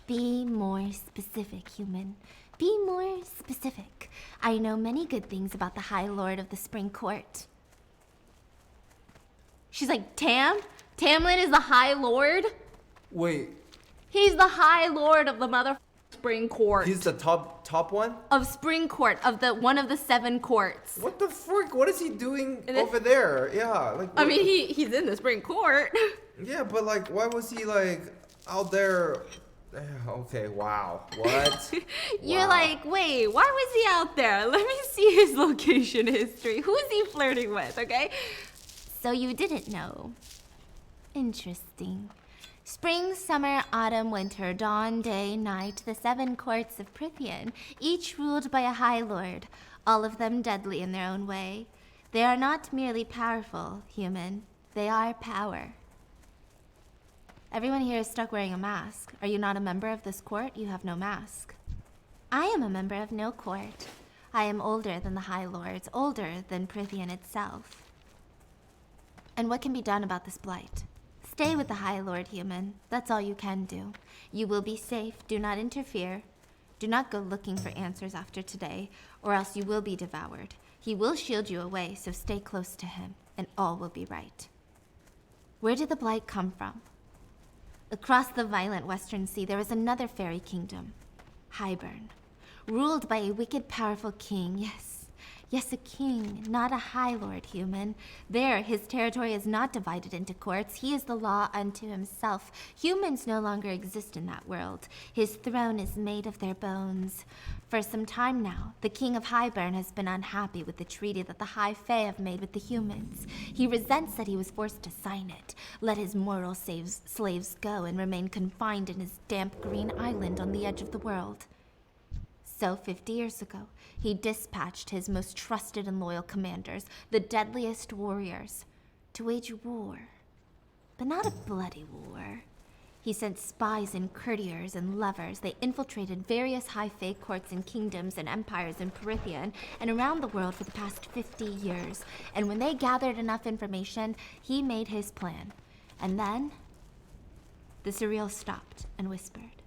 Be more specific, human. Be more specific. I know many good things about the High Lord of the Spring Court. She's like, Tamlin is the High Lord? Wait. He's the High Lord of the mother Spring Court. He's the top one? Of Spring Court, of the one of the 7 courts. What the frick? What is he doing over there? Yeah, like. I mean, he's in the Spring Court. Yeah, but like, why was he like out there? Okay, wow. What? You're Wow. like, wait, why was he out there? Let me see his location history. Who is he flirting with, okay? So you didn't know. Interesting. Spring, summer, autumn, winter, dawn, day, night, the 7 courts of Prythian, each ruled by a High Lord, all of them deadly in their own way. They are not merely powerful, human. They are power. Everyone here is stuck wearing a mask. Are you not a member of this court? You have no mask. I am a member of no court. I am older than the High Lords, older than Prythian itself. And what can be done about this blight? Stay with the High Lord, human. That's all you can do. You will be safe. Do not interfere. Do not go looking for answers after today, or else you will be devoured. He will shield you away, so stay close to him, and all will be right. Where did the blight come from? Across the violent Western Sea, there is another fairy kingdom, Hybern, ruled by a wicked, powerful king. Yes, a king, not a High Lord, human. There, his territory is not divided into courts. He is the law unto himself. Humans no longer exist in that world. His throne is made of their bones. For some time now, the king of Hybern has been unhappy with the treaty that the High Fae have made with the humans. He resents that he was forced to sign it, let his mortal slaves go, and remain confined in his damp green island on the edge of the world. So 50 years ago, he dispatched his most trusted and loyal commanders, the deadliest warriors, to wage war. But not a bloody war. He sent spies and courtiers and lovers. They infiltrated various high fae courts and kingdoms and empires in Prythian and around the world for the past 50 years. And when they gathered enough information, he made his plan. And then, the surreal stopped and whispered,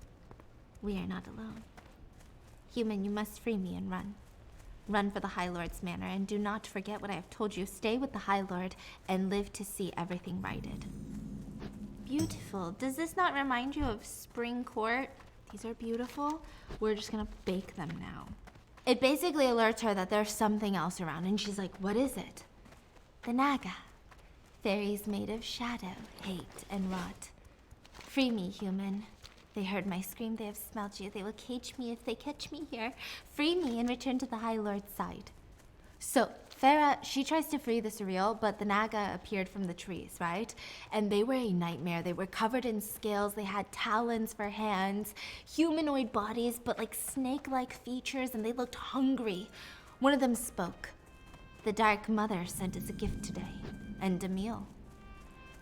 "We are not alone. Human, you must free me and run. Run for the High Lord's manor, and do not forget what I have told you. Stay with the High Lord and live to see everything righted." Beautiful. Does this not remind you of Spring Court? These are beautiful. We're just gonna bake them now. It basically alerts her that there's something else around, and she's like, what is it? The Naga. Fairies made of shadow, hate, and rot. Free me, human. They heard my scream, they have smelt you. They will cage me if they catch me here. Free me and return to the High Lord's side. So, Farah, she tries to free the surreal, but the Naga appeared from the trees, right? And they were a nightmare. They were covered in scales. They had talons for hands, humanoid bodies, but like snake-like features, and they looked hungry. One of them spoke. The Dark Mother sent us a gift today, and a meal.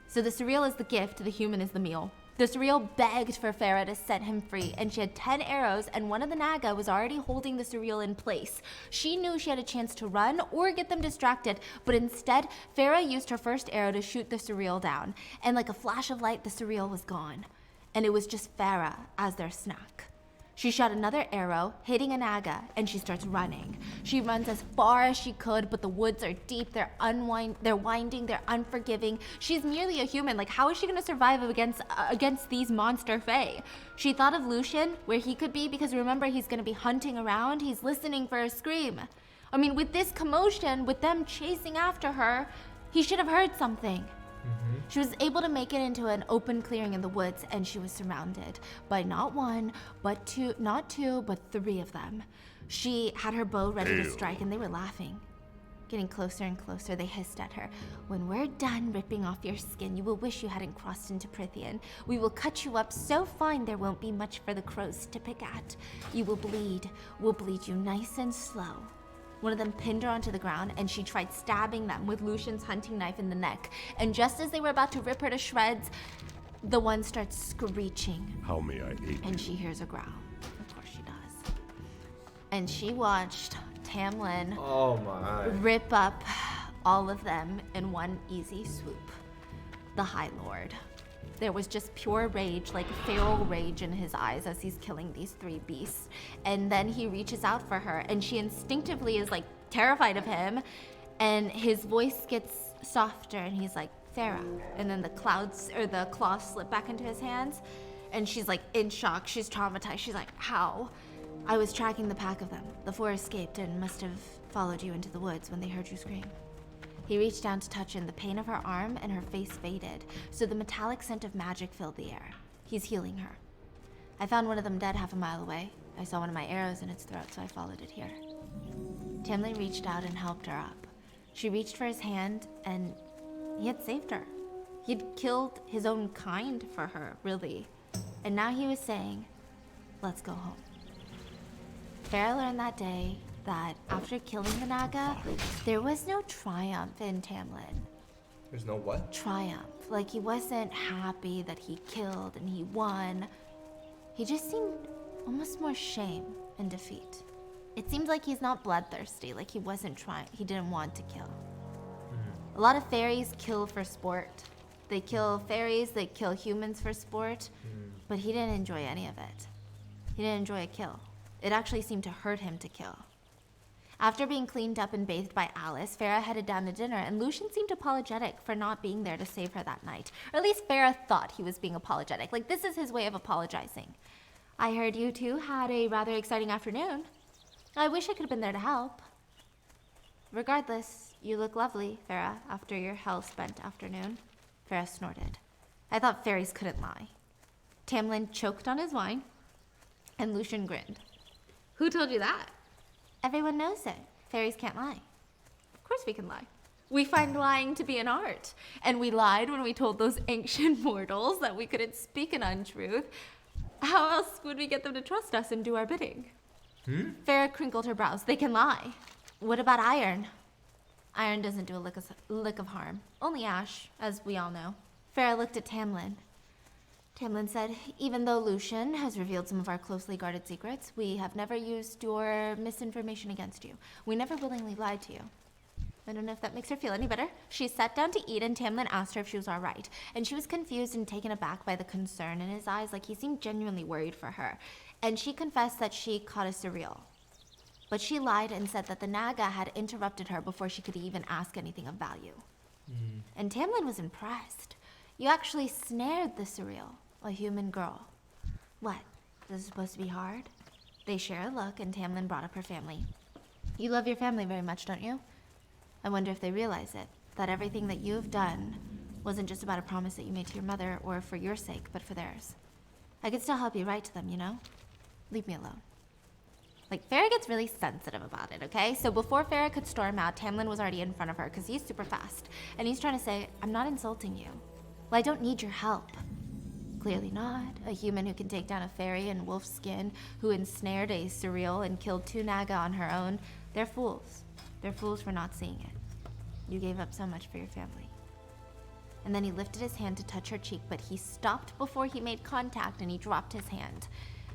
So the surreal is the gift, the human is the meal. The surreal begged for Farah to set him free, and she had 10 arrows, and one of the Naga was already holding the surreal in place. She knew she had a chance to run or get them distracted, but instead, Farah used her first arrow to shoot the surreal down, and like a flash of light, the surreal was gone. And it was just Farah as their snack. She shot another arrow, hitting a Naga, and she starts running. She runs as far as she could, but the woods are deep, they're winding, they're unforgiving. She's merely a human, like how is she gonna survive against these monster fae? She thought of Lucian, where he could be, because remember, he's gonna be hunting around, he's listening for a scream. I mean, with this commotion, with them chasing after her, he should have heard something. She was able to make it into an open clearing in the woods, and she was surrounded by not two, but 3 of them. She had her bow ready to strike, and they were laughing. Getting closer and closer, they hissed at her. "When we're done ripping off your skin, you will wish you hadn't crossed into Prythian. We will cut you up so fine there won't be much for the crows to pick at. You will bleed. We'll bleed you nice and slow." One of them pinned her onto the ground, and she tried stabbing them with Lucian's hunting knife in the neck. And just as they were about to rip her to shreds, the one starts screeching. How may I aid you? And she hears a growl. Of course she does. And she watched Tamlin rip up all of them in one easy swoop. The High Lord. There was just pure rage, like feral rage in his eyes as he's killing these 3 beasts. And then he reaches out for her, and she instinctively is like terrified of him. And his voice gets softer, and he's like, "Farah." And then the claws slip back into his hands, and she's like in shock. She's traumatized. She's like, "How?" "I was tracking the pack of them. The 4 escaped and must have followed you into the woods when they heard you scream." He reached down to touch her, and the pain of her arm and her face faded, so the metallic scent of magic filled the air. He's healing her. "I found one of them dead half a mile away. I saw one of my arrows in its throat, so I followed it here." Tamlin reached out and helped her up. She reached for his hand, and he had saved her. He'd killed his own kind for her, really. And now he was saying, "Let's go home." Farah learned that day that after killing the Naga, there was no triumph in Tamlin. There's no what? Triumph. Like, he wasn't happy that he killed and he won. He just seemed almost more shame and defeat. It seemed like he's not bloodthirsty, like he didn't want to kill. A lot of fairies kill for sport. They kill fairies, they kill humans for sport, but he didn't enjoy any of it. He didn't enjoy a kill. It actually seemed to hurt him to kill. After being cleaned up and bathed by Alice, Farah headed down to dinner, and Lucian seemed apologetic for not being there to save her that night. Or at least Farah thought he was being apologetic. Like, this is his way of apologizing. "I heard you two had a rather exciting afternoon. I wish I could have been there to help." "Regardless, you look lovely, Farah, after your hell-spent afternoon." Farah snorted. "I thought fairies couldn't lie." Tamlin choked on his wine, and Lucian grinned. "Who told you that?" "Everyone knows it. Fairies can't lie." "Of course we can lie. We find lying to be an art. And we lied when we told those ancient mortals that we couldn't speak an untruth. How else would we get them to trust us and do our bidding?" Farah crinkled her brows. "They can lie. What about iron?" "Iron doesn't do a lick of harm. Only ash, as we all know." Farah looked at Tamlin. Tamlin said, even though Lucian has revealed some of our closely guarded secrets, we have never used your misinformation against you. We never willingly lied to you. I don't know if that makes her feel any better. She sat down to eat and Tamlin asked her if she was all right. And she was confused and taken aback by the concern in his eyes, like he seemed genuinely worried for her. And she confessed that she caught a surreal. But she lied and said that the Naga had interrupted her before she could even ask anything of value. And Tamlin was impressed. You actually snared the surreal, a human girl. What? This is supposed to be hard? They share a look and Tamlin brought up her family. You love your family very much, don't you? I wonder if they realize it, that everything that you have done wasn't just about a promise that you made to your mother or for your sake, but for theirs. I could still help you write to them, you know? Leave me alone. Like, Farrah gets really sensitive about it, okay? So before Farrah could storm out, Tamlin was already in front of her because he's super fast. And he's trying to say, I'm not insulting you. Well, I don't need your help. Clearly not. A human who can take down a fairy in wolf skin, who ensnared a surreal and killed 2 Naga on her own, they're fools. They're fools for not seeing it. You gave up so much for your family. And then he lifted his hand to touch her cheek, but he stopped before he made contact and he dropped his hand.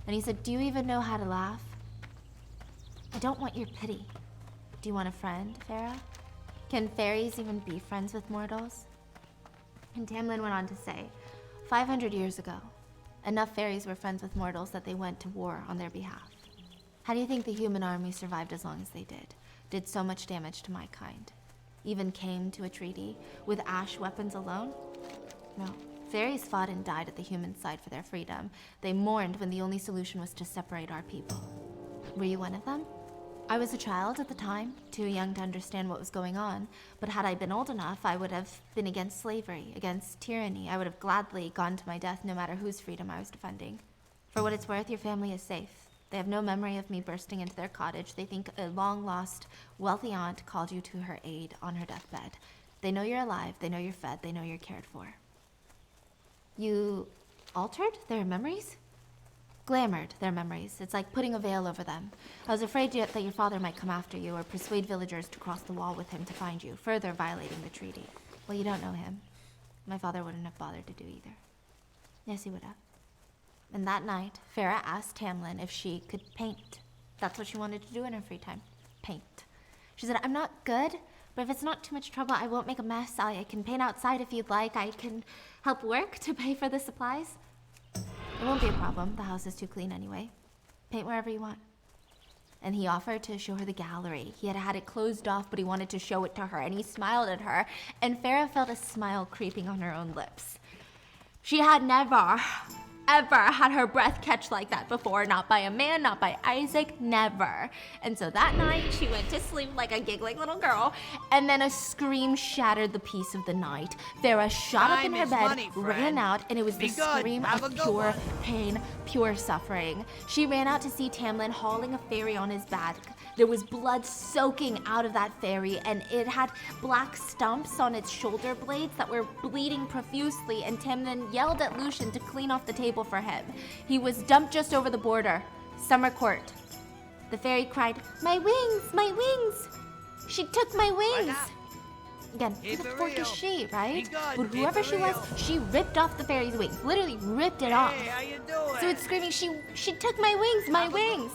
And he said, do you even know how to laugh? I don't want your pity. Do you want a friend, Farrah? Can fairies even be friends with mortals? And Tamlin went on to say, 500 years ago, enough fairies were friends with mortals that they went to war on their behalf. How do you think the human army survived as long as they did so much damage to my kind? Even came to a treaty with ash weapons alone? No. Fairies fought and died at the human side for their freedom. They mourned when the only solution was to separate our people. Were you one of them? I was a child at the time, too young to understand what was going on, but had I been old enough, I would have been against slavery, against tyranny. I would have gladly gone to my death no matter whose freedom I was defending. For what it's worth, your family is safe. They have no memory of me bursting into their cottage. They think a long-lost, wealthy aunt called you to her aid on her deathbed. They know you're alive, they know you're fed, they know you're cared for. You altered their memories? Glamored their memories. It's like putting a veil over them. I was afraid that your father might come after you or persuade villagers to cross the wall with him to find you, further violating the treaty. Well, you don't know him. My father wouldn't have bothered to do either. Yes, he would have. And that night, Farrah asked Tamlin if she could paint. That's what she wanted to do in her free time. Paint. She said, I'm not good, but if it's not too much trouble, I won't make a mess. I can paint outside if you'd like. I can help work to pay for the supplies. It won't be a problem. The house is too clean anyway. Paint wherever you want. And he offered to show her the gallery. He had had it closed off, but he wanted to show it to her, and he smiled at her, and Farrah felt a smile creeping on her own lips. She had never, ever had her breath catch like that before. Not by a man, not by Isaac, never. And so that night, she went to sleep like a giggling little girl, and then a scream shattered the peace of the night. Farrah shot up in her bed, ran out, and it was the scream of pure pain, pure suffering. She ran out to see Tamlin hauling a fairy on his back. There was blood soaking out of that fairy, and it had black stumps on its shoulder blades that were bleeding profusely, and Tamlin yelled at Lucian to clean off the table for him. He was dumped just over the border. Summer court. The fairy cried, my wings, my wings! She took my wings! Again, who the fuck is she, right? But whoever she was, she ripped off the fairy's wings. Literally ripped it off. How you doing? So it's screaming, she took my wings, my wings!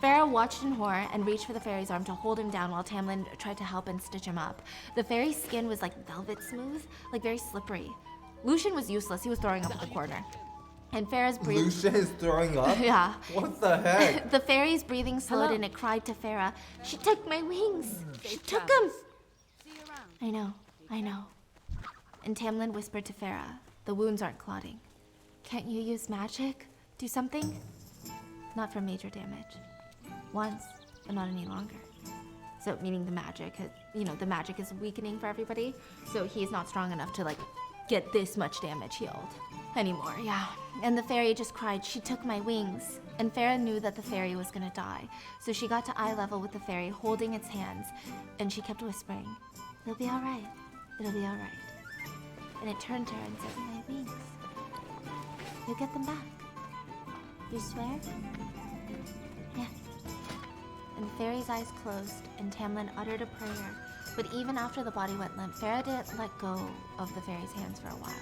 Farrah watched in horror and reached for the fairy's arm to hold him down while Tamlin tried to help and stitch him up. The fairy's skin was like velvet smooth, like very slippery. Lucian was useless. He was throwing up at the corner. And Farrah's breathing... Lucian is throwing up? Yeah. What the heck? The fairy's breathing slowed and it cried to Farrah, she took my wings. She took them. I know. And Tamlin whispered to Farrah, the wounds aren't clotting. Can't you use magic? Do something? Not for major damage. Once, but not any longer. So, meaning the magic, the magic is weakening for everybody. So he's not strong enough to, get this much damage healed anymore, yeah. And the fairy just cried, she took my wings. And Farrah knew that the fairy was gonna die. So she got to eye level with the fairy, holding its hands. And she kept whispering, it'll be alright, it'll be alright. And it turned to her and said, my wings. You'll get them back. You swear? Yeah. And the fairy's eyes closed, and Tamlin uttered a prayer. But even after the body went limp, Farrah didn't let go of the fairy's hands for a while,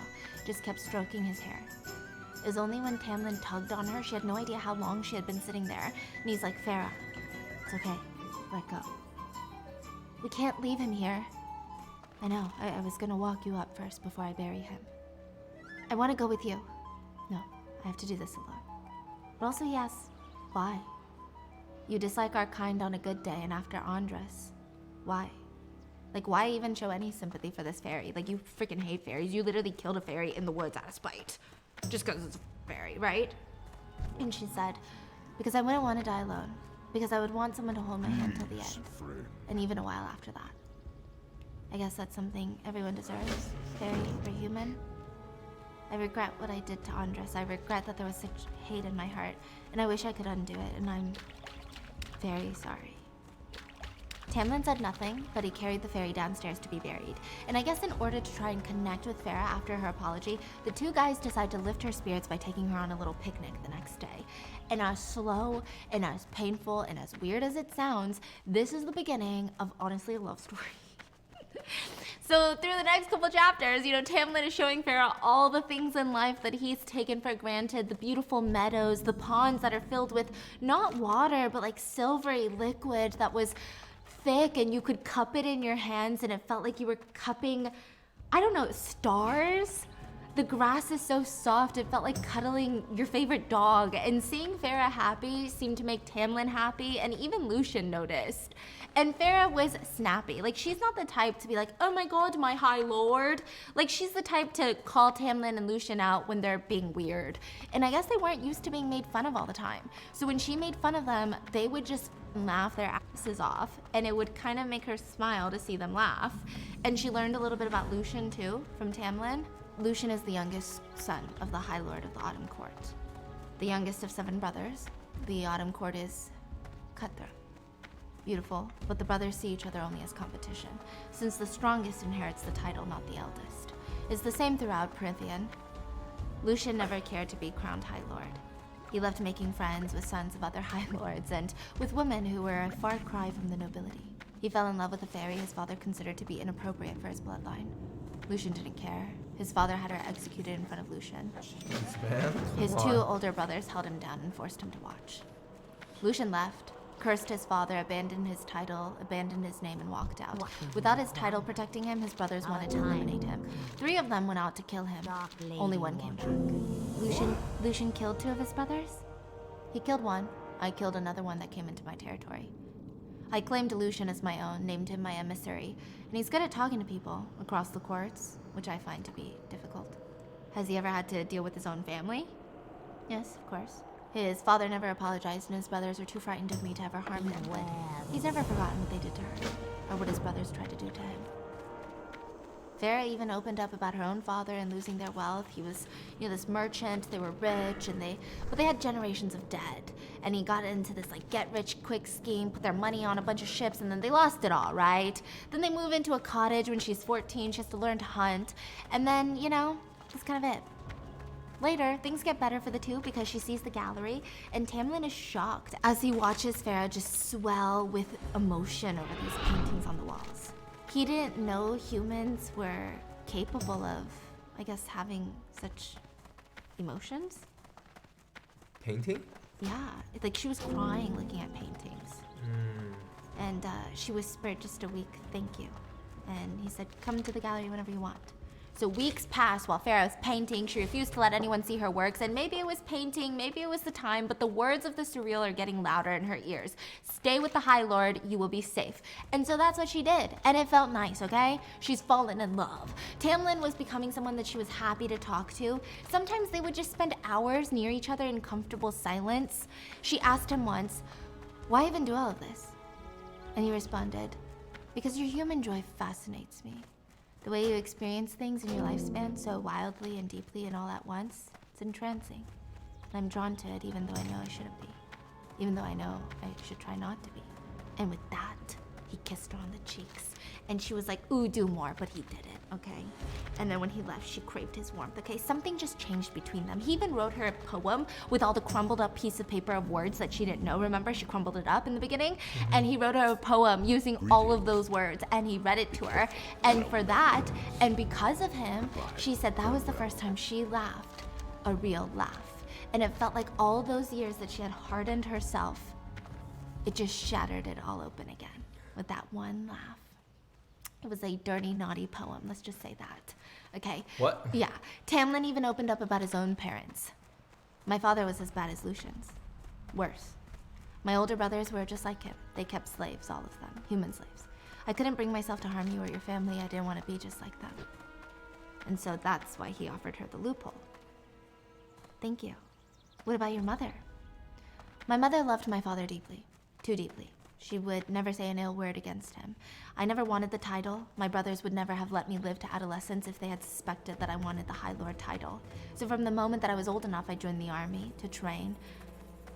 just kept stroking his hair. It was only when Tamlin tugged on her, she had no idea how long she had been sitting there. And he's like, Farah, it's okay. Let go. We can't leave him here. I know, I was gonna walk you up first before I bury him. I want to go with you. No, I have to do this alone. But also he asks, why? You dislike our kind on a good day, and after Andres, why? Like, why even show any sympathy for this fairy? Like, you freaking hate fairies. You literally killed a fairy in the woods out of spite. Just because it's a fairy, right? And she said, because I wouldn't want to die alone. Because I would want someone to hold my hand till the end. And even a while after that. I guess that's something everyone deserves. Fairy or human. I regret what I did to Andres. I regret that there was such hate in my heart. And I wish I could undo it. And I'm very sorry. Tamlin said nothing, but he carried the fairy downstairs to be buried. And I guess in order to try and connect with Farah after her apology, the two guys decide to lift her spirits by taking her on a little picnic the next day. And as slow and as painful and as weird as it sounds, this is the beginning of honestly a love story. So through the next couple chapters, Tamlin is showing Farah all the things in life that he's taken for granted. The beautiful meadows, the ponds that are filled with not water, but like silvery liquid that was thick and you could cup it in your hands and it felt like you were cupping, I don't know, stars? The grass is so soft, it felt like cuddling your favorite dog. And seeing Farah happy seemed to make Tamlin happy, and even Lucian noticed. And Farah was snappy. Like, she's not the type to be like, oh my god, my high lord. Like, she's the type to call Tamlin and Lucian out when they're being weird. And I guess they weren't used to being made fun of all the time. So when she made fun of them, they would just laugh their asses off. And it would kind of make her smile to see them laugh. And she learned a little bit about Lucian, too, from Tamlin. Lucian is the youngest son of the High Lord of the Autumn Court. The youngest of 7 brothers. The Autumn Court is cutthroat. Beautiful, but the brothers see each other only as competition, since the strongest inherits the title, not the eldest. It's the same throughout Prythian. Lucian never cared to be crowned High Lord. He loved making friends with sons of other High Lords and with women who were a far cry from the nobility. He fell in love with a fairy his father considered to be inappropriate for his bloodline. Lucian didn't care. His father had her executed in front of Lucian. Jeez, man. His 2 older brothers held him down and forced him to watch. Lucian left, cursed his father, abandoned his title, abandoned his name, and walked out. Without his title protecting him, his brothers wanted to eliminate him. 3 of them went out to kill him. Only 1 came back. Lucian killed 2 of his brothers? He killed 1. I killed another one that came into my territory. I claimed Lucian as my own, named him my emissary, and he's good at talking to people across the courts, which I find to be difficult. Has he ever had to deal with his own family? Yes, of course. His father never apologized, and his brothers were too frightened of me to ever harm him, but he's never forgotten what they did to her, or what his brothers tried to do to him. Farah even opened up about her own father and losing their wealth. He was, this merchant, they were rich, but they had generations of debt. And he got into this, get-rich-quick scheme, put their money on a bunch of ships, and then they lost it all, right? Then they move into a cottage when she's 14, she has to learn to hunt, and then, that's kind of it. Later, things get better for the 2 because she sees the gallery, and Tamlin is shocked as he watches Farah just swell with emotion over these paintings on the walls. He didn't know humans were capable of, having such emotions. Painting? Yeah, she was crying looking at paintings. And she whispered just a weak thank you. And he said, come to the gallery whenever you want. So weeks passed while Farah was painting. She refused to let anyone see her works, and maybe it was painting, maybe it was the time, but the words of the surreal are getting louder in her ears. Stay with the High Lord, you will be safe. And so that's what she did, and it felt nice, okay? She's fallen in love. Tamlin was becoming someone that she was happy to talk to. Sometimes they would just spend hours near each other in comfortable silence. She asked him once, why even do all of this? And he responded, because your human joy fascinates me. The way you experience things in your lifespan so wildly and deeply and all at once, it's entrancing. And I'm drawn to it even though I know I shouldn't be. Even though I know I should try not to be. And with that, he kissed her on the cheeks. And she was like, ooh, do more, but he did it, okay? And then when he left, she craved his warmth, okay? Something just changed between them. He even wrote her a poem with all the crumbled up piece of paper of words that she didn't know. Remember, she crumbled it up in the beginning? And he wrote her a poem using all of those words, and he read it to her. And for that, and because of him, she said that was the first time she laughed a real laugh. And it felt like all those years that she had hardened herself, it just shattered it all open again with that one laugh. It was a dirty, naughty poem, let's just say that. Okay? What? Yeah. Tamlin even opened up about his own parents. My father was as bad as Lucian's. Worse. My older brothers were just like him. They kept slaves, all of them. Human slaves. I couldn't bring myself to harm you or your family. I didn't want to be just like them. And so that's why he offered her the loophole. Thank you. What about your mother? My mother loved my father deeply. Too deeply. She would never say an ill word against him. I never wanted the title. My brothers would never have let me live to adolescence if they had suspected that I wanted the High Lord title. So from the moment that I was old enough, I joined the army to train.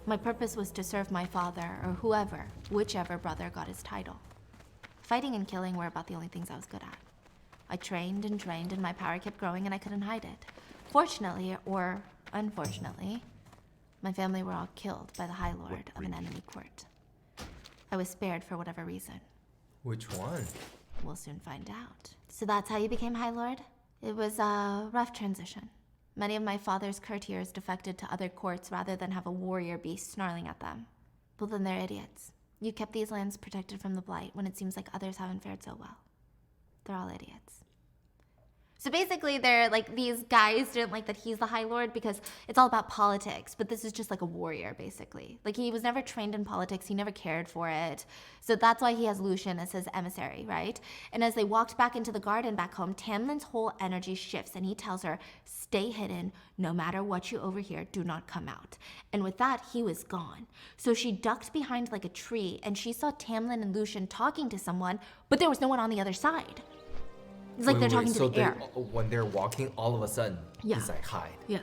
My purpose was to serve my father, or whoever, whichever brother got his title. Fighting and killing were about the only things I was good at. I trained, and my power kept growing, and I couldn't hide it. Fortunately, or unfortunately, my family were all killed by the High Lord of an enemy court. I was spared for whatever reason. Which one? We'll soon find out. So that's how you became High Lord? It was a rough transition. Many of my father's courtiers defected to other courts rather than have a warrior beast snarling at them. Well, then they're idiots. You kept these lands protected from the Blight when it seems like others haven't fared so well. They're all idiots. So basically, they're like, these guys didn't like that he's the High Lord because it's all about politics, but this is just like a warrior, basically. Like, he was never trained in politics, he never cared for it. So that's why he has Lucian as his emissary, right? And as they walked back into the garden back home, Tamlin's whole energy shifts and he tells her, stay hidden, no matter what you overhear, do not come out. And with that, he was gone. So she ducked behind like a tree and she saw Tamlin and Lucian talking to someone, but there was no one on the other side. It's like they're talking to the air. When they're walking, all of a sudden, he's like, hide. Yeah.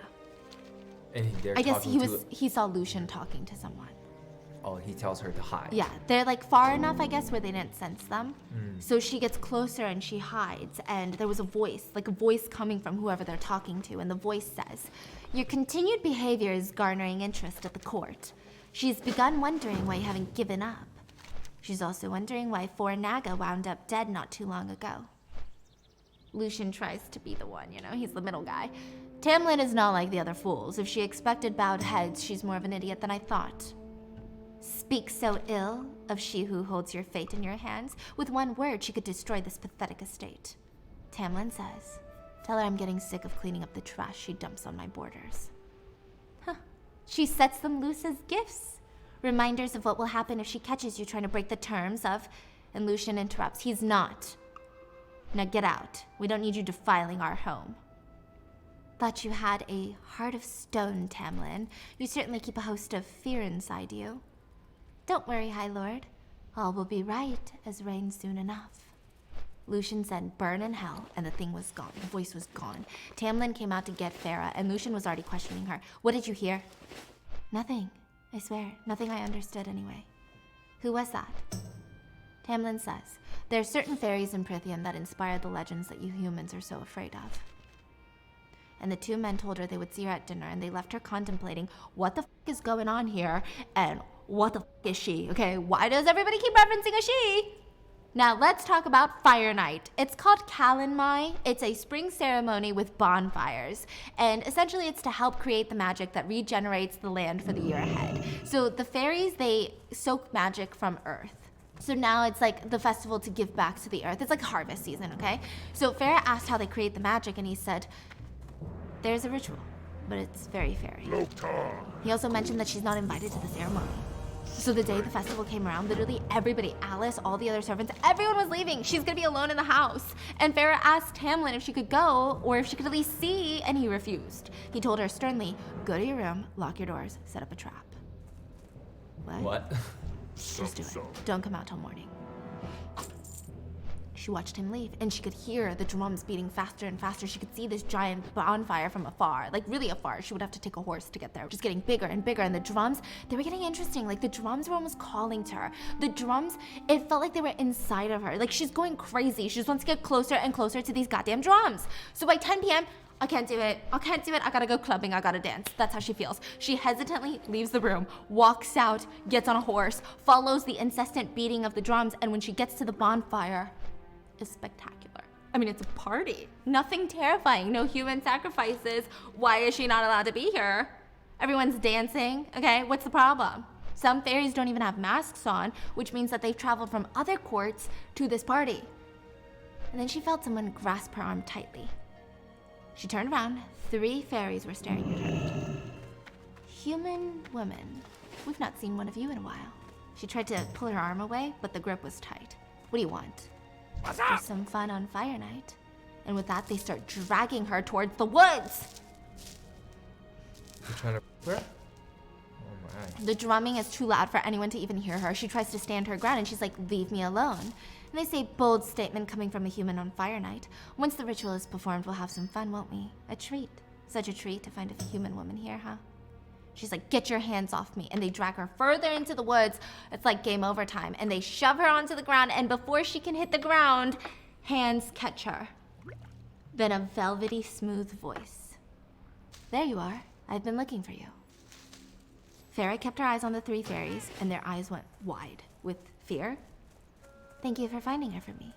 And they're I guess talking he saw Lucian talking to someone. Oh, he tells her to hide. Yeah, they're like far enough, I guess, where they didn't sense them. So she gets closer and she hides, and there was a voice coming from whoever they're talking to, and the voice says, your continued behavior is garnering interest at the court. She's begun wondering why you haven't given up. She's also wondering why 4 Naga wound up dead not too long ago. Lucian tries to be the one, you know, he's the middle guy. Tamlin is not like the other fools. If she expected bowed heads, she's more of an idiot than I thought. Speak so ill of she who holds your fate in your hands. With one word, she could destroy this pathetic estate. Tamlin says, tell her I'm getting sick of cleaning up the trash she dumps on my borders. Huh. She sets them loose as gifts. Reminders of what will happen if she catches you trying to break the terms of... And Lucian interrupts, he's not. Now get out. We don't need you defiling our home. Thought you had a heart of stone, Tamlin. You certainly keep a host of fear inside you. Don't worry, High Lord. All will be right as rain soon enough. Lucian said, burn in hell, and the thing was gone. The voice was gone. Tamlin came out to get Farah, and Lucian was already questioning her. What did you hear? Nothing. I swear. Nothing I understood anyway. Who was that? Tamlin says, there are certain fairies in Prithian that inspire the legends that you humans are so afraid of. And the 2 men told her they would see her at dinner, and they left her contemplating what the f is going on here, and what the f is she, okay? Why does everybody keep referencing a she? Now let's talk about Fire Night. It's called Kalanmai. It's a spring ceremony with bonfires. And essentially it's to help create the magic that regenerates the land for the year ahead. So the fairies, they soak magic from earth. So now it's like the festival to give back to the earth. It's like harvest season, okay? So Farah asked how they create the magic, and he said, there's a ritual, but it's very fairy. He also mentioned that she's not invited to the ceremony. So the day the festival came around, literally everybody, Alice, all the other servants, everyone was leaving. She's gonna be alone in the house. And Farah asked Tamlin if she could go, or if she could at least see, and he refused. He told her sternly, go to your room, lock your doors, set up a trap. What? Just do it. Don't come out till morning. She watched him leave, and she could hear the drums beating faster and faster. She could see this giant bonfire from afar, like really afar. She would have to take a horse to get there. Just getting bigger and bigger, and the drums, they were getting interesting. Like the drums were almost calling to her. The drums, it felt like they were inside of her. Like she's going crazy. She just wants to get closer and closer to these goddamn drums. So by 10 p.m., I can't do it. I can't do it. I gotta go clubbing. I gotta dance. That's how she feels. She hesitantly leaves the room, walks out, gets on a horse, follows the incessant beating of the drums, and when she gets to the bonfire, is spectacular. I mean, it's a party. Nothing terrifying, no human sacrifices. Why is she not allowed to be here? Everyone's dancing, okay? What's the problem? Some fairies don't even have masks on, which means that they've traveled from other courts to this party. And then she felt someone grasp her arm tightly. She turned around. 3 fairies were staring at her. Human women. We've not seen one of you in a while. She tried to pull her arm away, but the grip was tight. What do you want? There's some fun on fire night. And with that, they start dragging her towards the woods. You're trying to her? Oh my. The drumming is too loud for anyone to even hear her. She tries to stand her ground and she's like, leave me alone. And they say, bold statement coming from a human on fire night. Once the ritual is performed, we'll have some fun, won't we? A treat. Such a treat to find a human woman here, huh? She's like, get your hands off me. And they drag her further into the woods. It's like game over time. And they shove her onto the ground. And before she can hit the ground, hands catch her. Then a velvety, smooth voice. There you are. I've been looking for you. Farah kept her eyes on the 3 fairies, and their eyes went wide with fear. Thank you for finding her for me.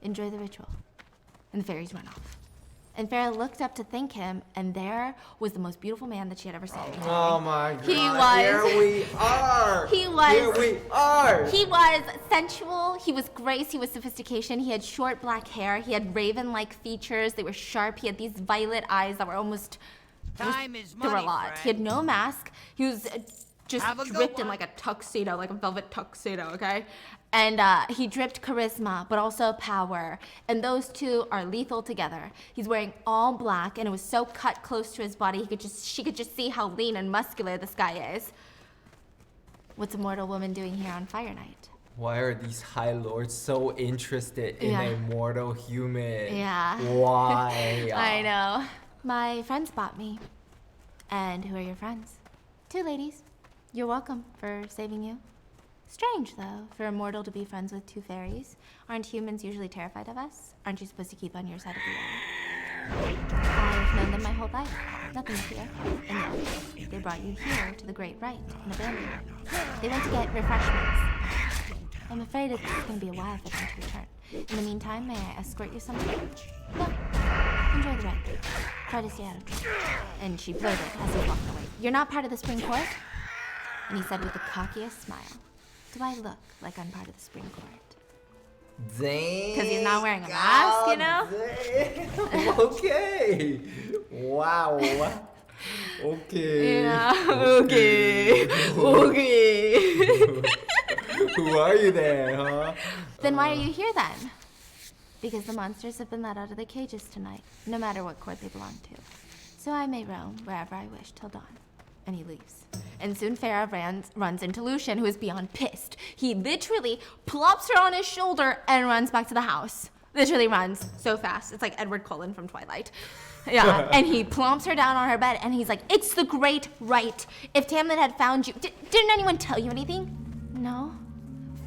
Enjoy the ritual. And the fairies went off. And Farah looked up to thank him, and there was the most beautiful man that she had ever seen. Oh my god. He was. Here we are. He was. Here we are. He was sensual. He was grace. He was sophistication. He had short black hair. He had raven-like features. They were sharp. He had these violet eyes that were almost. Time is They were money, a lot. friend. He had no mask. He was just Have a good dripped in one. like a tuxedo, like a velvet tuxedo, okay? And he dripped charisma, but also power. And those 2 are lethal together. He's wearing all black, and it was so cut close to his body, she could just see how lean and muscular this guy is. What's a mortal woman doing here on fire night? Why are these high lords so interested in Yeah. a mortal human? Yeah. Why? I know. My friends bought me. And who are your friends? 2 ladies. You're welcome for saving you. Strange, though, for a mortal to be friends with 2 fairies. Aren't humans usually terrified of us? Aren't you supposed to keep on your side of the wall? I've known them my whole life. Nothing to fear. And yet, they brought you here to the Great Rite and abandoned you. They went to get refreshments. I'm afraid it's going to be a while for them to return. In the meantime, may I escort you somewhere? No. Enjoy the ride. Try to stay out of trouble. And she blurted as he walked away. You're not part of the Spring Court? And he said with the cockiest smile, do I look like I'm part of the Spring Court? Dang. Because he's not wearing a mask, you know? Damn. Okay. Wow. Okay. Yeah, okay. Okay. Who are you there, huh? Then why are you here then? Because the monsters have been let out of the cages tonight, no matter what court they belong to. So I may roam wherever I wish till dawn. And he leaves. And soon Farah runs into Lucian, who is beyond pissed. He literally plops her on his shoulder and runs back to the house. Literally runs so fast. It's like Edward Cullen from Twilight. Yeah, and he plumps her down on her bed, and he's like, it's the Great Rite. If Tamlin had found you... Didn't anyone tell you anything? No?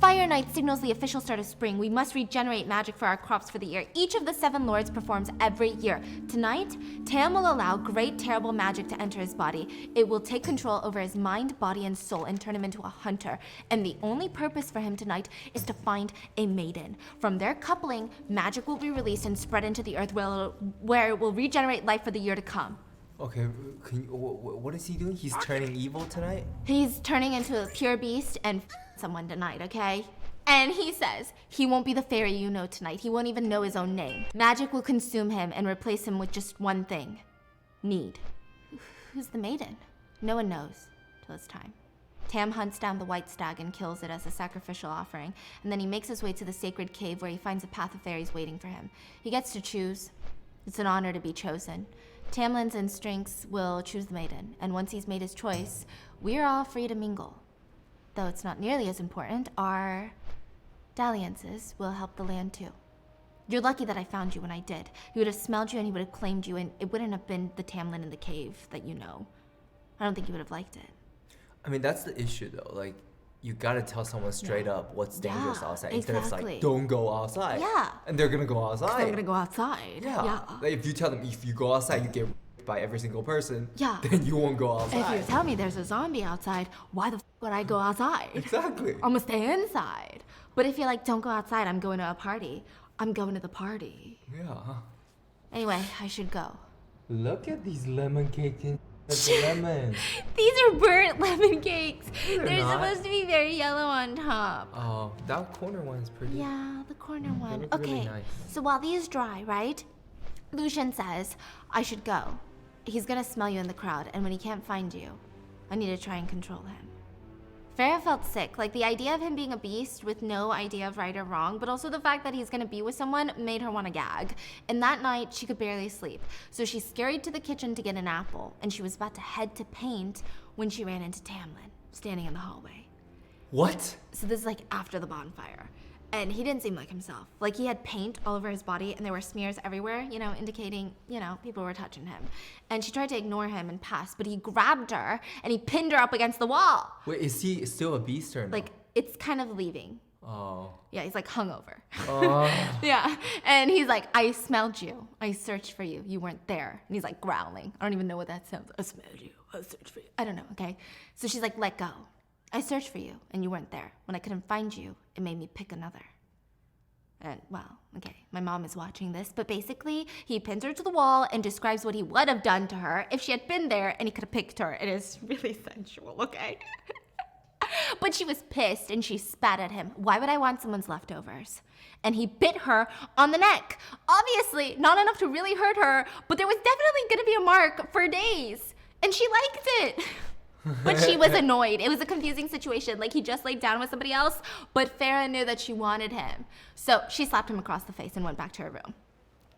Fire Night signals the official start of spring. We must regenerate magic for our crops for the year. Each of the 7 lords performs every year. Tonight, Tam will allow great, terrible magic to enter his body. It will take control over his mind, body, and soul and turn him into a hunter. And the only purpose for him tonight is to find a maiden. From their coupling, magic will be released and spread into the earth where it will regenerate life for the year to come. Okay, what is he doing? He's turning evil tonight? He's turning into a pure beast and someone tonight, okay? And he says he won't be the fairy you know tonight. He won't even know his own name. Magic will consume him and replace him with just one thing. Need. Who's the maiden? No one knows till it's time. Tam hunts down the white stag and kills it as a sacrificial offering, and then he makes his way to the sacred cave where he finds a path of fairies waiting for him. He gets to choose. It's an honor to be chosen. Tamlin's instincts will choose the maiden, and once he's made his choice, we're all free to mingle. Though it's not nearly as important, our dalliances will help the land too. You're lucky that I found you when I did. He would have smelled you and he would have claimed you, and it wouldn't have been the Tamlin in the cave that you know. I don't think you would have liked it. I mean, that's the issue though. Like, you gotta tell someone straight up what's dangerous Yeah, outside instead of exactly. like, don't go outside. Yeah. And they're gonna go outside. They're gonna go outside. Yeah. Like, if you tell them if you go outside, you get raped by every single person. Yeah. Then you won't go If outside. you tell me there's a zombie outside, why the would I go outside? Exactly. I'm gonna stay inside. But if you're like, don't go outside, I'm going to a party, I'm going to the party. Yeah. Anyway, I should go. Look at these lemon cakes and lemon. These are burnt lemon cakes. They're not. supposed to be very yellow on top. Oh, that corner one's pretty. Yeah, the corner one. look Okay, really nice. so while these dry, right? Lucian says, I should go. He's gonna smell you in the crowd, and when he can't find you, I need to try and control him. Farah felt sick. Like, the idea of him being a beast with no idea of right or wrong, but also the fact that he's gonna be with someone made her want to gag. And that night, she could barely sleep. So she scurried to the kitchen to get an apple, and she was about to head to paint when she ran into Tamlin, standing in the hallway. What? So this is like after the bonfire. And he didn't seem like himself. Like, he had paint all over his body and there were smears everywhere, you know, indicating, you know, people were touching him. And she tried to ignore him and pass, but he grabbed her and he pinned her up against the wall. Wait, is he still a beast or no? Like, it's kind of leaving. Oh. Yeah, he's like hungover. Oh. Yeah, and he's like, I smelled you. I searched for you. You weren't there. And he's like growling. I don't even know what that sounds like. I smelled you. I searched for you. I don't know, okay? So she's like, let go. I searched for you, and you weren't there. When I couldn't find you, it made me pick another. And, well, okay, my mom is watching this, but basically, he pins her to the wall and describes what he would have done to her if she had been there and he could have picked her. It is really sensual, okay? But she was pissed and she spat at him. Why would I want someone's leftovers? And he bit her on the neck. Obviously, not enough to really hurt her, but there was definitely gonna be a mark for days. And she liked it. But she was annoyed. It was a confusing situation. Like, he just laid down with somebody else, but Farah knew that she wanted him. So she slapped him across the face and went back to her room.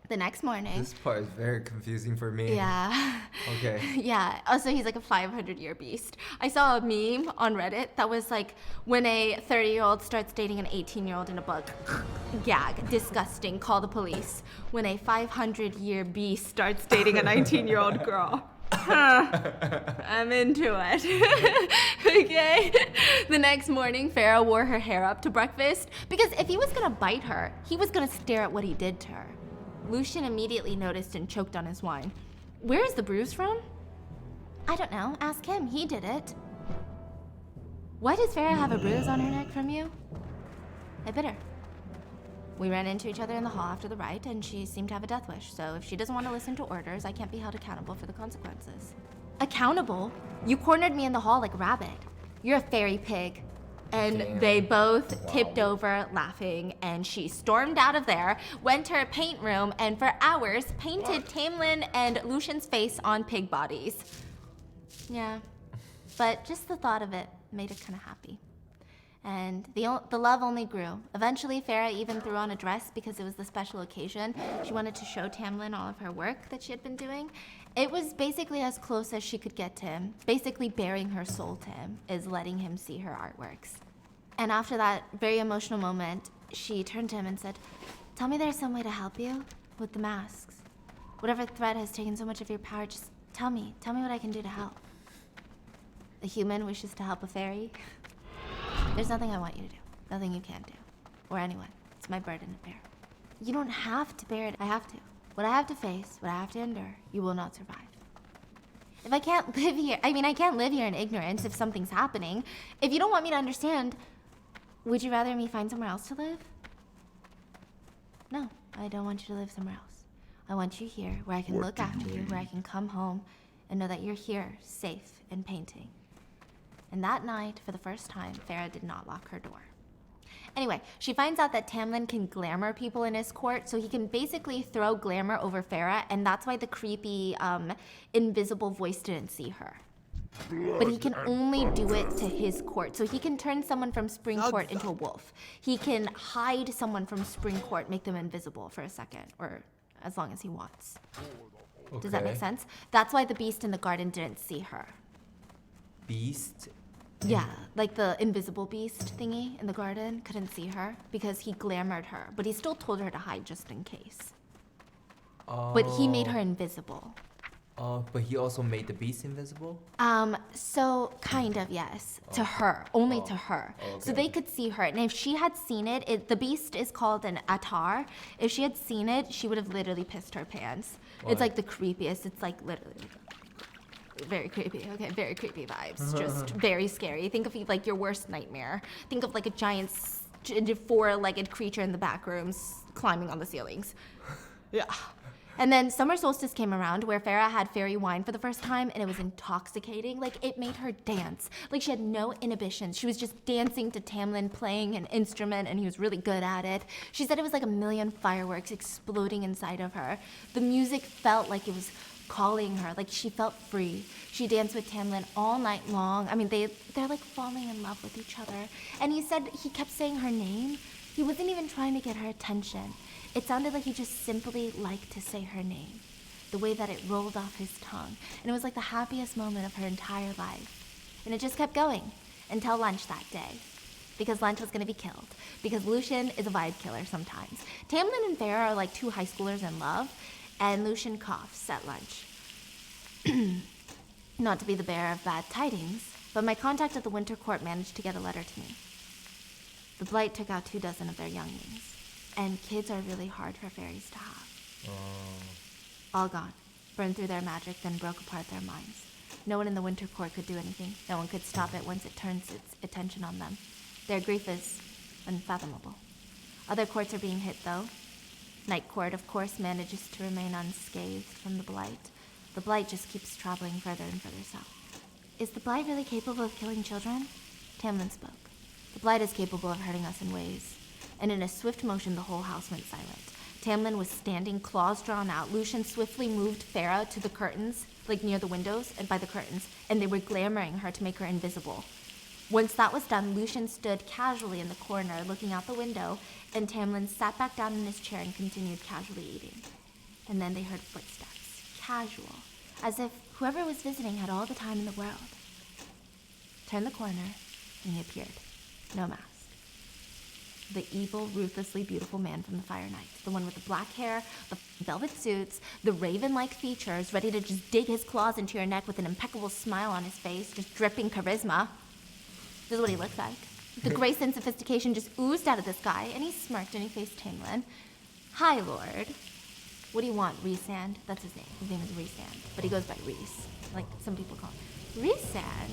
The next morning. This part is very confusing for me. Yeah. Okay. Yeah. Also, he's like a 500-year beast. I saw a meme on Reddit that was like, when a 30-year-old starts dating an 18-year-old in a book. Gag. Disgusting. Call the police. When a 500-year beast starts dating a 19-year-old girl. I'm into it. Okay. The next morning, Farah wore her hair up to breakfast because if he was gonna bite her, he was gonna stare at what he did to her. Lucian immediately noticed and choked on his wine. Where is the bruise from? I don't know. Ask him. He did it. Why does Farah have a bruise on her neck from you? I bit her. We ran into each other in the hall after the rite, and she seemed to have a death wish, so if she doesn't want to listen to orders, I can't be held accountable for the consequences. Accountable? You cornered me in the hall like a rabbit. You're a fairy pig. And Damn. they both tipped over laughing, and she stormed out of there, went to her paint room, and for hours painted Tamlin and Lucian's face on pig bodies. Yeah, but just the thought of it made her kind of happy. And the love only grew. Eventually, Farah even threw on a dress because it was the special occasion. She wanted to show Tamlin all of her work that she had been doing. It was basically as close as she could get to him. Basically bearing her soul to him is letting him see her artworks. And after that very emotional moment, she turned to him and said, tell me there's some way to help you with the masks. Whatever threat has taken so much of your power, just tell me what I can do to help. A human wishes to help a fairy. There's nothing I want you to do. Nothing you can't do. Or anyone. It's my burden to bear. You don't have to bear it. I have to. What I have to face, what I have to endure, you will not survive. If I can't live here, I can't live here in ignorance if something's happening. If you don't want me to understand, would you rather me find somewhere else to live? No, I don't want you to live somewhere else. I want you here, where I can look after you, where I can come home and know that you're here, safe and painting. And that night, for the first time, Farah did not lock her door. Anyway, she finds out that Tamlin can glamour people in his court, so he can basically throw glamour over Farah, and that's why the creepy, invisible voice didn't see her. But he can only do it to his court. So he can turn someone from Spring Court into a wolf. He can hide someone from Spring Court, make them invisible for a second, or as long as he wants. Okay. Does that make sense? That's why the beast in the garden didn't see her. Beast? Yeah, like the invisible beast thingy in the garden couldn't see her because he glamoured her, but he still told her to hide just in case. Oh. But he made her invisible. Oh, but he also made the beast invisible? So kind of, yes. To her, only to her. Okay. So they could see her, and if she had seen it, the beast is called an attar. If she had seen it, she would have literally pissed her pants. What? It's like the creepiest, it's like literally very creepy. Okay, very creepy vibes. Just very scary. Think of like your worst nightmare. Think of like a giant four-legged creature in the back rooms climbing on the ceilings. Yeah. And then summer solstice came around where Farah had fairy wine for the first time, and it was intoxicating. Like, it made her dance. Like, she had no inhibitions. She was just dancing to Tamlin playing an instrument, and he was really good at it. She said it was like a million fireworks exploding inside of her. The music felt like it was calling her, like she felt free. She danced with Tamlin all night long. I mean, they're like falling in love with each other. And he said he kept saying her name. He wasn't even trying to get her attention. It sounded like he just simply liked to say her name, the way that it rolled off his tongue. And it was like the happiest moment of her entire life. And it just kept going until lunch that day, because lunch was going to be killed, because Lucian is a vibe killer sometimes. Tamlin and Farah are like two high schoolers in love, and Lucian coughs at lunch. Not to be the bearer of bad tidings, but my contact at the Winter Court managed to get a letter to me. The Blight took out 24 of their younglings, and kids are really hard for fairies to have. All gone, burned through their magic, then broke apart their minds. No one in the Winter Court could do anything. No one could stop it once it turns its attention on them. Their grief is unfathomable. Other courts are being hit, though. Night Court, of course, manages to remain unscathed from the Blight. The Blight just keeps traveling further and further south. Is the Blight really capable of killing children? Tamlin spoke. The Blight is capable of hurting us in ways. And in a swift motion, the whole house went silent. Tamlin was standing, claws drawn out. Lucian swiftly moved Farah to the curtains, like near the windows and by the curtains, and they were glamoring her to make her invisible. Once that was done, Lucian stood casually in the corner, looking out the window, and Tamlin sat back down in his chair and continued casually eating. And then they heard footsteps, casual, as if whoever was visiting had all the time in the world. Turned the corner, and he appeared. No mask. The evil, ruthlessly beautiful man from the Fire Knight. The one with the black hair, the velvet suits, the raven-like features, ready to just dig his claws into your neck with an impeccable smile on his face, just dripping charisma. This is what he looked like. The grace and sophistication just oozed out of this guy, and he smirked and he faced Tamlin. Hi, Lord. What do you want, Rhysand? That's his name. His name is Rhysand, but he goes by Rhys, like some people call him. Rhysand?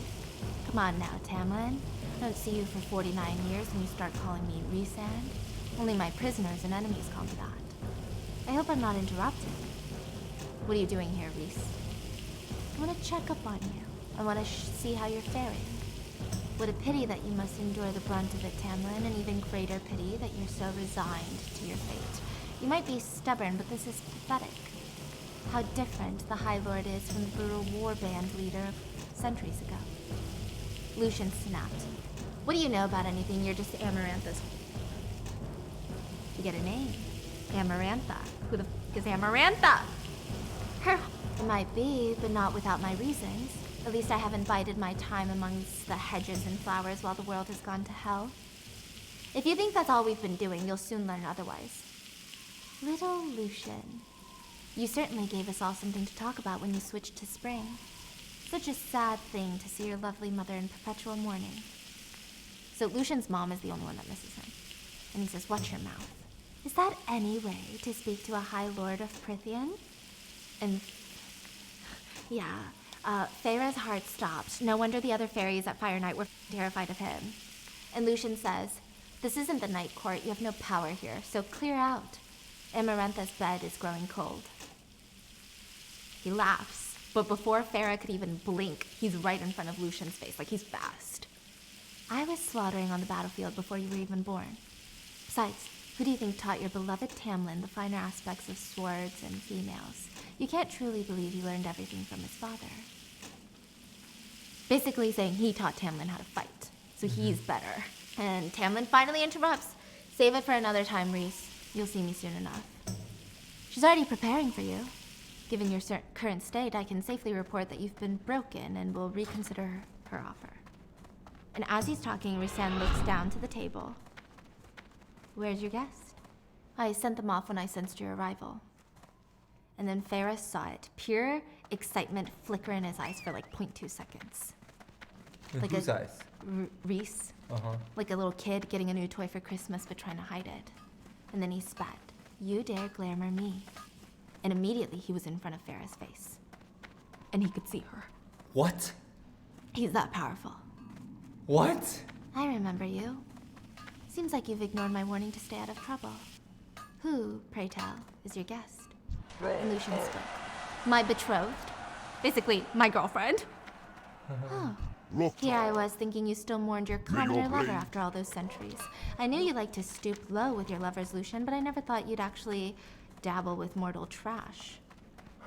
Come on now, Tamlin. I don't see you for 49 years and you start calling me Rhysand. Only my prisoners and enemies call me that. I hope I'm not interrupting. What are you doing here, Rhys? I want to check up on you. I want to see how you're faring. What a pity that you must endure the brunt of it, Tamlin, and even greater pity that you're so resigned to your fate. You might be stubborn, but this is pathetic. How different the High Lord is from the brutal warband leader of centuries ago. Lucian snapped. What do you know about anything? You're just Amarantha's. You get a name. Amarantha. Who the f*** is Amarantha? Her. It might be, but not without my reasons. At least I haven't bided my time amongst the hedges and flowers while the world has gone to hell. If you think that's all we've been doing, you'll soon learn otherwise. Little Lucian, you certainly gave us all something to talk about when you switched to spring. Such a sad thing to see your lovely mother in perpetual mourning. So Lucian's mom is the only one that misses him. And he says, watch your mouth. Is that any way to speak to a High Lord of Prythian? And yeah, Farah's heart stopped. No wonder the other fairies at Fire Night were terrified of him. And Lucian says, this isn't the Night Court. You have no power here, so clear out. Amarantha's bed is growing cold. He laughs, but before Farah could even blink, he's right in front of Lucian's face, like he's fast. I was slaughtering on the battlefield before you were even born. Besides, who do you think taught your beloved Tamlin the finer aspects of swords and females? You can't truly believe he learned everything from his father. Basically saying he taught Tamlin how to fight, so he's better. And Tamlin finally interrupts. Save it for another time, Rhys. You'll see me soon enough. She's already preparing for you. Given your current state, I can safely report that you've been broken and will reconsider her offer. And as he's talking, Rhysand looks down to the table. Where's your guest? I sent them off when I sensed your arrival. And then Farah saw it. Pure excitement flicker in his eyes for like 0.2 seconds. In whose eyes? Rhys. Like a little kid getting a new toy for Christmas but trying to hide it. And then he spat. You dare glamour me. And immediately he was in front of Farah's face. And he could see her. What? He's that powerful. What? I remember you. Seems like you've ignored my warning to stay out of trouble. Who, pray tell, is your guest? And Lucian spoke. My betrothed. Basically, my girlfriend. Oh. Here I was thinking you still mourned your commoner lover after all those centuries. I knew you liked to stoop low with your lovers, Lucian, but I never thought you'd actually dabble with mortal trash.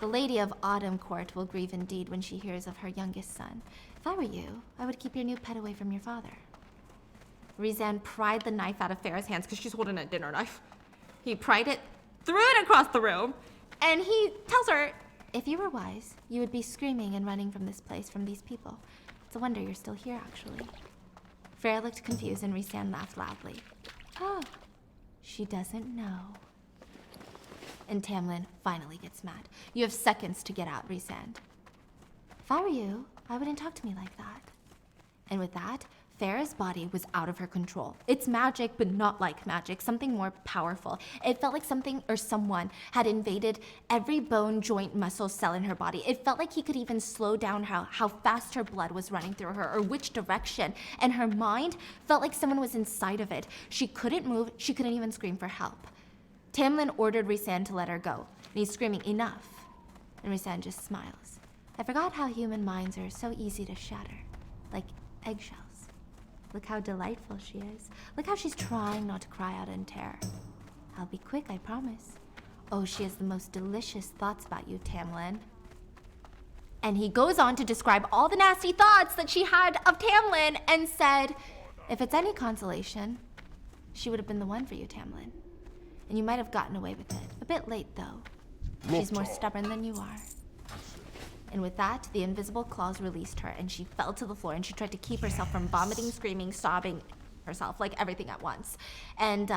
The Lady of Autumn Court will grieve indeed when she hears of her youngest son. If I were you, I would keep your new pet away from your father. Rizan pried the knife out of Farah's hands because she's holding a dinner knife. He pried it, threw it across the room, and he tells her, if you were wise, you would be screaming and running from this place, from these people. It's a wonder you're still here, actually. Farah looked confused and Rizan laughed loudly. Oh, she doesn't know. And Tamlin finally gets mad. You have seconds to get out, Rizan. If I were you, I wouldn't talk to me like that. And with that, Farah's body was out of her control. It's magic, but not like magic, something more powerful. It felt like something or someone had invaded every bone, joint, muscle, cell in her body. It felt like he could even slow down how fast her blood was running through her or which direction. And her mind felt like someone was inside of it. She couldn't move, she couldn't even scream for help. Tamlin ordered Rizan to let her go, and he's screaming, enough. And Rizan just smiles. I forgot how human minds are so easy to shatter, like eggshells. Look how delightful she is. Look how she's trying not to cry out in terror. I'll be quick, I promise. Oh, she has the most delicious thoughts about you, Tamlin. And he goes on to describe all the nasty thoughts that she had of Tamlin and said, if it's any consolation, she would have been the one for you, Tamlin. And you might have gotten away with it. A bit late, though. She's more stubborn than you are. And with that, the invisible claws released her, and she fell to the floor, and she tried to keep herself from vomiting, screaming, sobbing herself, like everything at once. And,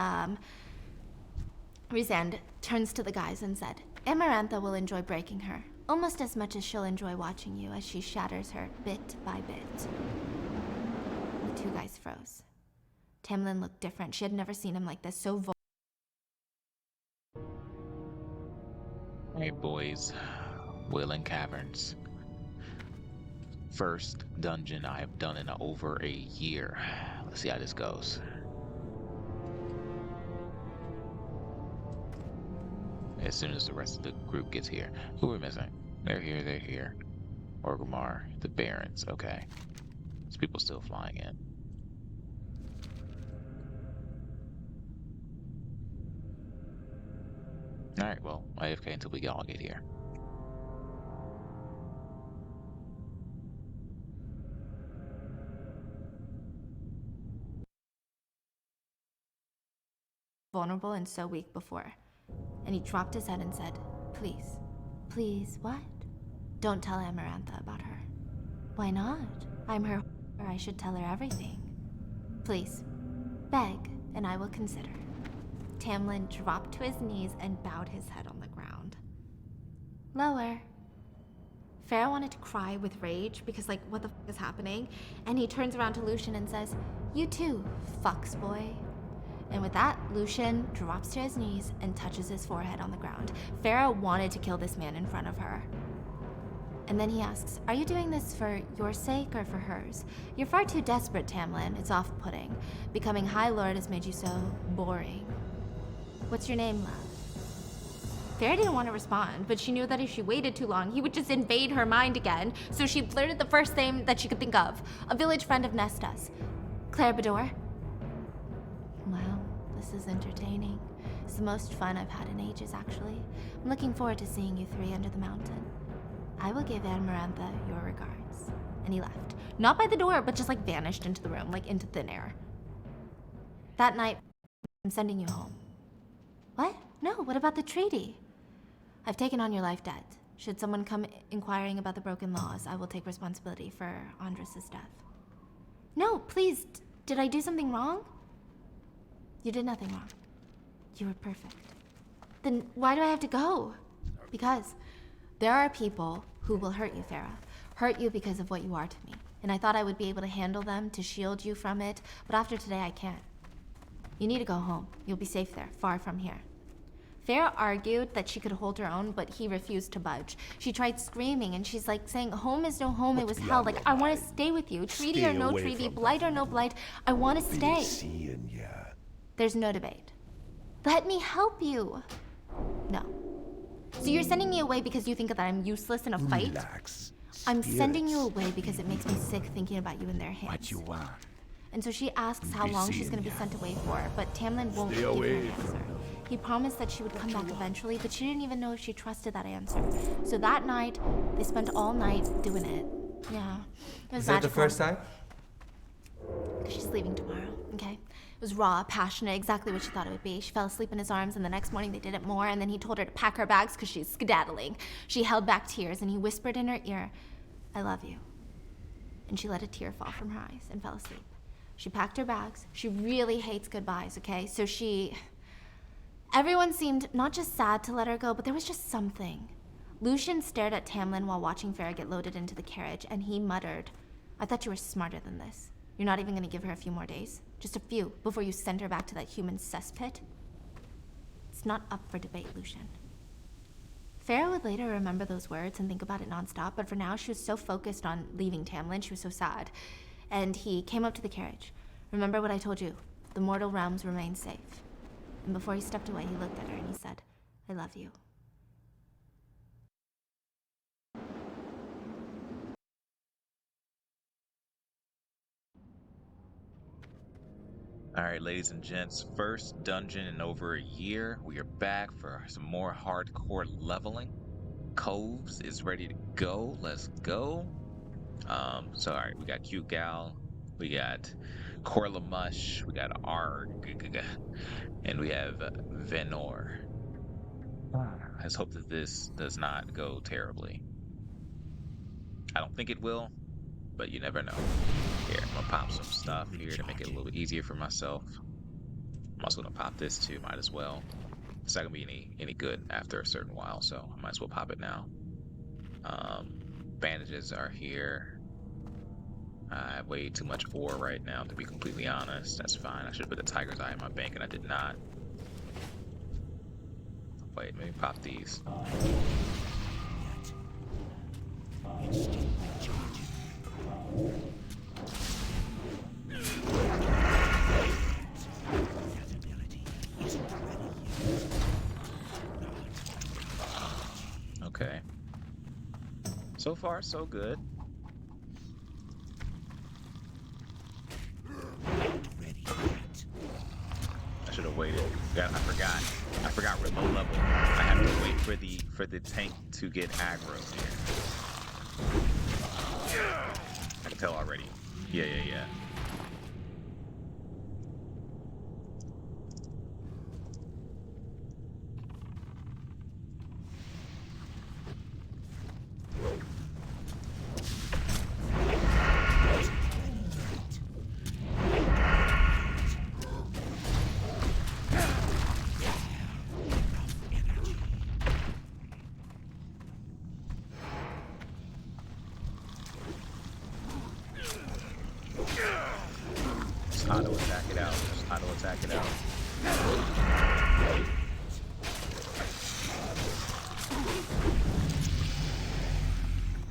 Rizan turns to the guys and said, Amarantha will enjoy breaking her, almost as much as she'll enjoy watching you as she shatters her bit by bit. The two guys froze. Tamlin looked different. She had never seen him like this, so vulnerable. Hey boys, Wailing Caverns. First dungeon I have done in over a year. Let's see how this goes. As soon as the rest of the group gets here. Who are we missing? They're here. Orgrimmar, the Barons, okay. There's people still flying in. Alright, well, AFK until we all get here. Vulnerable and so weak before. And he dropped his head and said, please. Please, what? Don't tell Amarantha about her. Why not? I'm her or I should tell her everything. Please, beg, and I will consider. Tamlin dropped to his knees and bowed his head on the ground. Lower. Farah wanted to cry with rage because, like, what the f is happening? And he turns around to Lucian and says, you too, fucks boy. And with that, Lucian drops to his knees and touches his forehead on the ground. Farah wanted to kill this man in front of her. And then he asks, are you doing this for your sake or for hers? You're far too desperate, Tamlin. It's off-putting. Becoming High Lord has made you so boring. What's your name, love? Farah didn't want to respond, but she knew that if she waited too long, he would just invade her mind again. So she blurted the first name that she could think of. A village friend of Nesta's. Claire Bador. Well, this is entertaining. It's the most fun I've had in ages, actually. I'm looking forward to seeing you three under the mountain. I will give Amarantha your regards. And he left. Not by the door, but just like vanished into the room, like into thin air. That night, I'm sending you home. What? No, what about the treaty? I've taken on your life debt. Should someone come inquiring about the broken laws, I will take responsibility for Andres' death. No, please, did I do something wrong? You did nothing wrong. You were perfect. Then why do I have to go? Because there are people who will hurt you, Farah. Hurt you because of what you are to me. And I thought I would be able to handle them, to shield you from it, but after today I can't. You need to go home. You'll be safe there, far from here. Farah argued that she could hold her own, but he refused to budge. She tried screaming, and she's like saying, home is no home, it was hell. Like, I want to stay with you. Treaty or no treaty, blight or no blight, I want to stay. There's no debate. Let me help you. No. So you're sending me away because you think that I'm useless in a fight? Relax. I'm sending you Spirits. away because it makes me sick thinking about you in their hands. What you want? And so she asks how Be long she's seeing going to be ya. sent away for, but Tamlin won't Stay give her away an answer. He promised that she would come back eventually, but she didn't even know if she trusted that answer. So that night, they spent all night doing it. Yeah, it was Is that the magical. first time? She's leaving tomorrow, okay? It was raw, passionate, exactly what she thought it would be. She fell asleep in his arms, and the next morning they did it more, and then he told her to pack her bags because she's skedaddling. She held back tears, and he whispered in her ear, "I love you." And she let a tear fall from her eyes and fell asleep. She packed her bags. She really hates goodbyes, okay? So everyone seemed not just sad to let her go, but there was just something. Lucian stared at Tamlin while watching Farah get loaded into the carriage, and he muttered, "I thought you were smarter than this. You're not even going to give her a few more days? Just a few, before you send her back to that human cesspit?" It's not up for debate, Lucian. Farah would later remember those words and think about it nonstop, but for now she was so focused on leaving Tamlin, she was so sad. And he came up to the carriage. "Remember what I told you. The mortal realms remain safe." And before he stepped away, he looked at her and he said, "I love you." Alright, ladies and gents, first dungeon in over a year. We are back for some more hardcore leveling. Koves is ready to go. Let's go. So alright, we got Cute Gal, we got Corla Mush, we got Arg, and we have Venor. Let's hope that this does not go terribly. I don't think it will, but you never know. Here, I'm gonna pop some stuff here to make it a little bit easier for myself. I'm also gonna pop this too, might as well. It's not gonna be any good after a certain while, so I might as well pop it now. Bandages are here. I have way too much ore right now, to be completely honest. That's fine. I should put the Tiger's Eye in my bank, and I did not. Wait, let me pop these. Okay. So far, so good. I should have waited. God, I forgot we're low level. I have to wait for the tank to get aggro here. I can tell already. Yeah. Auto attack it out. Just auto attack it out.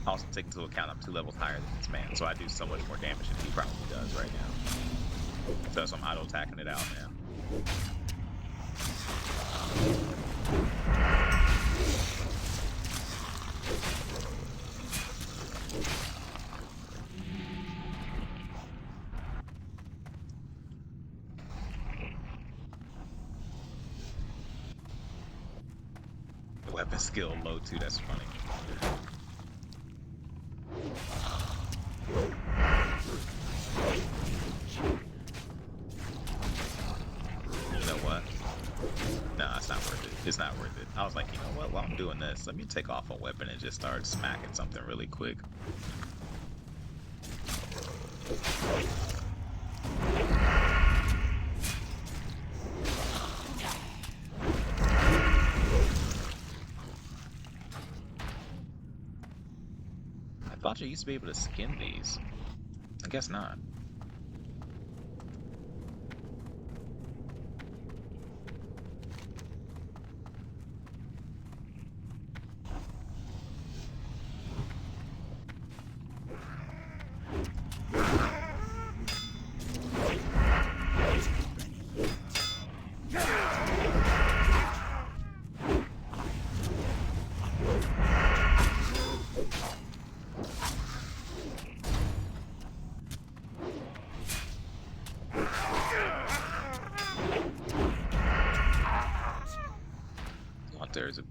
Also take into account I'm 2 levels higher than this man, so I do so much more damage than he probably does right now. So I'm auto attacking it out now. Weapon skill low too, that's funny. You know what? No, it's not worth it. It's not worth it. I was like, you know what? While I'm doing this, let me take off a weapon and just start smacking something really quick. I thought you used to be able to skin these. I guess not.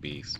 beast.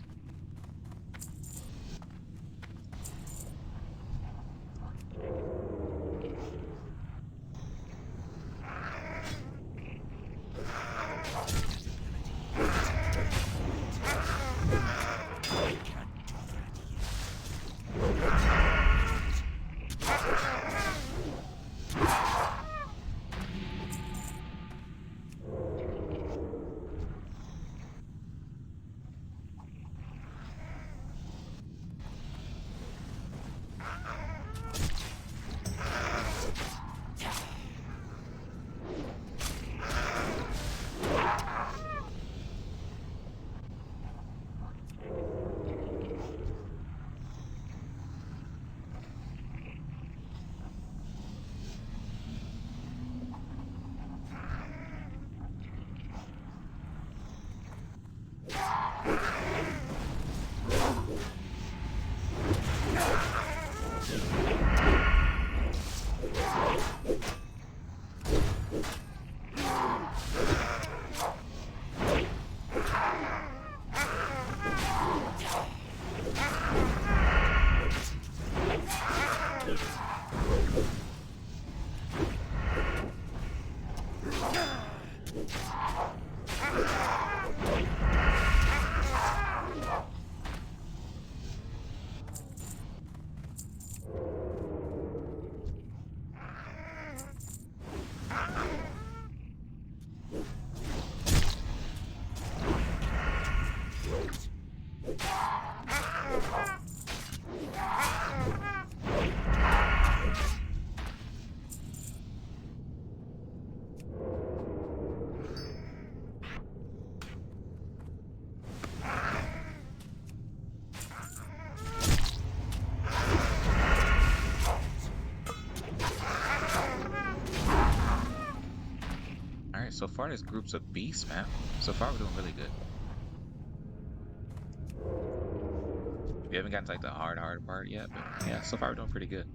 Alright, so far there's groups of beasts, man. So far we're doing really good. We haven't gotten to like the hard part yet, but yeah, so far we're doing pretty good.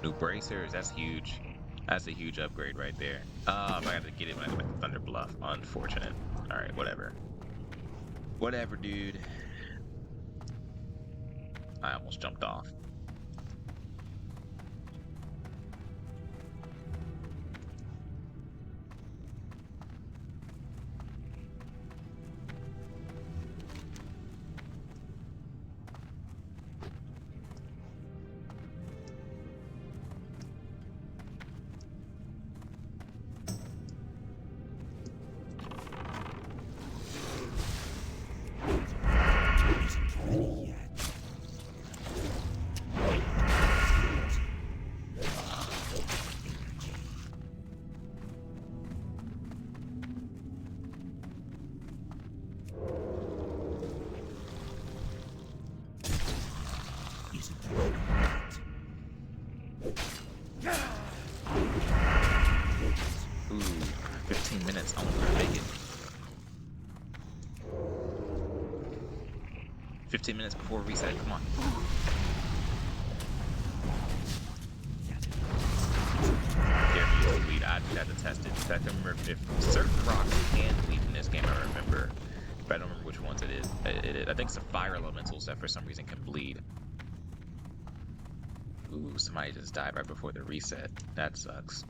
New bracers, that's huge. That's a huge upgrade right there. I gotta get it when I go back to Thunder Bluff. Unfortunate. Alright, whatever. Whatever, dude. I almost jumped off. Ready yet? 15 minutes. I want to make it. 15 minutes before reset. Come on. Careful, bleed. I'd have to test it. I can remember if certain rocks can bleed in this game. I remember, but I don't remember which ones it is. I think it's the fire elementals that for some reason can bleed. Ooh, somebody just died right before the reset. That sucks.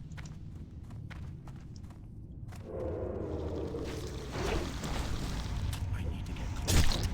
I need to get close.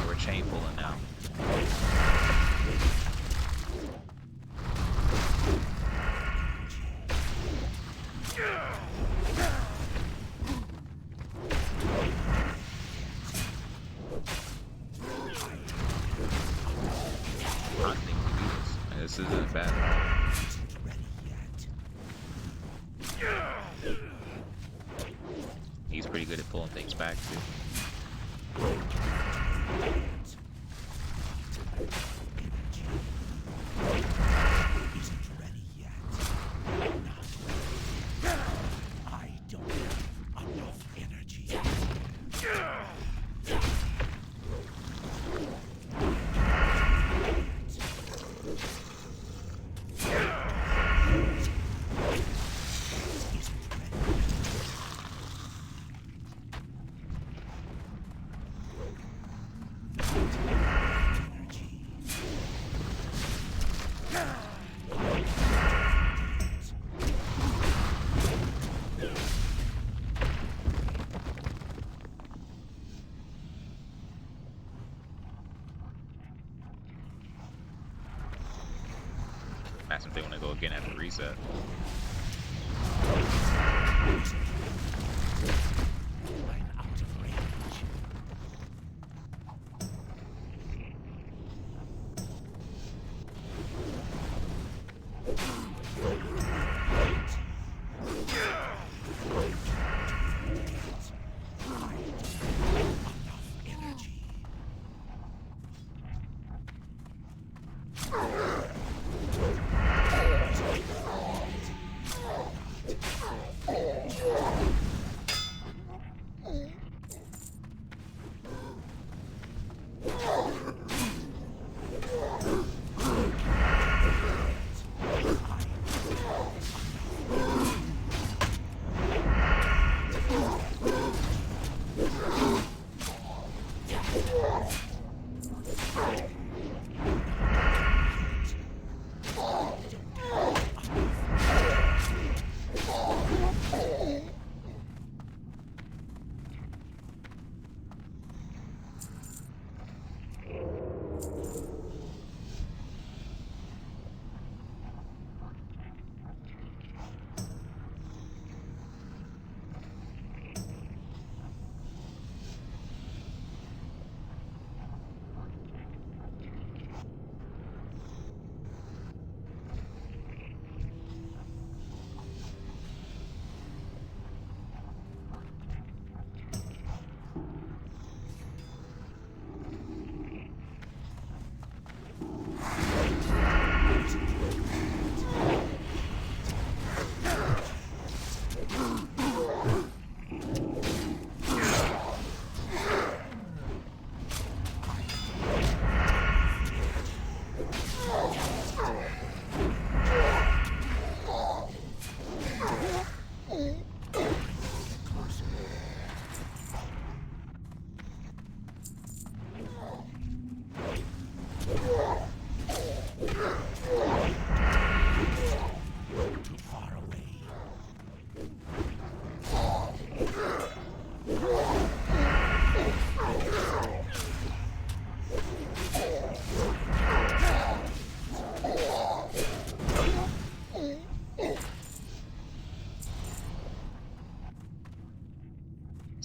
We're chain pulling now. I think we do this. This isn't bad at all. Ready yet? He's pretty good at pulling things back too. Isn't ready yet. Not ready. I don't have enough energy. Isn't ready. Energy. Ask if they want to go again after reset. I'm out of range. Enough energy.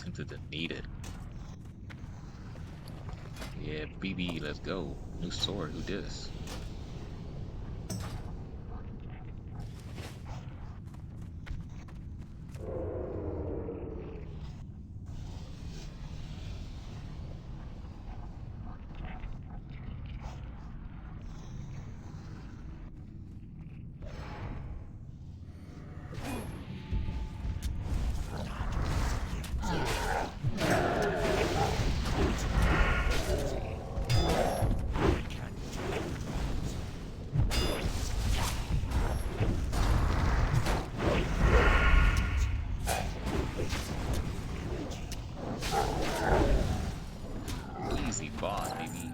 tempted to need it. Yeah, BB, let's go. New sword, who dis? Easy boss, baby.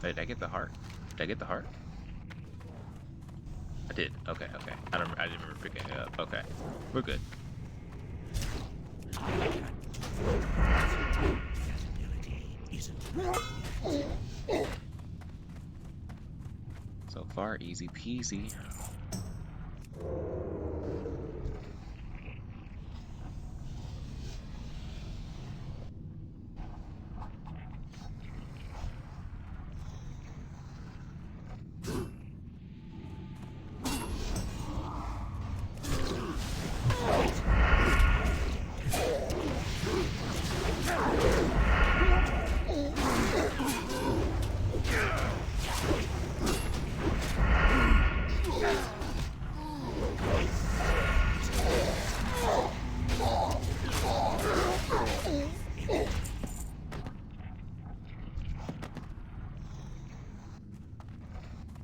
Wait, did I get the heart? Did I get the heart? I did. Okay, okay. I didn't remember picking it up. Okay, we're good. So far, easy peasy.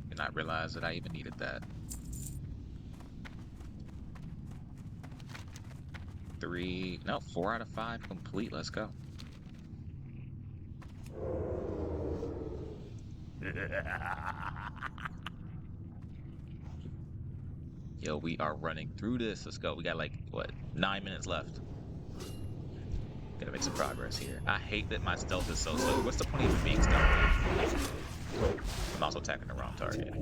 Did not realize that I even needed that. 4 out of 5 complete. Let's go. Yo, we are running through this. Let's go. We got like, what, 9 minutes left. Gotta make some progress here. I hate that my stealth is so slow. What's the point of even being stealthy? I'm also attacking the wrong target.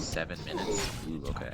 Seven minutes. Ooh, okay.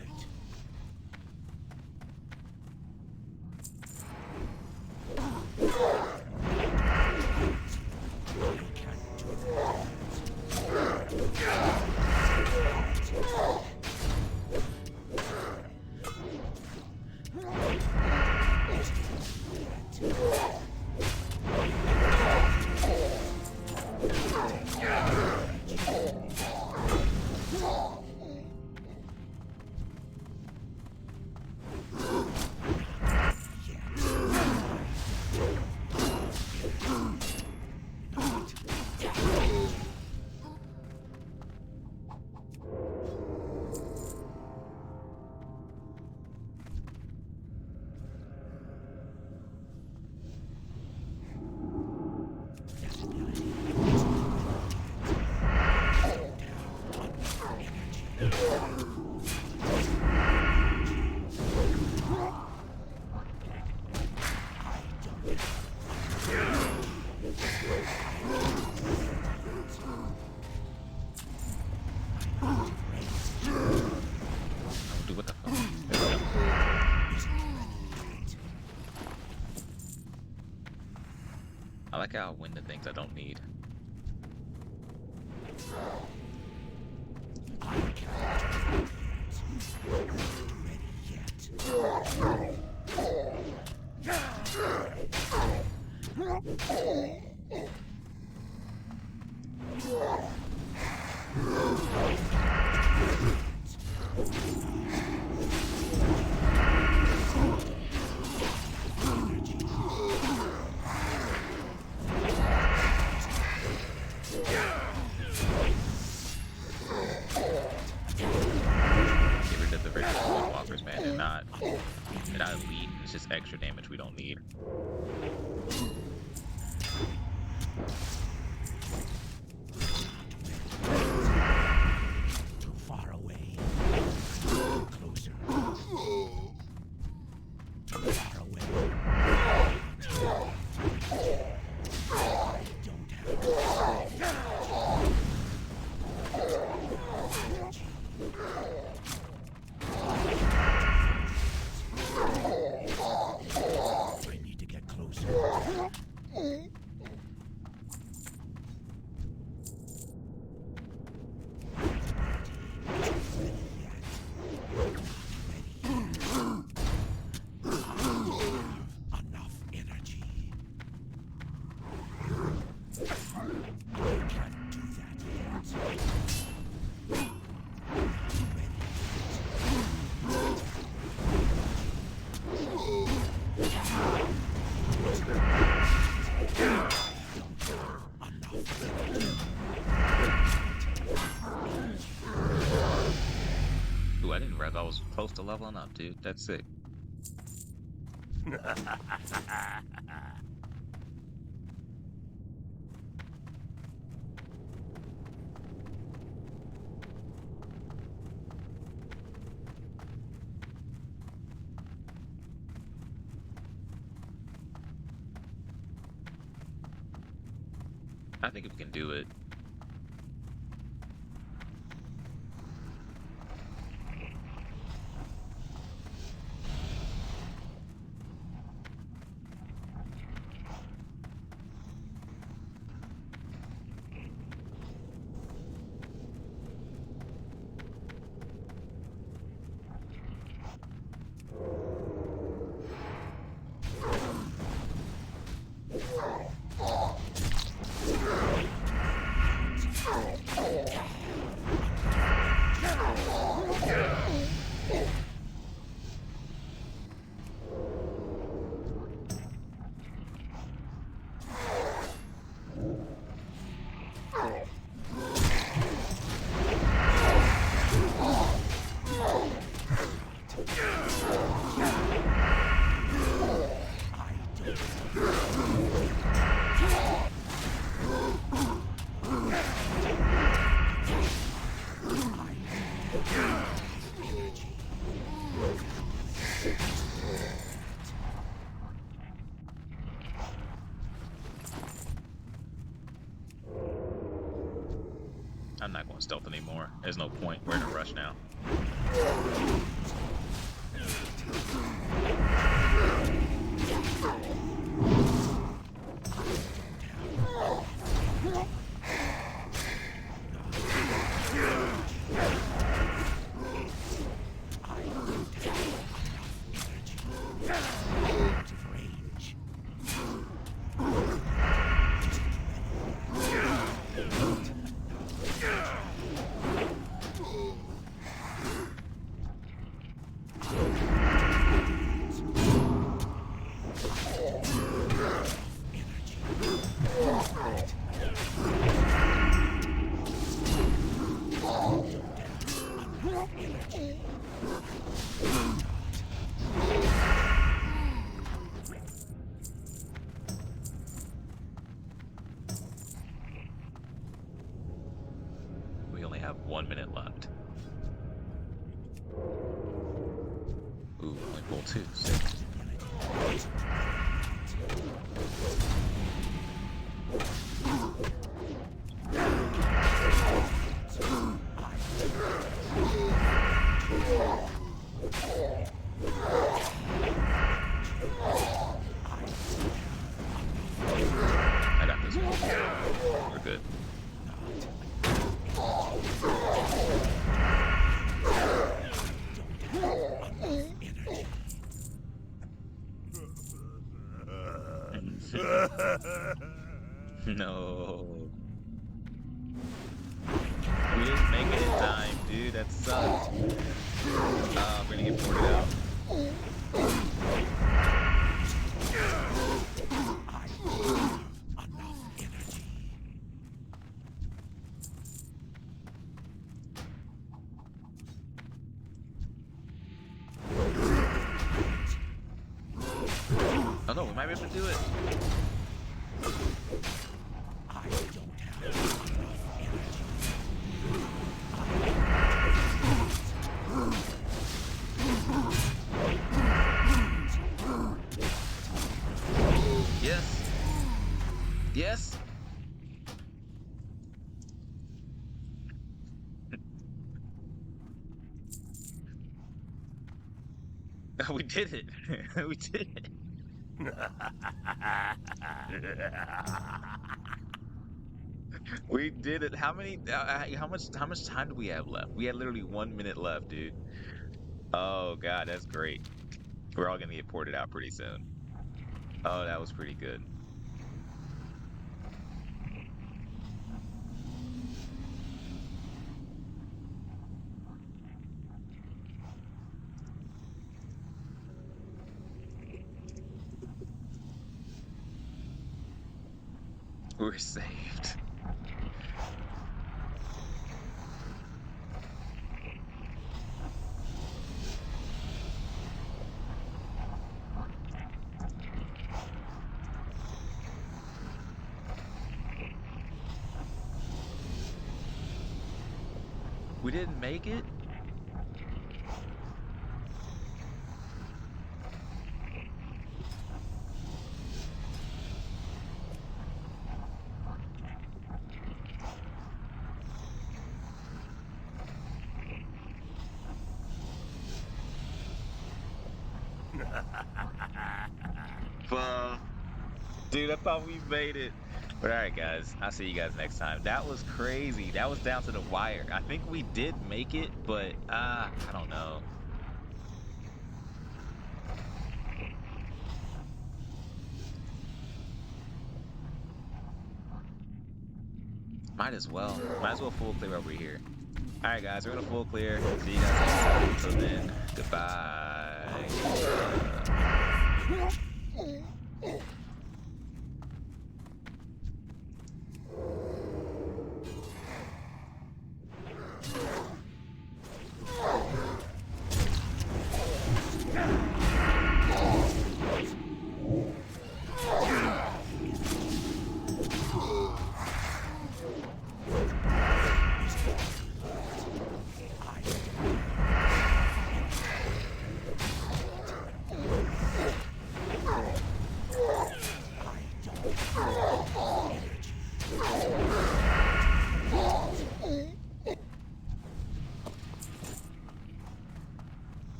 I like how I win the things I don't need. Walkers, man, they're not elite. It's just extra damage we don't need. Too far away. Closer. Too far away. I don't have I need to get closer. Enough energy. I can't do that yet. Ooh, I didn't realize I was close to leveling up, dude. That's sick. I think if we can do it. I'm not going stealth anymore. There's no point. We're in a rush now. We only have 1 minute left. Ooh, only pull 2. Sick. I got this one. We're good. No. We didn't make it in time, dude. That sucked. We're gonna get ported out. Oh no, we might be able to do it. I don't have enough energy. Yes. Yes. We did it. We did it. We did it. How many? How much time do we have left? We had literally 1 minute left, dude. Oh god, that's great. We're all gonna get ported out pretty soon. Oh, that was pretty good. We're saved. We didn't make it? Fuck. Dude, I thought we made it. But alright, guys. I'll see you guys next time. That was crazy. That was down to the wire. I think we did make it, but I don't know. Might as well. Might as well full clear over here. Alright, guys. We're gonna full clear. See you guys next time. Until then, goodbye.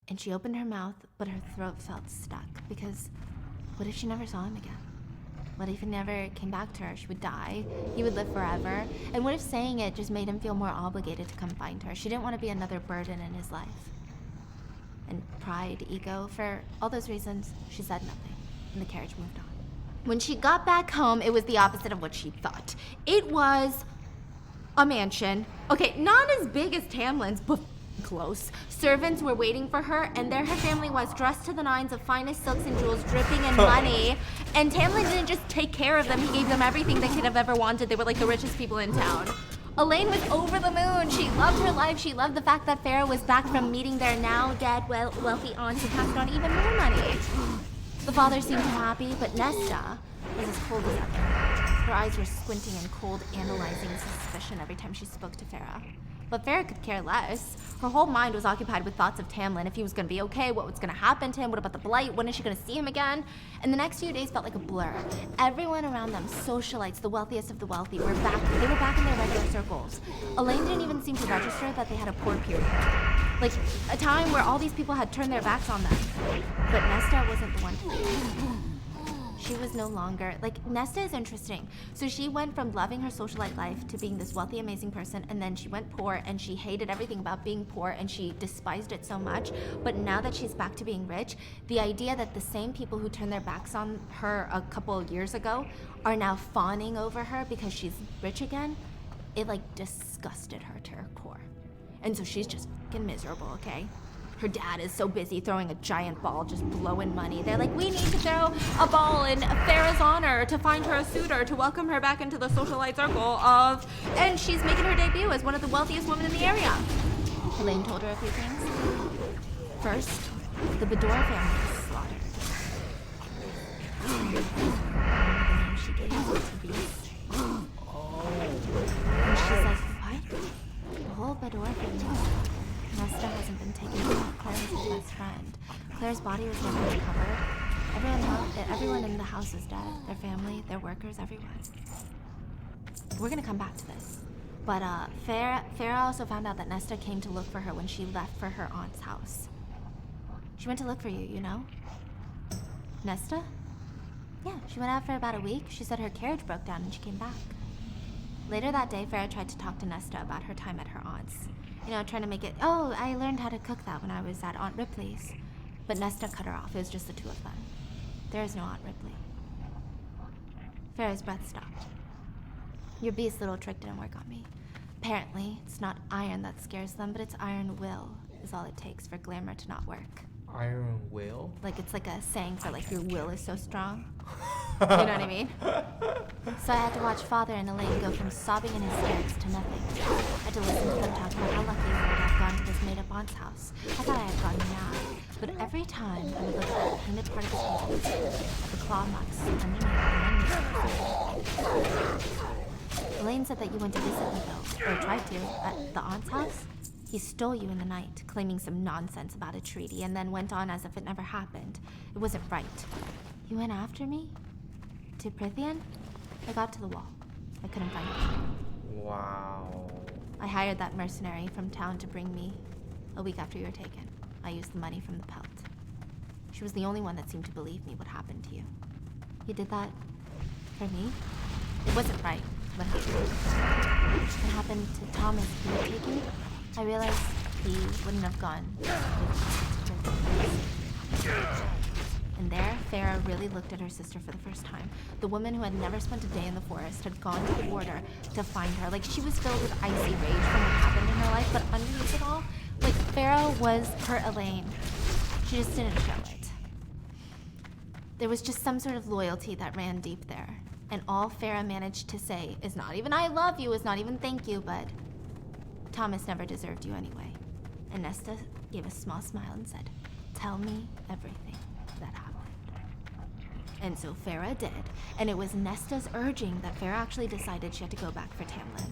And she opened her mouth, but her throat felt stuck because what if she never saw him again? What if he never came back to her? She would die. He would live forever. And what if saying it just made him feel more obligated to come find her? She didn't want to be another burden in his life. And pride, ego, for all those reasons, she said nothing, and the carriage moved on. When she got back home, it was the opposite of what she thought. It was a mansion. Okay, not as big as Tamlin's, but close. Servants were waiting for her, and there her family was, dressed to the nines of finest silks and jewels, dripping in money. And Tamlin didn't just take care of them, he gave them everything they could have ever wanted. They were like the richest people in town. Elaine was over the moon. She loved her life. She loved the fact that Farah was back from meeting their now dead, wealthy aunt who passed on even more money. The father seemed happy, but Nesta was as cold as ever. Her eyes were squinting in cold, analyzing suspicion every time she spoke to Farah. But Farah could care less. Her whole mind was occupied with thoughts of Tamlin, if he was gonna be okay, what was gonna happen to him, what about the blight, when is she gonna see him again? And the next few days felt like a blur. Everyone around them, socialites, the wealthiest of the wealthy, were back. They were back in their regular circles. Elaine didn't even seem to register that they had a poor period. Like, a time where all these people had turned their backs on them. But Nesta wasn't the one to do it. She was no longer, like, Nesta is interesting. So she went from loving her socialite life to being this wealthy, amazing person, and then she went poor and she hated everything about being poor and she despised it so much. But now that she's back to being rich, the idea that the same people who turned their backs on her a couple of years ago are now fawning over her because she's rich again, it like disgusted her to her core. And so she's just fucking miserable, okay? Her dad is so busy throwing a giant ball, just blowing money. They're like, we need to throw a ball in Farrah's honor to find her a suitor, to welcome her back into the socialite circle of... And she's making her debut as one of the wealthiest women in the area. Elaine told her a few things. First, the Bedore family is slaughtered. The name she gave to Beast. And she's like, what? The whole Bedore family. Nesta hasn't been taken out. Claire was his best friend. Claire's body was never recovered. Everyone in the house is dead. Their family, their workers, everyone. We're gonna come back to this. But Farrah also found out that Nesta came to look for her when she left for her aunt's house. She went to look for you, you know? Nesta? Yeah, she went out for about a week. She said her carriage broke down and she came back. Later that day, Farrah tried to talk to Nesta about her time at her aunt's. You know, trying to make it, oh, I learned how to cook that when I was at Aunt Ripley's. But Nesta cut her off. It was just the two of them. There is no Aunt Ripley. Farrah's breath stopped. Your beast's little trick didn't work on me. Apparently, it's not iron that scares them, but it's iron will is all it takes for glamour to not work. Iron will? Like, it's like a saying for, like, your will is so strong. You know what I mean? So I had to watch Father and Elaine go from sobbing in hysterics to nothing. I had to listen to them talk about how lucky I would have gone to this made-up aunt's house. I thought I had gone mad. But every time I would look at the painted part of his face, at the claw marks underneath, Elaine said that you went to visit me, though, or tried to, at the aunt's house. He stole you in the night, claiming some nonsense about a treaty, and then went on as if it never happened. It wasn't right. You went after me? To Prithian? I got to the wall. I couldn't find you. Wow. I hired that mercenary from town to bring me a week after you were taken. I used the money from the pelt. She was the only one that seemed to believe me what happened to you. You did that for me? It wasn't right what happened. What happened to Thomas if you were taken? I realized he wouldn't have gone. And there, Farrah really looked at her sister for the first time. The woman who had never spent a day in the forest had gone to the border to find her. Like, she was filled with icy rage from what happened in her life, but underneath it all, like, Farrah was her Elaine. She just didn't show it. There was just some sort of loyalty that ran deep there. And all Farrah managed to say is not even I love you, is not even thank you, but Thomas never deserved you anyway. And Nesta gave a small smile and said, tell me everything that happened. And so Farrah did, and it was Nesta's urging that Farrah actually decided she had to go back for Tamlin.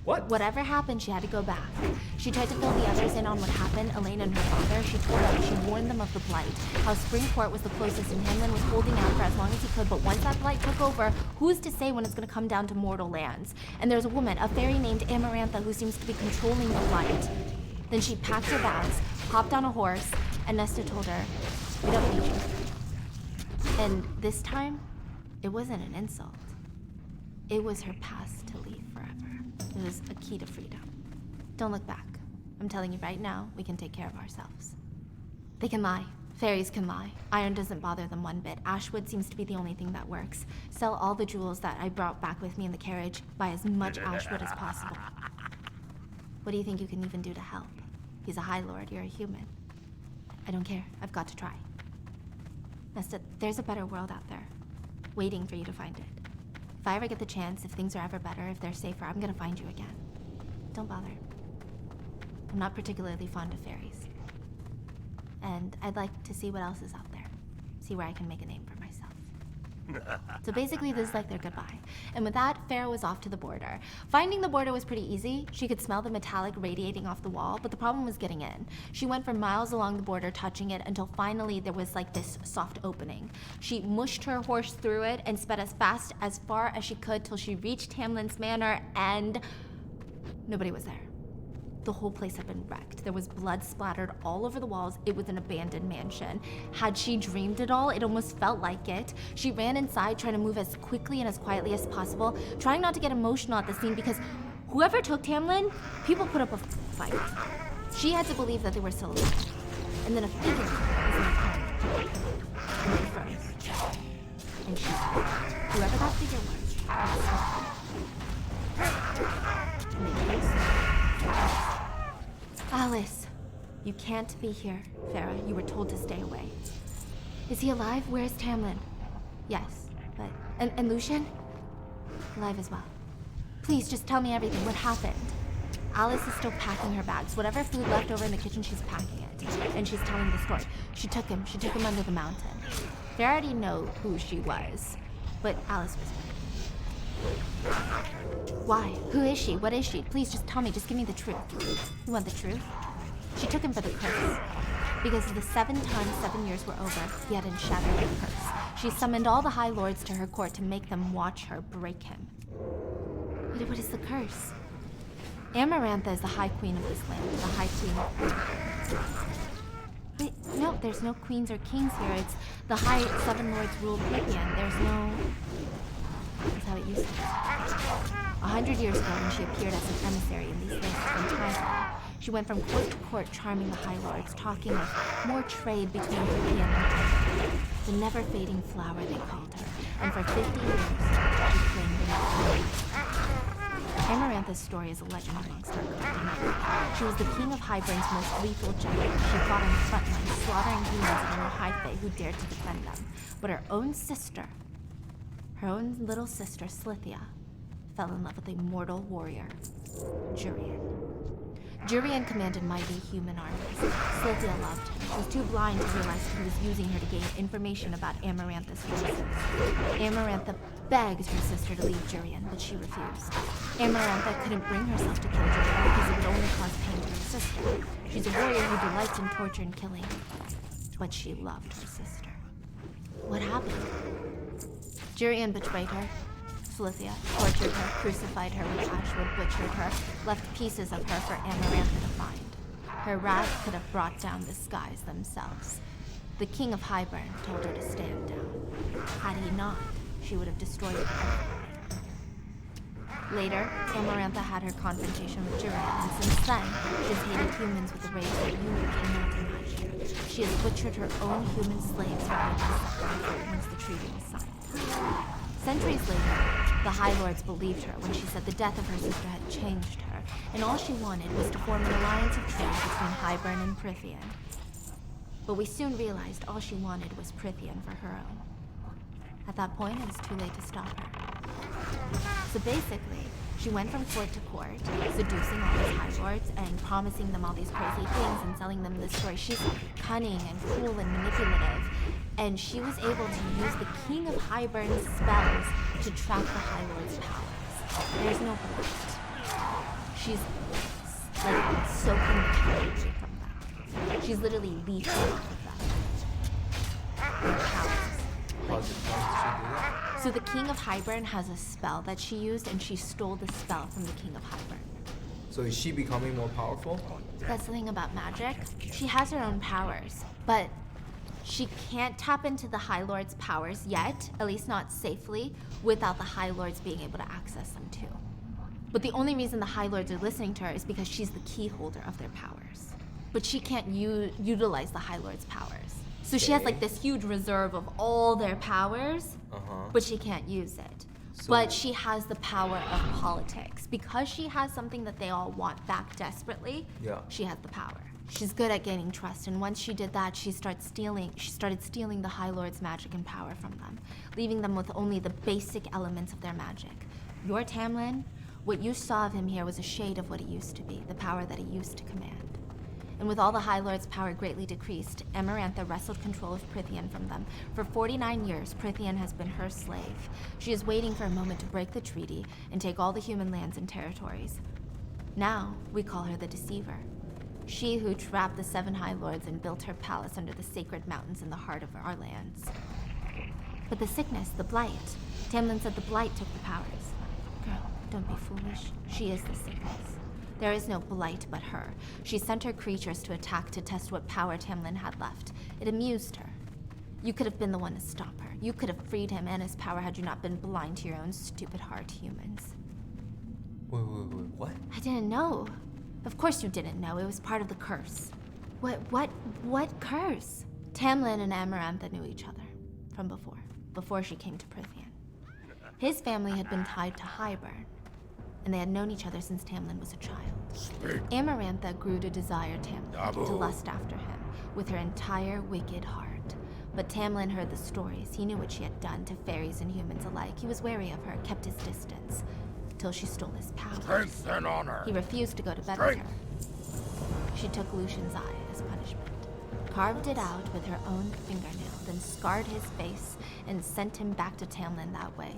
What? Whatever happened, she had to go back. She tried to fill the others in on what happened, Elaine and her father. She told them, she warned them of the blight, how Springport was the closest and Tamlin was holding out for as long as he could, but once that blight took over, who's to say when it's gonna come down to mortal lands? And there's a woman, a fairy named Amarantha, who seems to be controlling the blight. Then she packed her bags, hopped on a horse, and Nesta told her, we don't need you. And this time, it wasn't an insult. It was her path to leave forever. It was a key to freedom. Don't look back. I'm telling you right now, we can take care of ourselves. They can lie. Fairies can lie. Iron doesn't bother them one bit. Ashwood seems to be the only thing that works. Sell all the jewels that I brought back with me in the carriage. Buy as much Ashwood as possible. What do you think you can even do to help? He's a High Lord. You're a human. I don't care. I've got to try. Nesta, there's a better world out there, waiting for you to find it. If I ever get the chance, if things are ever better, if they're safer, I'm gonna find you again. Don't bother. I'm not particularly fond of fairies. And I'd like to see what else is out there. See where I can make a name for myself. So basically, this is like their goodbye. And with that, Farrah was off to the border. Finding the border was pretty easy. She could smell the metallic radiating off the wall, but the problem was getting in. She went for miles along the border, touching it, until finally there was like this soft opening. She mushed her horse through it and sped as far as she could till she reached Tamlin's manor, and nobody was there. The whole place had been wrecked. There was blood splattered all over the walls. It was an abandoned mansion. Had she dreamed it all? It almost felt like it. She ran inside, trying to move as quickly and as quietly as possible, trying not to get emotional at the scene because whoever took Tamlin, people put up a fight. She had to believe that they were still alive. And then a figure was in the corner. And it froze. And she said, whoever that figure was, and they kissed. Alice, You can't be here, Farah. You were told to stay away. Is he alive? Where's Tamlin? Yes, but... And Lucian? Alive as well. Please, just tell me everything. What happened? Alice is still packing her bags. Whatever food left over in the kitchen, she's packing it. And she's telling the story. She took him under the mountain. They already know who she was, but Alice was with her. Why? Who is she? What is she? Please, just tell me. Just give me the truth. You want the truth? She took him for the curse. Because the 7 times 7 years were over, he hadn't shattered the curse. She summoned all the High Lords to her court to make them watch her break him. What is the curse? Amarantha is the High Queen of this land, the High Queen. Wait, no, there's no queens or kings here. It's the High 7 Lords rule Prithian. There's no... That's how it used to be. 100 years ago, when she appeared as an emissary in these lands from time, she went from court to court, charming the High Lords, talking of more trade between Prithian and High. The never-fading flower, they called her. And for 50 years, she claimed the Amarantha's story is a legend amongst her kind. She was the king of Hybern's most lethal general. She fought on the front lines, slaughtering humans and any high fae who dared to defend them. But her own little sister, Slithia, fell in love with a mortal warrior, Jurian. Jurian commanded mighty human armies. Slithia loved him. She was too blind to realize that he was using her to gain information about Amarantha's forces. Amarantha begged her sister to leave Jurian, but she refused. Amarantha couldn't bring herself to kill Jurian because it would only cause pain to her sister. She's a warrior who delights in torture and killing, but she loved her sister. What happened? Jurian betrayed her. Slithia tortured her, crucified her with ashwood, butchered her, left pieces of her for Amarantha to find. Her wrath could have brought down the skies themselves. The king of Hybern told her to stand down. Had he not, she would have destroyed her. Later, Amarantha had her confrontation with Jurian, and since then, she has hated humans with a rage that you cannot imagine. She has butchered her own human slaves for her to once the treaty was signed. Centuries later, the High Lords believed her when she said the death of her sister had changed her, and all she wanted was to form an alliance of trade between Hybern and Prithian. But we soon realized all she wanted was Prithian for her own. At that point, it was too late to stop her. So basically, she went from court to court, seducing all these High Lords and promising them all these crazy things and selling them this story. She's cunning and cruel and manipulative. And she was able to use the King of Hybern's spells to trap the High Lord's powers. There's no point. She's like soaking the power away from them. She's literally leeching off of them. Their powers. So the King of Hybern has a spell that she used, and she stole the spell from the King of Hybern. So is she becoming more powerful? That's the thing about magic. She has her own powers, but she can't tap into the High Lord's powers yet, at least not safely, without the High Lords being able to access them too. But the only reason the High Lords are listening to her is because she's the key holder of their powers. But she can't utilize the High Lord's powers. So she has like this huge reserve of all their powers, but she can't use it. But she has the power of politics. Because she has something that they all want back desperately, she has the power. She's good at gaining trust, and once she did that, she started stealing the High Lord's magic and power from them, leaving them with only the basic elements of their magic. Your Tamlin, what you saw of him here was a shade of what he used to be, the power that he used to command. And with all the High Lord's power greatly decreased, Amarantha wrestled control of Prithian from them. For 49 years, Prithian has been her slave. She is waiting for a moment to break the treaty and take all the human lands and territories. Now, we call her the Deceiver. She who trapped the 7 High Lords and built her palace under the sacred mountains in the heart of our lands. But the sickness, the blight. Tamlin said the blight took the powers. Girl, don't be foolish. She is the sickness. There is no blight but her. She sent her creatures to attack to test what power Tamlin had left. It amused her. You could have been the one to stop her. You could have freed him and his power had you not been blind to your own stupid heart, humans. Wait, what? I didn't know. Of course you didn't know. It was part of the curse. What curse? Tamlin and Amarantha knew each other from before she came to Prithian. His family had been tied to Hybern, and they had known each other since Tamlin was a child. Amarantha grew to desire Tamlin, to lust after him, with her entire wicked heart. But Tamlin heard the stories. He knew what she had done to fairies and humans alike. He was wary of her, kept his distance, till she stole his power. Strength and honor. He refused to go to bed with her. She took Lucian's eye as punishment, carved it out with her own fingernail, then scarred his face and sent him back to Tamlin that way.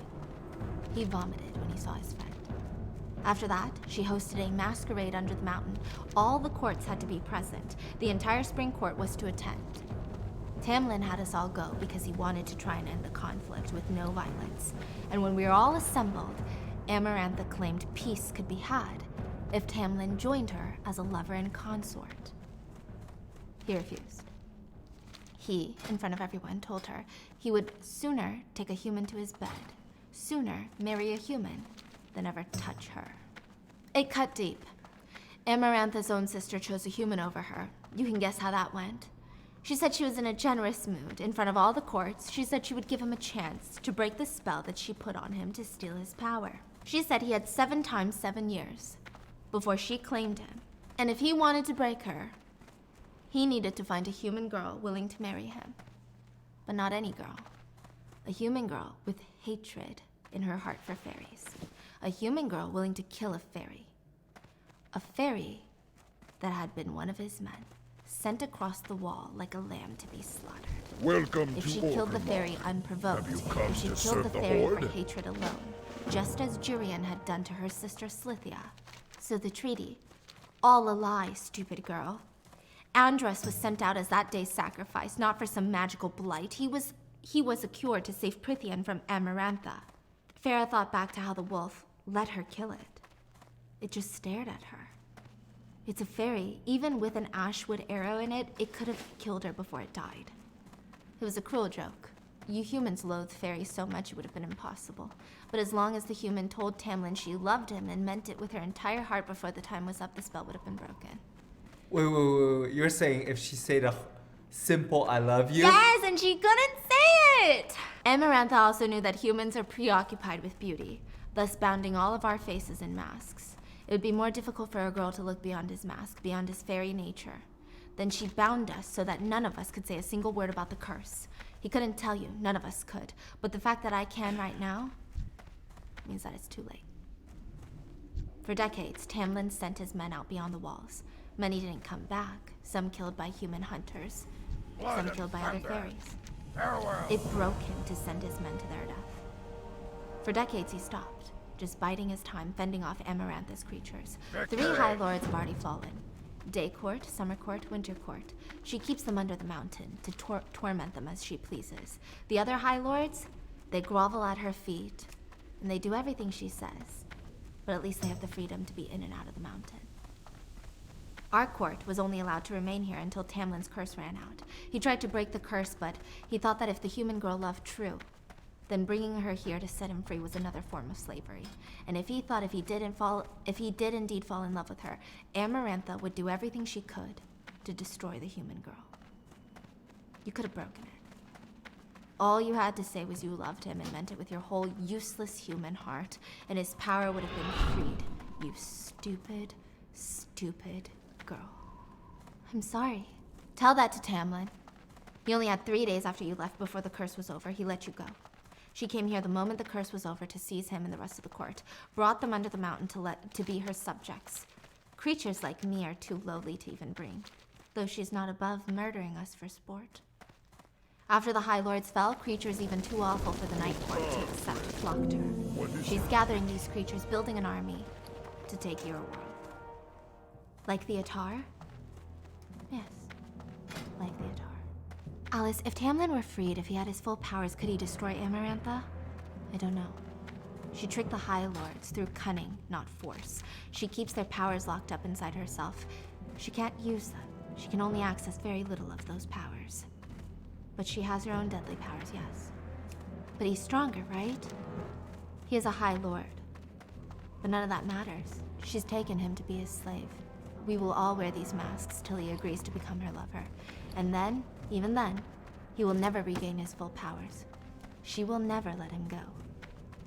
He vomited when he saw his friend. After that, she hosted a masquerade under the mountain. All the courts had to be present. The entire spring court was to attend. Tamlin had us all go because he wanted to try and end the conflict with no violence. And when we were all assembled, Amarantha claimed peace could be had if Tamlin joined her as a lover and consort. He refused. He, in front of everyone, told her he would sooner take a human to his bed, sooner marry a human, than ever touch her. It cut deep. Amarantha's own sister chose a human over her. You can guess how that went. She said she was in a generous mood. In front of all the courts, she said she would give him a chance to break the spell that she put on him to steal his power. She said he had 7 times 7 years before she claimed him. And if he wanted to break her, he needed to find a human girl willing to marry him. But not any girl. A human girl with hatred in her heart for fairies. A human girl willing to kill a fairy. A fairy that had been one of his men, sent across the wall like a lamb to be slaughtered. Welcome If to she killed the Orgrimmar. fairy unprovoked, Have you come if she to killed serve the the fairy for Horde? hatred alone, just as Jurian had done to her sister Slithia. So the treaty, all a lie, stupid girl. Andros was sent out as that day's sacrifice, not for some magical blight. He was a cure to save Prithian from Amarantha. Farah thought back to how the wolf let her kill it. It just stared at her. It's a fairy. Even with an ashwood arrow in it, it could have killed her before it died. It was a cruel joke. You humans loathe fairies so much it would have been impossible. But as long as the human told Tamlin she loved him and meant it with her entire heart before the time was up, the spell would have been broken. Wait. You're saying if she said a simple I love you? Yes, and she couldn't say it! Amarantha also knew that humans are preoccupied with beauty, thus bounding all of our faces in masks. It would be more difficult for a girl to look beyond his mask, beyond his fairy nature. Then she bound us so that none of us could say a single word about the curse. He couldn't tell you, none of us could. But the fact that I can right now means that it's too late. For decades, Tamlin sent his men out beyond the walls. Many didn't come back, some killed by human hunters, some killed by other fairies. Farewell. It broke him to send his men to their death. For decades he stopped, just biding his time, fending off Amarantha's creatures. 3 High Lords have already fallen. Day Court, Summer Court, Winter Court. She keeps them under the mountain to torment them as she pleases. The other High Lords, they grovel at her feet, and they do everything she says. But at least they have the freedom to be in and out of the mountain. Our court was only allowed to remain here until Tamlin's curse ran out. He tried to break the curse, but he thought that if the human girl loved true, then bringing her here to set him free was another form of slavery. And if he thought if he did indeed fall in love with her, Amarantha would do everything she could to destroy the human girl. You could have broken it. All you had to say was you loved him and meant it with your whole useless human heart, and his power would have been freed. You stupid, stupid girl. I'm sorry. Tell that to Tamlin. He only had 3 days after you left before the curse was over. He let you go. She came here the moment the curse was over to seize him and the rest of the court, brought them under the mountain to be her subjects. Creatures like me are too lowly to even bring, though she's not above murdering us for sport. After the High Lords fell, creatures even too awful for the Night Court to accept flocked her. She's gathering these creatures, building an army to take your world. Like the Atar? Yes, like the Atar. Alice, if Tamlin were freed, if he had his full powers, could he destroy Amarantha? I don't know. She tricked the High Lords through cunning, not force. She keeps their powers locked up inside herself. She can't use them. She can only access very little of those powers. But she has her own deadly powers, yes. But he's stronger, right? He is a High Lord. But none of that matters. She's taken him to be his slave. We will all wear these masks till he agrees to become her lover. And then, even then, he will never regain his full powers. She will never let him go.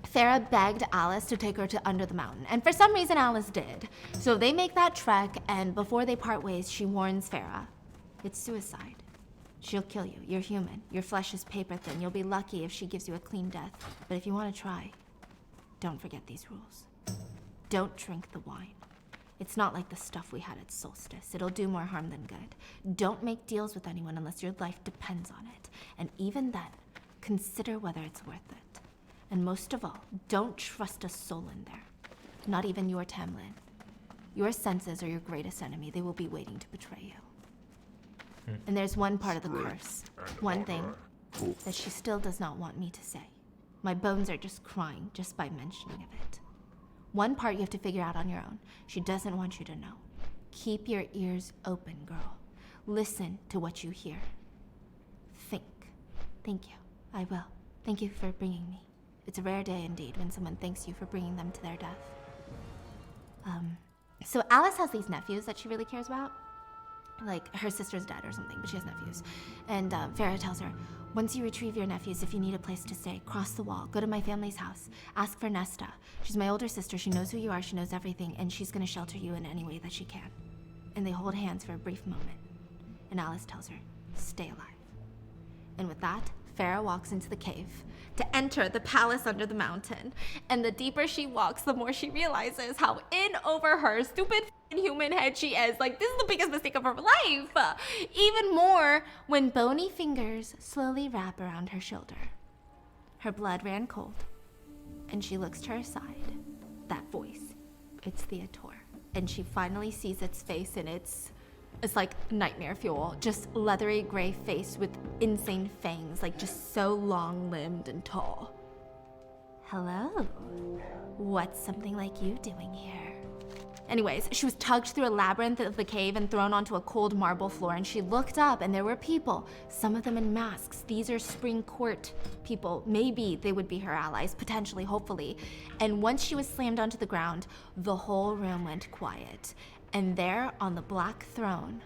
Farah begged Alice to take her to under the mountain, and for some reason Alice did. So they make that trek, and before they part ways, she warns Farah, it's suicide. She'll kill you. You're human. Your flesh is paper thin. You'll be lucky if she gives you a clean death. But if you want to try, don't forget these rules. Don't drink the wine. It's not like the stuff we had at Solstice. It'll do more harm than good. Don't make deals with anyone unless your life depends on it. And even then, consider whether it's worth it. And most of all, don't trust a soul in there. Not even your Tamlin. Your senses are your greatest enemy. They will be waiting to betray you. And there's one part of the curse. One thing that she still does not want me to say. My bones are just crying just by mentioning of it. One part you have to figure out on your own. She doesn't want you to know. Keep your ears open, girl. Listen to what you hear. Think. Thank you. I will. Thank you for bringing me. It's a rare day indeed when someone thanks you for bringing them to their death. So Alice has these nephews that she really cares about. Like, her sister's dead or something, but she has nephews. And Farah tells her, once you retrieve your nephews, if you need a place to stay, cross the wall, go to my family's house, ask for Nesta. She's my older sister, she knows who you are, she knows everything, and she's gonna shelter you in any way that she can. And they hold hands for a brief moment. And Alice tells her, stay alive. And with that, Farah walks into the cave to enter the palace under the mountain. And the deeper she walks, the more she realizes how in over her stupid human head she is. Like, this is the biggest mistake of her life. Even more when bony fingers slowly wrap around her shoulder. Her blood ran cold, and she looks to her side. That voice, it's Theodore. And she finally sees its face, and it's like nightmare fuel. Just leathery gray face with insane fangs, like just so long-limbed and tall. Hello. What's something like you doing here? Anyways, she was tugged through a labyrinth of the cave and thrown onto a cold marble floor, and she looked up and there were people, some of them in masks. These are Spring Court people. Maybe they would be her allies, potentially, hopefully. And once she was slammed onto the ground, the whole room went quiet. And there on the black throne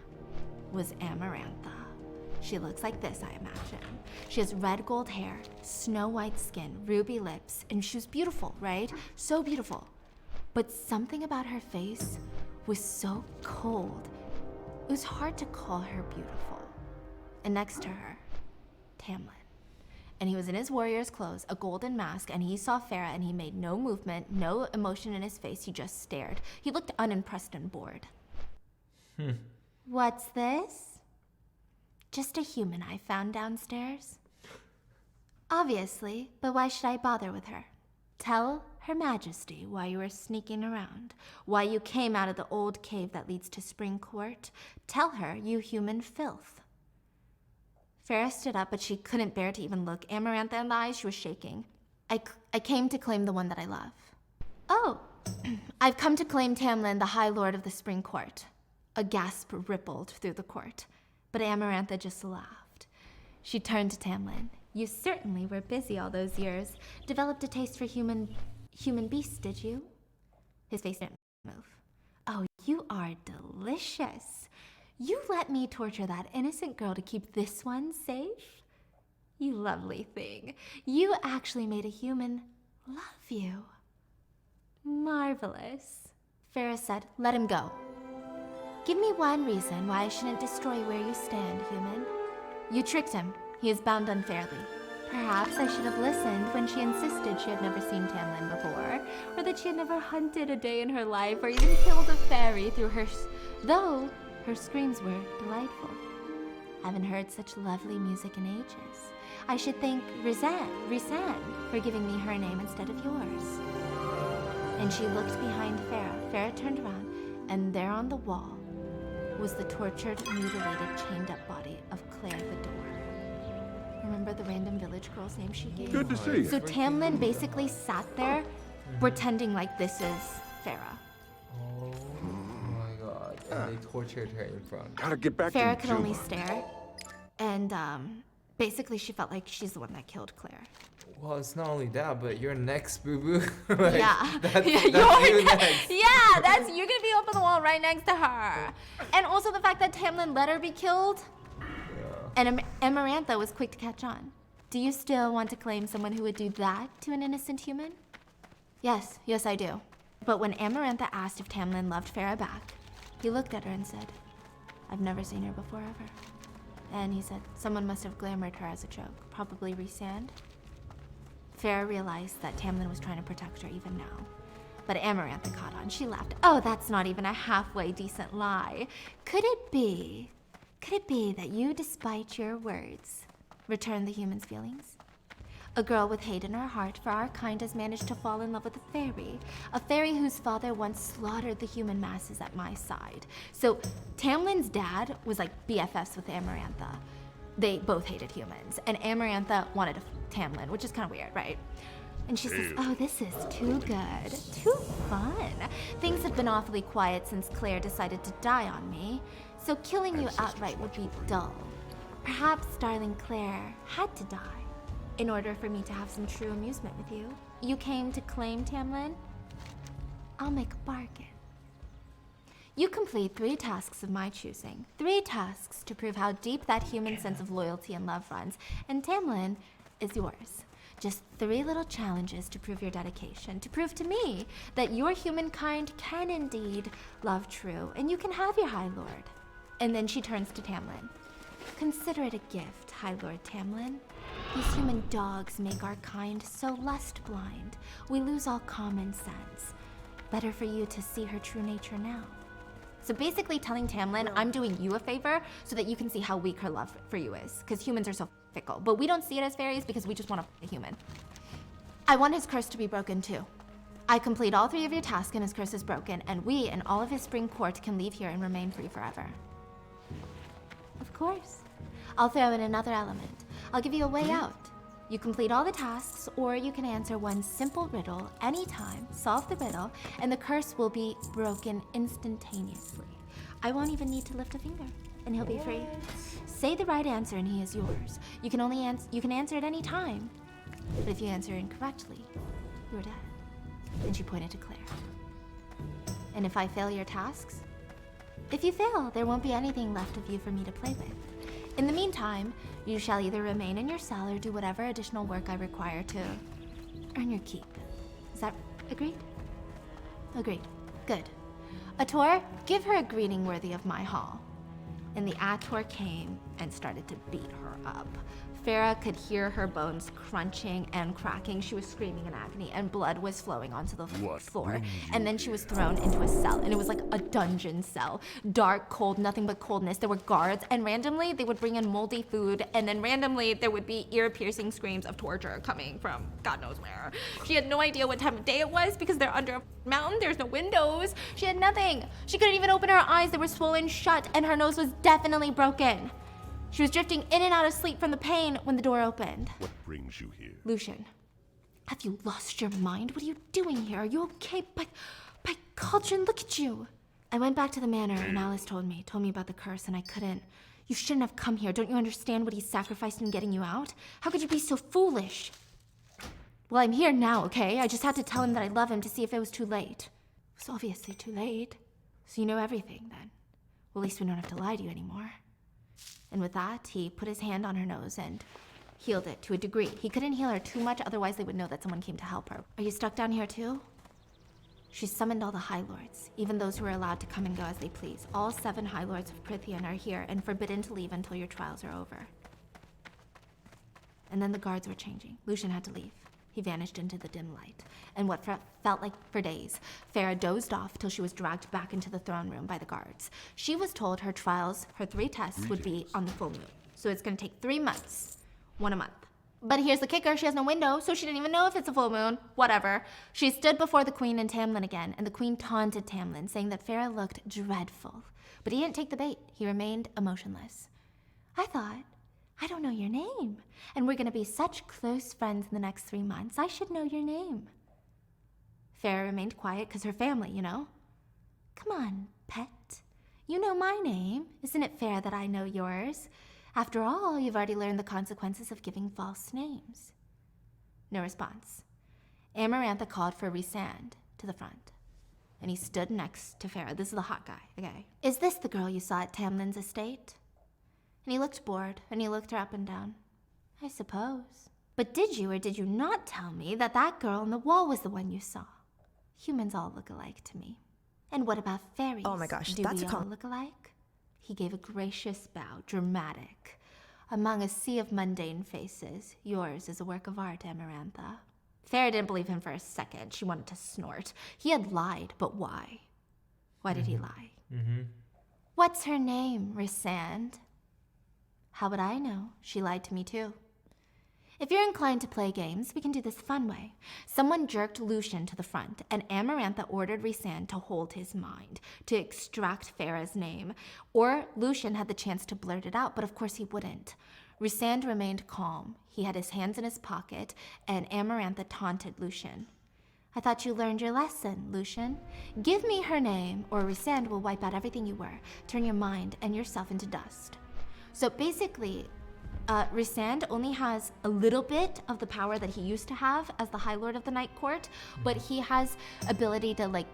was Amarantha. She looks like this, I imagine. She has red gold hair, snow white skin, ruby lips, and she was beautiful, right? So beautiful. But something about her face was so cold, it was hard to call her beautiful. And next to her, Tamlin. And he was in his warrior's clothes, a golden mask, and he saw Farah and he made no movement, no emotion in his face, he just stared. He looked unimpressed and bored. What's this? Just a human I found downstairs. Obviously, but why should I bother with her? Tell Her Majesty why you were sneaking around, why you came out of the old cave that leads to Spring Court. Tell her, you human filth. Farah stood up, but she couldn't bear to even look Amarantha in the eyes. She was shaking. I came to claim the one that I love. Oh, I've come to claim Tamlin, the High Lord of the Spring Court. A gasp rippled through the court, but Amarantha just laughed. She turned to Tamlin. You certainly were busy all those years. Developed a taste for human beasts, did you? His face didn't move. Oh, you are delicious. You let me torture that innocent girl to keep this one safe? You lovely thing. You actually made a human love you. Marvelous. Farah said, let him go. Give me one reason why I shouldn't destroy where you stand, human. You tricked him. He is bound unfairly. Perhaps I should have listened when she insisted she had never seen Tamlin before, or that she had never hunted a day in her life, or even killed a fairy through though her screams were delightful. Haven't heard such lovely music in ages. I should thank Rizan for giving me her name instead of yours. And she looked behind Farah. Farah turned around, and there on the wall was the tortured, mutilated, chained-up body of Claire the Door. Remember the random village girl's name she gave? Good to see you. So Tamlin basically sat there pretending like this is Farah. Oh my god. And they tortured her in front. Gotta get back Farah to could only stare, and basically she felt like she's the one that killed Claire. Well, it's not only that, but you're next, boo boo. Yeah. That's Yeah, you next. Yeah, you're gonna be up on the wall right next to her. And also the fact that Tamlin let her be killed. And Amarantha was quick to catch on. Do you still want to claim someone who would do that to an innocent human? Yes, I do. But when Amarantha asked if Tamlin loved Farah back, he looked at her and said, I've never seen her before ever. And he said, someone must have glamored her as a joke, probably Rhysand. Farah realized that Tamlin was trying to protect her even now. But Amarantha caught on. She laughed. Oh, that's not even a halfway decent lie. Could it be that you, despite your words, return the human's feelings? A girl with hate in her heart for our kind has managed to fall in love with a fairy whose father once slaughtered the human masses at my side. So Tamlin's dad was like BFFs with Amarantha. They both hated humans, and Amarantha wanted Tamlin, which is kind of weird, right? And she says, oh, this is too good, too fun. Things have been awfully quiet since Claire decided to die on me, so killing you outright would be dull. Perhaps darling Claire had to die in order for me to have some true amusement with you. You came to claim Tamlin? I'll make a bargain. You complete 3 tasks of my choosing. 3 tasks to prove how deep that human sense of loyalty and love runs, and Tamlin is yours. Just 3 little challenges to prove your dedication, to prove to me that your humankind can indeed love true, and you can have your High Lord. And then she turns to Tamlin. Consider it a gift, High Lord Tamlin. These human dogs make our kind so lust blind, we lose all common sense. Better for you to see her true nature now. So basically telling Tamlin, I'm doing you a favor so that you can see how weak her love for you is, because humans are so fickle. But we don't see it as fairies because we just want a human. I want his curse to be broken too. I complete all 3 of your tasks and his curse is broken, and we and all of his spring court can leave here and remain free forever. Of course. I'll throw in another element. I'll give you a way out. You complete all the tasks, or you can answer one simple riddle anytime, solve the riddle, and the curse will be broken instantaneously. I won't even need to lift a finger, and he'll be free. Say the right answer and he is yours. You can answer at any time, but if you answer incorrectly, you're dead. And she pointed to Claire. And if I fail your tasks? If you fail, there won't be anything left of you for me to play with. In the meantime, you shall either remain in your cell or do whatever additional work I require to earn your keep. Is that agreed? Agreed. Good. Ator, give her a greeting worthy of my hall. And the Ator came and started to beat her up. Farah could hear her bones crunching and cracking. She was screaming in agony, and blood was flowing onto the floor. And then she was thrown into a cell, and it was like a dungeon cell. Dark, cold, nothing but coldness. There were guards, and randomly they would bring in moldy food, and then randomly there would be ear-piercing screams of torture coming from God knows where. She had no idea what time of day it was because they're under a mountain. There's no windows. She had nothing. She couldn't even open her eyes. They were swollen shut, and her nose was definitely broken. She was drifting in and out of sleep from the pain when the door opened. What brings you here? Lucian, have you lost your mind? What are you doing here? Are you okay? By Cauldron, look at you. I went back to the manor and Alice told me about the curse, and I couldn't. You shouldn't have come here. Don't you understand what he sacrificed in getting you out? How could you be so foolish? Well, I'm here now, okay? I just had to tell him that I love him to see if it was too late. It was obviously too late. So you know everything then. Well, at least we don't have to lie to you anymore. And with that, he put his hand on her nose and healed it to a degree. He couldn't heal her too much, otherwise they would know that someone came to help her. Are you stuck down here too? She summoned all the High Lords, even those who are allowed to come and go as they please. All 7 High Lords of Prythian are here and forbidden to leave until your trials are over. And then the guards were changing. Lucian had to leave. He vanished into the dim light. And what felt like for days, Farah dozed off till she was dragged back into the throne room by the guards. She was told her trials, her 3 tests, would be on the full moon. So it's gonna take 3 months. 1 a month. But here's the kicker, she has no window, so she didn't even know if it's a full moon. Whatever. She stood before the queen and Tamlin again, and the queen taunted Tamlin, saying that Farah looked dreadful. But he didn't take the bait. He remained emotionless. I thought, I don't know your name, and we're gonna be such close friends in the next 3 months. I should know your name. Farah remained quiet because her family, you know. Come on, pet. You know my name. Isn't it fair that I know yours? After all, you've already learned the consequences of giving false names. No response. Amarantha called for Rhysand to the front, and he stood next to Farah. This is the hot guy, okay? Is this the girl you saw at Tamlin's estate? And he looked bored, and he looked her up and down. I suppose. But did you or did you not tell me that that girl on the wall was the one you saw? Humans all look alike to me. And what about fairies? Oh my gosh, do that's we a all look alike? He gave a gracious bow, dramatic. Among a sea of mundane faces, yours is a work of art, Amarantha. Farah didn't believe him for a second. She wanted to snort. He had lied, but why? Why did he lie? What's her name, Rysand? How would I know? She lied to me too. If you're inclined to play games, we can do this the fun way. Someone jerked Lucian to the front, and Amarantha ordered Rysand to hold his mind, to extract Farah's name. Or Lucian had the chance to blurt it out, but of course he wouldn't. Rysand remained calm. He had his hands in his pocket, and Amarantha taunted Lucian. I thought you learned your lesson, Lucian. Give me her name, or Rysand will wipe out everything you were, turn your mind and yourself into dust. So basically, Rysand only has a little bit of the power that he used to have as the High Lord of the Night Court, but he has ability to like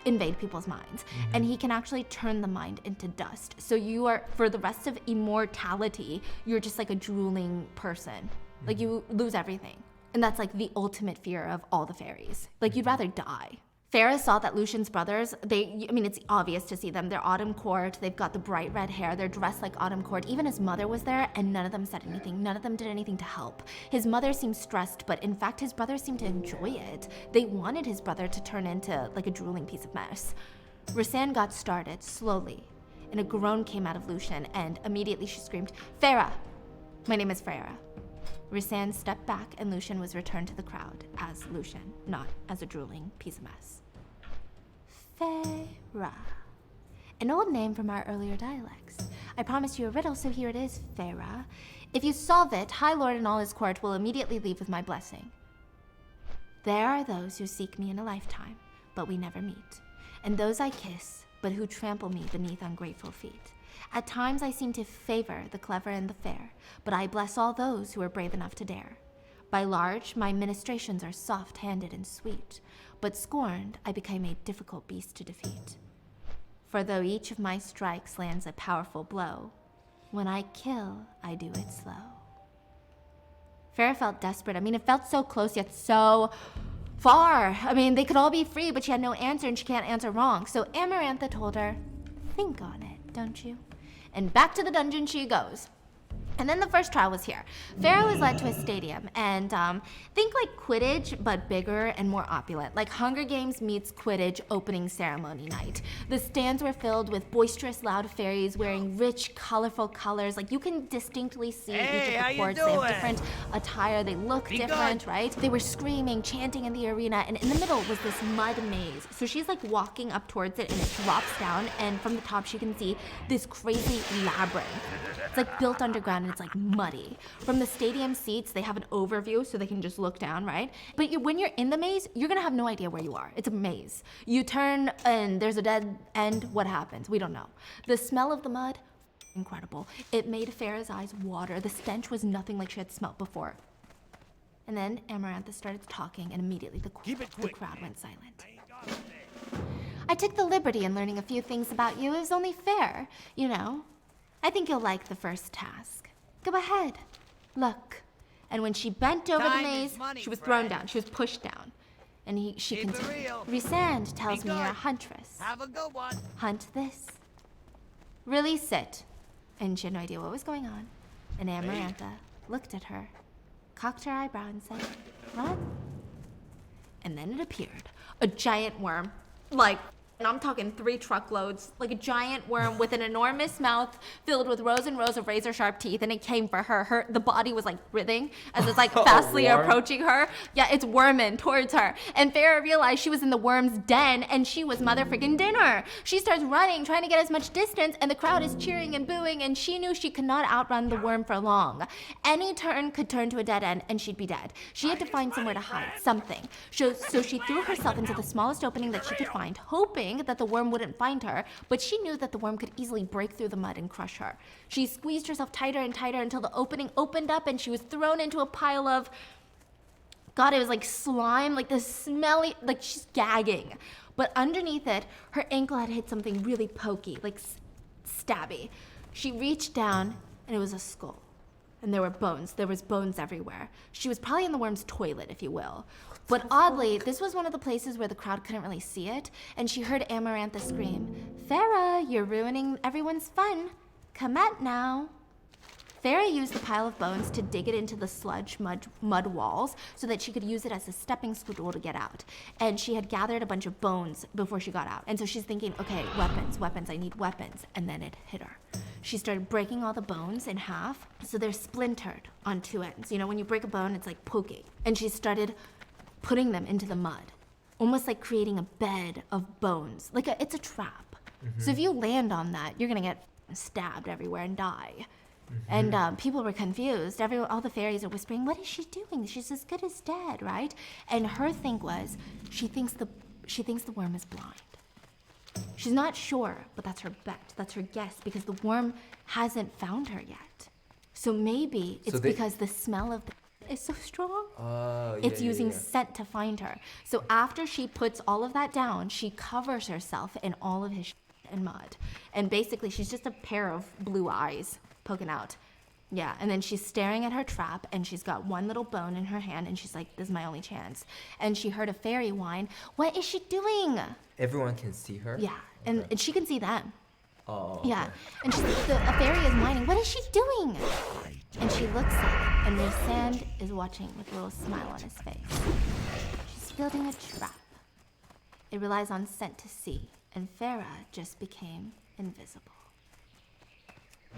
invade people's minds, and he can actually turn the mind into dust. So you are, for the rest of immortality, you're just like a drooling person. Like you lose everything. And that's like the ultimate fear of all the fairies. Like you'd rather die. Farah saw that Lucian's brothers, it's obvious to see them. They're Autumn Court, they've got the bright red hair, they're dressed like Autumn Court. Even his mother was there, and none of them said anything. None of them did anything to help. His mother seemed stressed, but in fact, his brothers seemed to enjoy it. They wanted his brother to turn into like a drooling piece of mess. Rysand got started, slowly, and a groan came out of Lucian, and immediately she screamed, Farah! My name is Farah. Rysand stepped back, and Lucian was returned to the crowd as Lucian, not as a drooling piece of mess. Farah. An old name from our earlier dialects. I promised you a riddle, so here it is, Farah. If you solve it, High Lord and all his court will immediately leave with my blessing. There are those who seek me in a lifetime, but we never meet. And those I kiss, but who trample me beneath ungrateful feet. At times I seem to favor the clever and the fair, but I bless all those who are brave enough to dare. By large, my ministrations are soft-handed and sweet, but scorned, I became a difficult beast to defeat. For though each of my strikes lands a powerful blow, when I kill, I do it slow. Farah felt desperate. It felt so close yet so far. They could all be free, but she had no answer and she can't answer wrong. So Amarantha told her, think on it, don't you? And back to the dungeon she goes. And then the first trial was here. Farah was led to a stadium, and think like Quidditch, but bigger and more opulent. Like Hunger Games meets Quidditch opening ceremony night. The stands were filled with boisterous, loud fairies wearing rich, colorful colors. Like you can distinctly see each of the courts. They have different attire. They look different, right? They were screaming, chanting in the arena, and in the middle was this mud maze. So she's like walking up towards it, and it drops down, and from the top she can see this crazy labyrinth. It's like built underground, and it's like muddy. From the stadium seats, they have an overview so they can just look down, right? But when you're in the maze, you're gonna have no idea where you are. It's a maze. You turn and there's a dead end. What happens? We don't know. The smell of the mud, incredible. It made Farah's eyes water. The stench was nothing like she had smelt before. And then Amarantha started talking, and immediately the crowd went silent. I took the liberty in learning a few things about you. It was only fair, you know. I think you'll like the first task. Go ahead. Look. And when she bent over the maze, she was thrown down. She was pushed down. And she continued. Rysand tells me you're a huntress. Have a good one. Hunt this. Release it. And she had no idea what was going on. And Amarantha looked at her, cocked her eyebrow, and said, "What?" And then it appeared. A giant worm. And I'm talking 3 truckloads, like a giant worm with an enormous mouth filled with rows and rows of razor-sharp teeth, and it came for her. The body was like writhing as it's like fastly approaching her. Yeah, it's worming towards her. And Farah realized she was in the worm's den, and she was mother freaking dinner. She starts running, trying to get as much distance, and the crowd is cheering and booing, and she knew she could not outrun the worm for long. Any turn could turn to a dead end, and she'd be dead. She had to find somewhere to hide, something. So she threw herself into the smallest opening that she could find, hoping that the worm wouldn't find her, but she knew that the worm could easily break through the mud and crush her. She squeezed herself tighter and tighter until the opening opened up, and she was thrown into a pile of, God, it was like slime, like this smelly, like she's gagging. But underneath it, her ankle had hit something really pokey, like stabby. She reached down, and it was a skull. and there were bones. There was bones everywhere. She was probably in the worm's toilet, if you will. But oddly, this was one of the places where the crowd couldn't really see it, and she heard Amarantha scream, "Farah, you're ruining everyone's fun. Come out now." Farah used the pile of bones to dig it into the sludge mud walls so that she could use it as a stepping stool to get out. And she had gathered a bunch of bones before she got out. And so she's thinking, okay, weapons, I need weapons. And then it hit her. She started breaking all the bones in half so they're splintered on two ends. You know, when you break a bone, it's like poking. And she started putting them into the mud, almost like creating a bed of bones. It's a trap. So if you land on that, you're gonna get stabbed everywhere and die. And people were confused. All the fairies are whispering, "What is she doing? She's as good as dead, right?" And her thing was, she thinks the worm is blind. She's not sure, but that's her bet. That's her guess, because the worm hasn't found her yet. So maybe it's because the smell of the is so strong. It's using scent to find her. So after she puts all of that down, she covers herself in all of his and mud. And basically, she's just a pair of blue eyes poking out. Yeah, and then she's staring at her trap, and she's got one little bone in her hand, and she's like, "This is my only chance." And she heard a fairy whine, "What is she doing?" Everyone can see her? Yeah, and she can see them. Oh, Yeah, okay. and a fairy is whining, "What is she doing?" And she looks at it, and Rosand is watching with a little smile on his face. She's building a trap. It relies on scent to see, and Farah just became invisible.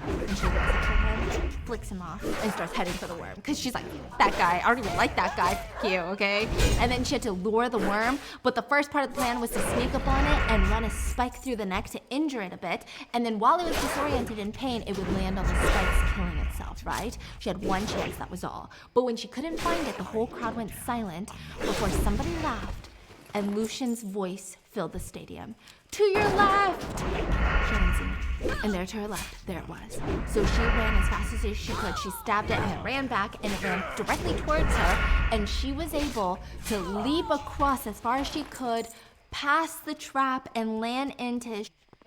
And she looks at him, flicks him off, and starts heading for the worm. Because she's like, "That guy, I don't even like that guy, fuck you, okay?" And then she had to lure the worm, but the first part of the plan was to sneak up on it and run a spike through the neck to injure it a bit. And then while it was disoriented in pain, it would land on the spikes, killing itself, right? She had one chance, that was all. But when she couldn't find it, the whole crowd went silent before somebody laughed, and Lucian's voice filled the stadium. "To your left!" She hadn't seen it. And there to her left, there it was. So she ran as fast as she could. She stabbed it, and it ran back, and it ran directly towards her. And she was able to leap across as far as she could, past the trap, and land into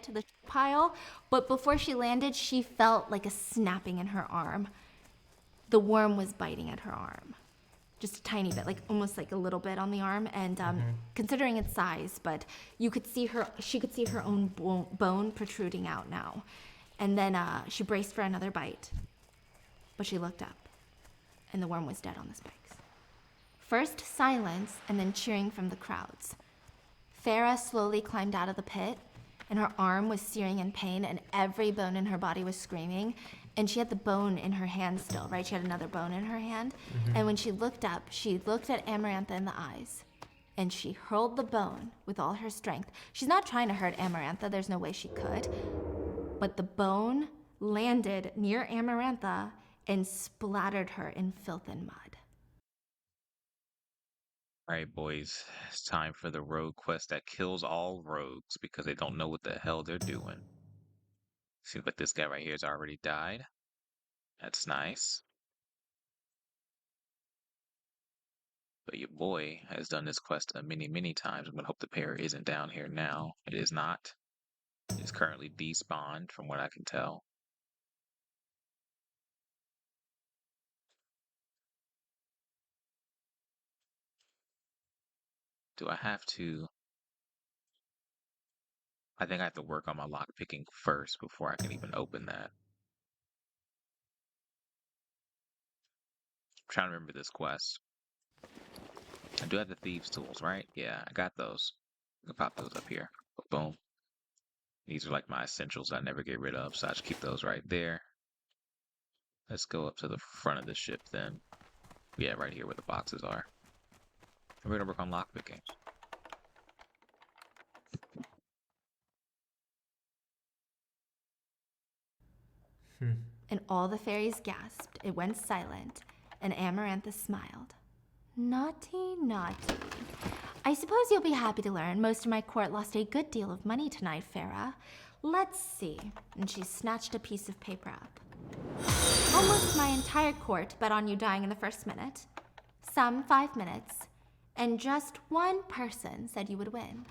the pile. But before she landed, she felt like a snapping in her arm. The worm was biting at her arm. Just a tiny bit, like almost like a little bit on the arm, and considering its size, but she could see her own bone protruding out now. And then she braced for another bite, but she looked up, and the worm was dead on the spikes. First silence, and then cheering from the crowds. Farah slowly climbed out of the pit, and her arm was searing in pain, and every bone in her body was screaming. And she had the bone in her hand still, right? She had another bone in her hand. And when she looked up, she looked at Amarantha in the eyes, and she hurled the bone with all her strength. She's not trying to hurt Amarantha. There's no way she could. But the bone landed near Amarantha and splattered her in filth and mud. Alright, boys, it's time for the rogue quest that kills all rogues because they don't know what the hell they're doing. Seems like this guy right here has already died. That's nice. But your boy has done this quest many, many times. I'm gonna hope the pair isn't down here now. It is not. It is currently despawned from what I can tell. Do I have to? I think I have to work on my lock picking first before I can even open that. I'm trying to remember this quest. I do have the thieves tools, right? Yeah, I got those. I can pop those up here. Boom. These are like my essentials I never get rid of, so I just keep those right there. Let's go up to the front of the ship then. Yeah, right here where the boxes are. And we're gonna work on lockpicking. And all the fairies gasped. It went silent, and Amarantha smiled. "Naughty, naughty. I suppose you'll be happy to learn most of my court lost a good deal of money tonight, Farah. Let's see." And she snatched a piece of paper up. "Almost my entire court bet on you dying in the first minute. Some 5 minutes. And just one person said you would win."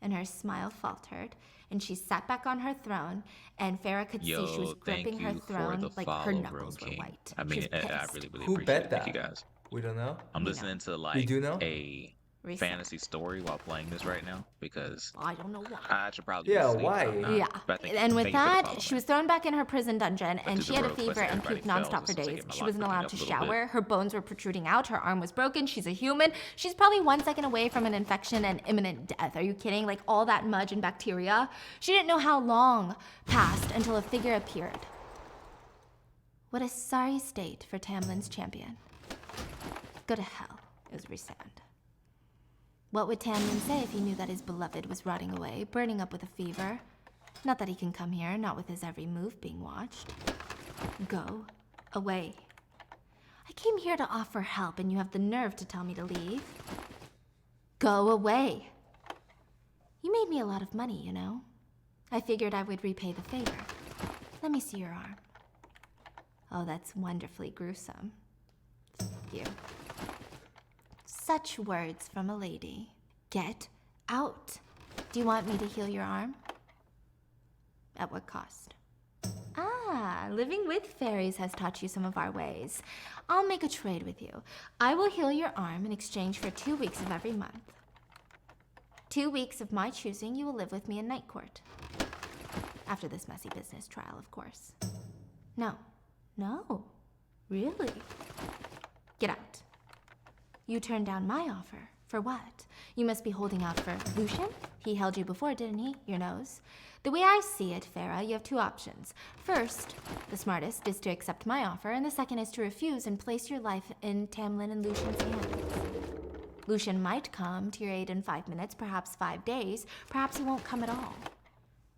and her smile faltered, and she sat back on her throne, and Farah could see she was Thank gripping her you for throne the like her follow, knuckles were King. white. I She mean, was I pissed. really Who appreciate bet it. that? Thank you guys. We don't know. I'm We listening to We like do know? a Reset. fantasy story while playing this right now because I don't know why. I should probably Yeah, be asleep, why? but I'm not. Yeah, But thank and you. with Thank you for the that, follow, she man. was thrown back in her prison dungeon, and through she the had a road quest, fever and everybody puked fails. nonstop for This will days. take my She luck wasn't looking allowed up to a little bit. shower. Her bones were protruding out. Her arm was broken. She's a human. She's probably 1 second away from an infection and imminent death. Are you kidding? Like all that mud and bacteria. She didn't know how long passed until a figure appeared. What a sorry state for Tamlin's champion. Go to hell, it was Rhysand. What would Tamlin say if he knew that his beloved was rotting away, burning up with a fever? Not that he can come here, not with his every move being watched. Go away. I came here to offer help, and you have the nerve to tell me to leave. Go away. You made me a lot of money, you know. I figured I would repay the favor. Let me see your arm. Oh, that's wonderfully gruesome. You. Such words from a lady. Get out. Do you want me to heal your arm? At what cost? Ah, living with fairies has taught you some of our ways. I'll make a trade with you. I will heal your arm in exchange for 2 weeks of every month. 2 weeks of my choosing, you will live with me in Night Court. After this messy business trial, of course. No. No. Really? Get out. You turned down my offer. For what? You must be holding out for Lucian? He held you before, didn't he? Your nose? The way I see it, Farah, you have 2 options. First, the smartest is to accept my offer, and the second is to refuse and place your life in Tamlin and Lucian's hands. Lucian might come to your aid in 5 minutes, perhaps 5 days. Perhaps he won't come at all.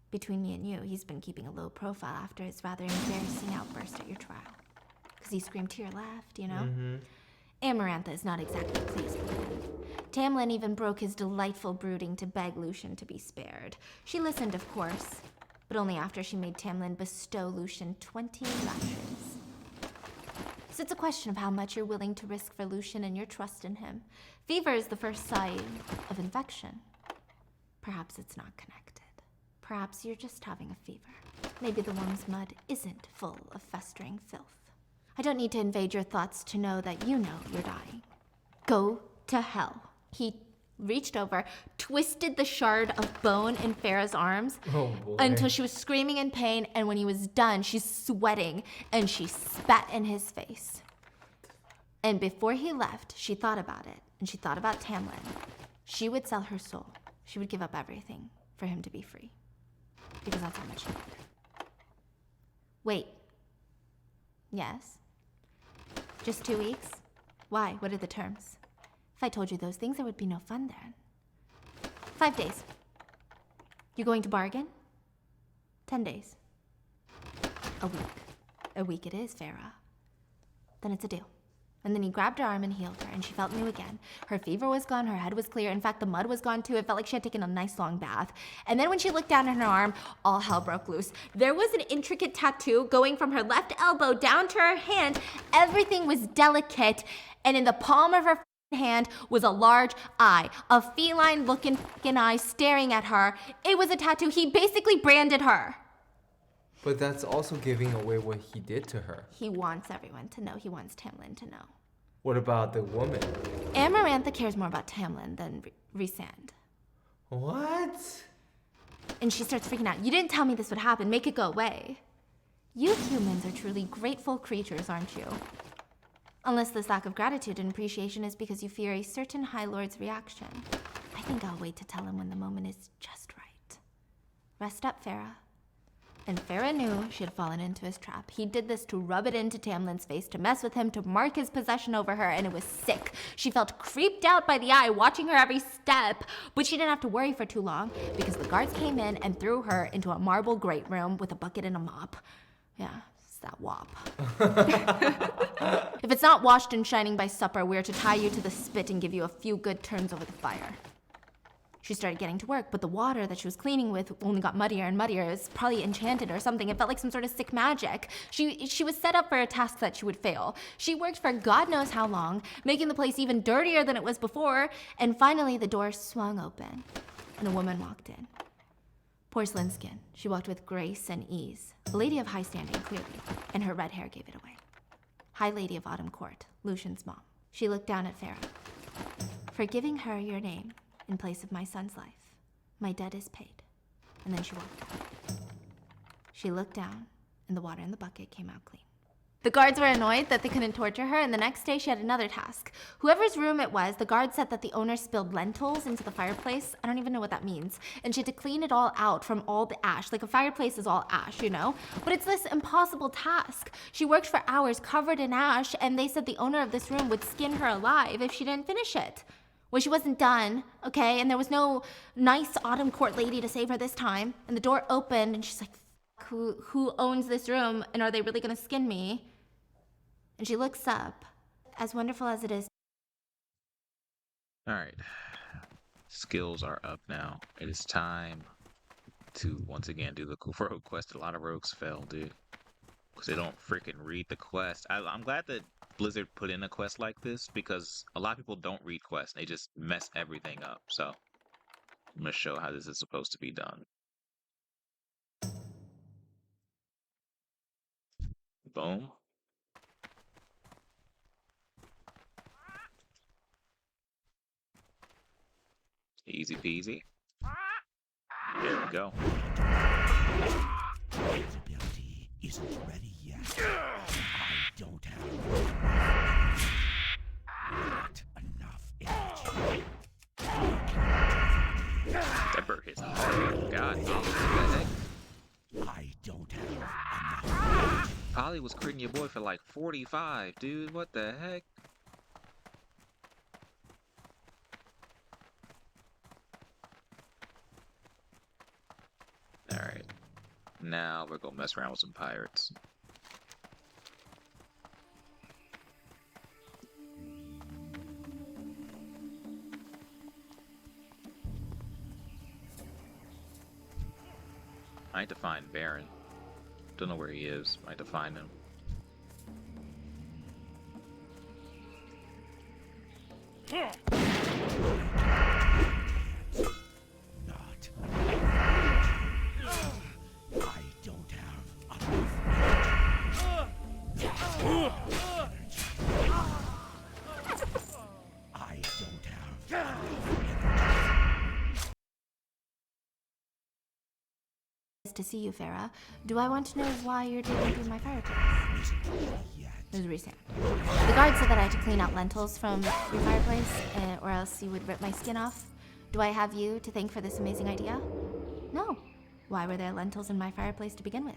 Between me and you, he's been keeping a low profile after his rather embarrassing outburst at your trial. Because he screamed to your left, you know? Amarantha is not exactly pleased with him. Tamlin even broke his delightful brooding to beg Lucian to be spared. She listened, of course, but only after she made Tamlin bestow Lucian 20 lashes. So it's a question of how much you're willing to risk for Lucian and your trust in him. Fever is the first sign of infection. Perhaps it's not connected. Perhaps you're just having a fever. Maybe the worm's mud isn't full of festering filth. I don't need to invade your thoughts to know that you know you're dying. Go to hell. He reached over, twisted the shard of bone in Farah's arms until she was screaming in pain, and when he was done, she's sweating, and she spat in his face. And before he left, she thought about it, and she thought about Tamlin. She would sell her soul. She would give up everything for him to be free. Because that's how much she loved. Wait. Yes? Just 2 weeks? Why? What are the terms? If I told you those things, there would be no fun then. 5 days. You going to bargain? 10 days. A week. A week it is, Farah. Then it's a deal. And then he grabbed her arm and healed her, and she felt new again. Her fever was gone, her head was clear. In fact, the mud was gone too. It felt like she had taken a nice long bath. And then when she looked down at her arm, all hell broke loose. There was an intricate tattoo going from her left elbow down to her hand. Everything was delicate, and in the palm of her hand was a large eye, a feline-looking eye staring at her. It was a tattoo. He basically branded her. But that's also giving away what he did to her. He wants everyone to know. He wants Tamlin to know. What about the woman? Amarantha cares more about Tamlin than Rhysand. What? And she starts freaking out. You didn't tell me this would happen. Make it go away. You humans are truly grateful creatures, aren't you? Unless this lack of gratitude and appreciation is because you fear a certain High Lord's reaction. I think I'll wait to tell him when the moment is just right. Rest up, Farah. And Farah knew she had fallen into his trap. He did this to rub it into Tamlin's face, to mess with him, to mark his possession over her, and it was sick. She felt creeped out by the eye, watching her every step, but she didn't have to worry for too long, because the guards came in and threw her into a marble great room with a bucket and a mop. Yeah, it's that wop. If it's not washed and shining by supper, we're to tie you to the spit and give you a few good turns over the fire. She started getting to work, but the water that she was cleaning with only got muddier and muddier. It was probably enchanted or something. It felt like some sort of sick magic. She was set up for a task that she would fail. She worked for God knows how long, making the place even dirtier than it was before, and finally the door swung open. and a woman walked in. Porcelain skin, she walked with grace and ease. A lady of high standing, clearly, and her red hair gave it away. High Lady of Autumn Court, Lucian's mom. She looked down at Farah. For giving her your name in place of my son's life, my debt is paid. And then she walked out. She looked down, and the water in the bucket came out clean. The guards were annoyed that they couldn't torture her, and the next day she had another task. Whoever's room it was, the guard said that the owner spilled lentils into the fireplace. I don't even know what that means. And she had to clean it all out from all the ash. Like a fireplace is all ash, you know? But it's this impossible task. She worked for hours covered in ash, and they said the owner of this room would skin her alive if she didn't finish it. Well, she wasn't done, okay? And there was no nice Autumn Court lady to save her this time. And the door opened, and she's like, who owns this room, and are they really gonna skin me? And she looks up, as wonderful as it is. Alright. Skills are up now. It is time to once again do the rogue quest. A lot of rogues fail, dude. Because they don't freaking read the quest. I'm glad that Blizzard put in a quest like this, because a lot of people don't read quests. They just mess everything up. So, I'm going to show how this is supposed to be done. Boom. Easy peasy. There we go. Ability isn't ready yet. I don't have not enough energy. That bird hits hard. God, what the heck? I don't have enough energy. Polly was critting your boy for like 45, dude. What the heck? Alright. Now we're gonna mess around with some pirates. I need to find Baron. Don't know where he is. I need to find him. Not. I don't have enough energy. I don't have enough. To see you, Farah. Do I want to know why you're digging through my fireplace? It was recent. The guard said that I had to clean out lentils from your fireplace, or else you would rip my skin off. Do I have you to thank for this amazing idea? No. Why were there lentils in my fireplace to begin with?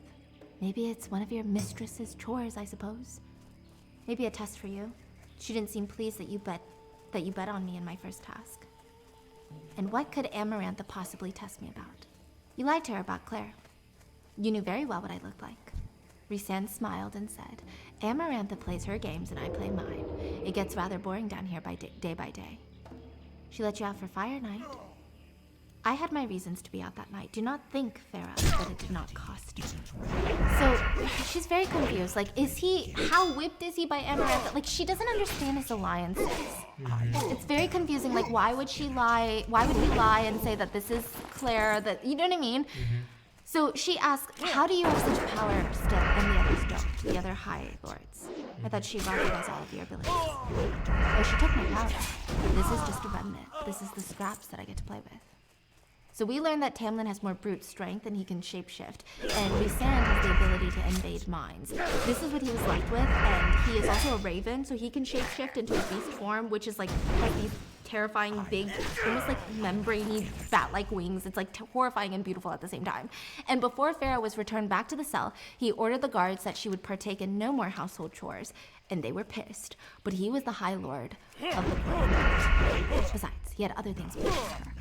Maybe it's one of your mistress's chores, I suppose. Maybe a test for you. She didn't seem pleased that you bet on me in my first task. And what could Amarantha possibly test me about? You lied to her about Claire. You knew very well what I looked like. Rhysand smiled and said, Amarantha plays her games and I play mine. It gets rather boring down here day by day. She let you out for fire night. I had my reasons to be out that night. Do not think, Farah, that it did not cost you. So, she's very confused. Like, how whipped is he by Amarantha? Like, she doesn't understand his alliances. It's very confusing. Like, why would she lie? Why would he lie and say that this is Claire? That, you know what I mean? So she asked, how do you have such power still and the others don't, the other High Lords? I thought she recognized all of your abilities. Oh, she took my power. This is just a remnant. This is the scraps that I get to play with. So we learned that Tamlin has more brute strength and he can shapeshift, and Rhysand has the ability to invade minds. This is what he was left with, and he is also a raven, so he can shapeshift into a beast form, which is like has these terrifying, big, almost like membrane-y, bat-like wings. It's like horrifying and beautiful at the same time. And before Farah was returned back to the cell, he ordered the guards that she would partake in no more household chores, and they were pissed. But he was the High Lord of the planet. Besides, he had other things planned for her.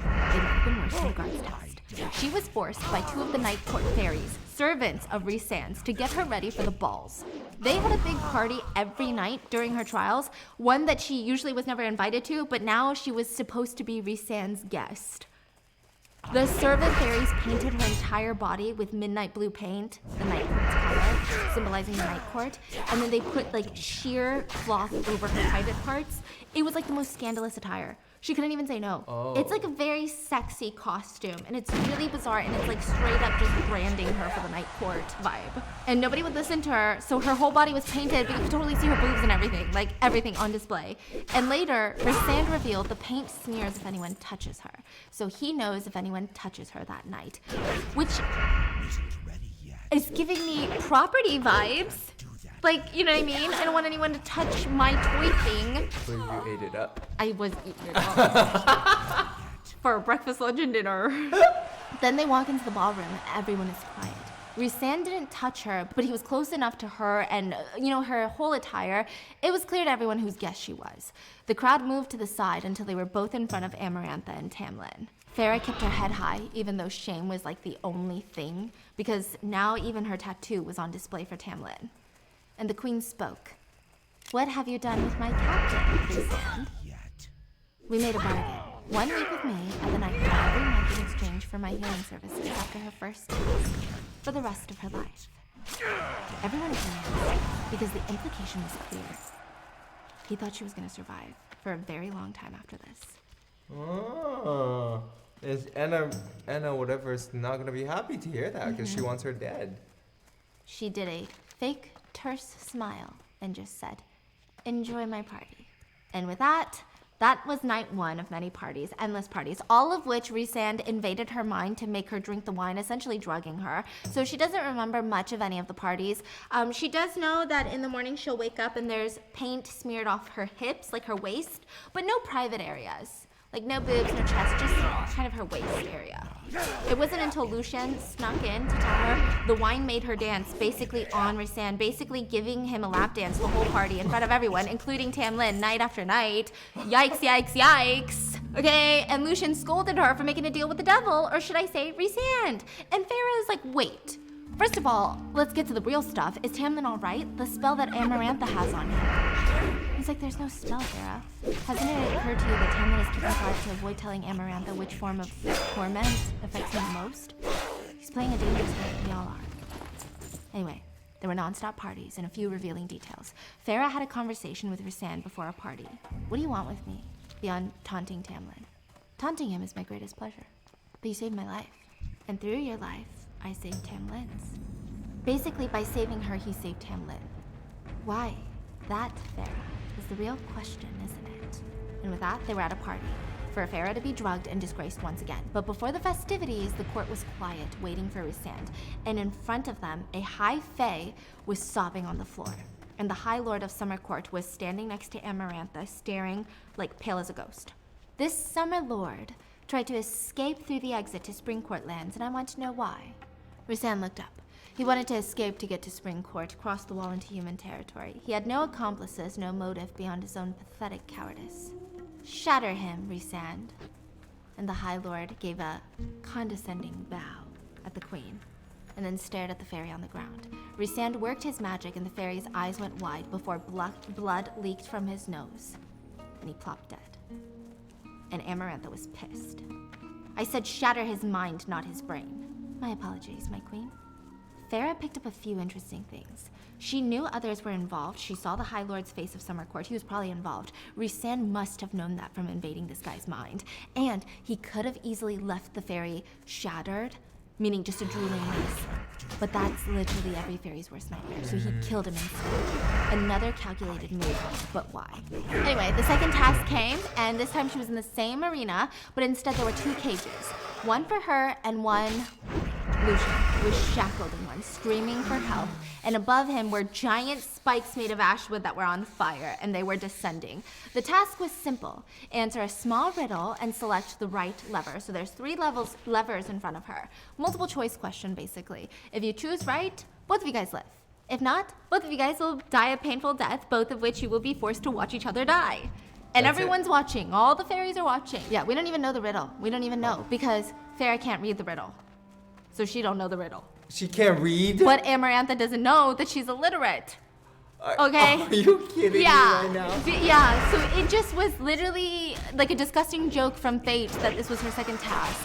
They might have been worse than the guards' test. She was forced by two of the Night Court fairies, servants of Rhysand's, to get her ready for the balls. They had a big party every night during her trials, one that she usually was never invited to, but now she was supposed to be Rhysand's guest. The servant fairies painted her entire body with midnight blue paint, the Night Court's color. tower, symbolizing the night court, and then they put like sheer cloth over her private parts. It was like the most scandalous attire. She couldn't even say no. Oh. It's like a very sexy costume, and it's really bizarre, and it's like straight up just branding her for the night court vibe. And nobody would listen to her, so her whole body was painted, but you could totally see her boobs and everything, like everything on display. And later, Rysand revealed the paint smears if anyone touches her. So he knows if anyone touches her that night, which is giving me property vibes. Like, you know what I mean? I don't want anyone to touch my toy thing. So you ate it up. I was eating it all. For breakfast, lunch, and dinner. Then they walk into the ballroom and everyone is quiet. Rysand didn't touch her, but he was close enough to her and, her whole attire. It was clear to everyone whose guest she was. The crowd moved to the side until they were both in front of Amarantha and Tamlin. Farah kept her head high, even though shame was like the only thing, because now even her tattoo was on display for Tamlin. And the queen spoke. What have you done with my captain, Rysand? We made a bargain. 1 week with me and the night every month in exchange for my healing services after her first task, for the rest of her life. Everyone agreed because the implication was clear. He thought she was going to survive for a very long time after this. Oh. Is Anna whatever is not gonna be happy to hear that because she wants her dead. She did a fake terse smile and just said, enjoy my party. And with that was night 1 of many parties, endless parties, all of which Rysand invaded her mind to make her drink the wine, essentially drugging her. So she doesn't remember much of any of the parties. She does know that in the morning she'll wake up and there's paint smeared off her hips, like her waist, but no private areas. Like no boobs, no chest, just kind of her waist area. It wasn't until Lucian snuck in to tell her the wine made her dance, basically on Rysand, basically giving him a lap dance the whole party in front of everyone, including Tamlin, night after night. Yikes, yikes, yikes. Okay, and Lucian scolded her for making a deal with the devil, or should I say Rysand. And Farah is like, wait. First of all, let's get to the real stuff. Is Tamlin all right? The spell that Amarantha has on him. He's like, there's no spell, Farah. Hasn't it occurred to you that Tamlin is keeping quiet to avoid telling Amarantha which form of torment affects him the most? He's playing a dangerous game, we all are. Anyway, there were non-stop parties and a few revealing details. Farah had a conversation with Rysand before a party. What do you want with me, beyond taunting Tamlin? Taunting him is my greatest pleasure. But you saved my life. And through your life, I saved Tamlin's. Basically, by saving her, he saved Tamlin. Why? That, Farah, is the real question, isn't it? And with that, they were at a party, for Farah to be drugged and disgraced once again. But before the festivities, the court was quiet, waiting for Rysand. And in front of them, a high fae was sobbing on the floor. And the High Lord of Summer Court was standing next to Amarantha, staring like pale as a ghost. This Summer Lord tried to escape through the exit to Spring Court lands, and I want to know why. Rysand looked up. He wanted to escape to get to Spring Court, cross the wall into human territory. He had no accomplices, no motive beyond his own pathetic cowardice. Shatter him, Rysand. And the High Lord gave a condescending bow at the Queen, and then stared at the fairy on the ground. Rysand worked his magic, and the fairy's eyes went wide before blood leaked from his nose, and he plopped dead. And Amarantha was pissed. I said shatter his mind, not his brain. My apologies, my queen. Farah picked up a few interesting things. She knew others were involved. She saw the High Lord's face of Summer Court. He was probably involved. Rysand must have known that from invading this guy's mind. And he could have easily left the fairy shattered, meaning just a drooling mess. But that's literally every fairy's worst nightmare, so he killed him instead. Another calculated move, but why? Anyway, the second task came, and this time she was in the same arena, but instead there were 2 cages. One for her and one Lucian was shackled in one, screaming for help, and above him were giant spikes made of ashwood that were on fire, and they were descending. The task was simple. Answer a small riddle and select the right lever. So there's 3 levers in front of her. Multiple choice question, basically. If you choose right, both of you guys live. If not, both of you guys will die a painful death, both of which you will be forced to watch each other die. And That's everyone's watching. All the fairies are watching. Yeah, we don't even know the riddle. We don't even know, because Farah can't read the riddle. So she don't know the riddle. She can't read? But Amarantha doesn't know that she's illiterate. Okay? Are you kidding me right now? Yeah, so it just was literally like a disgusting joke from fate that this was her second task.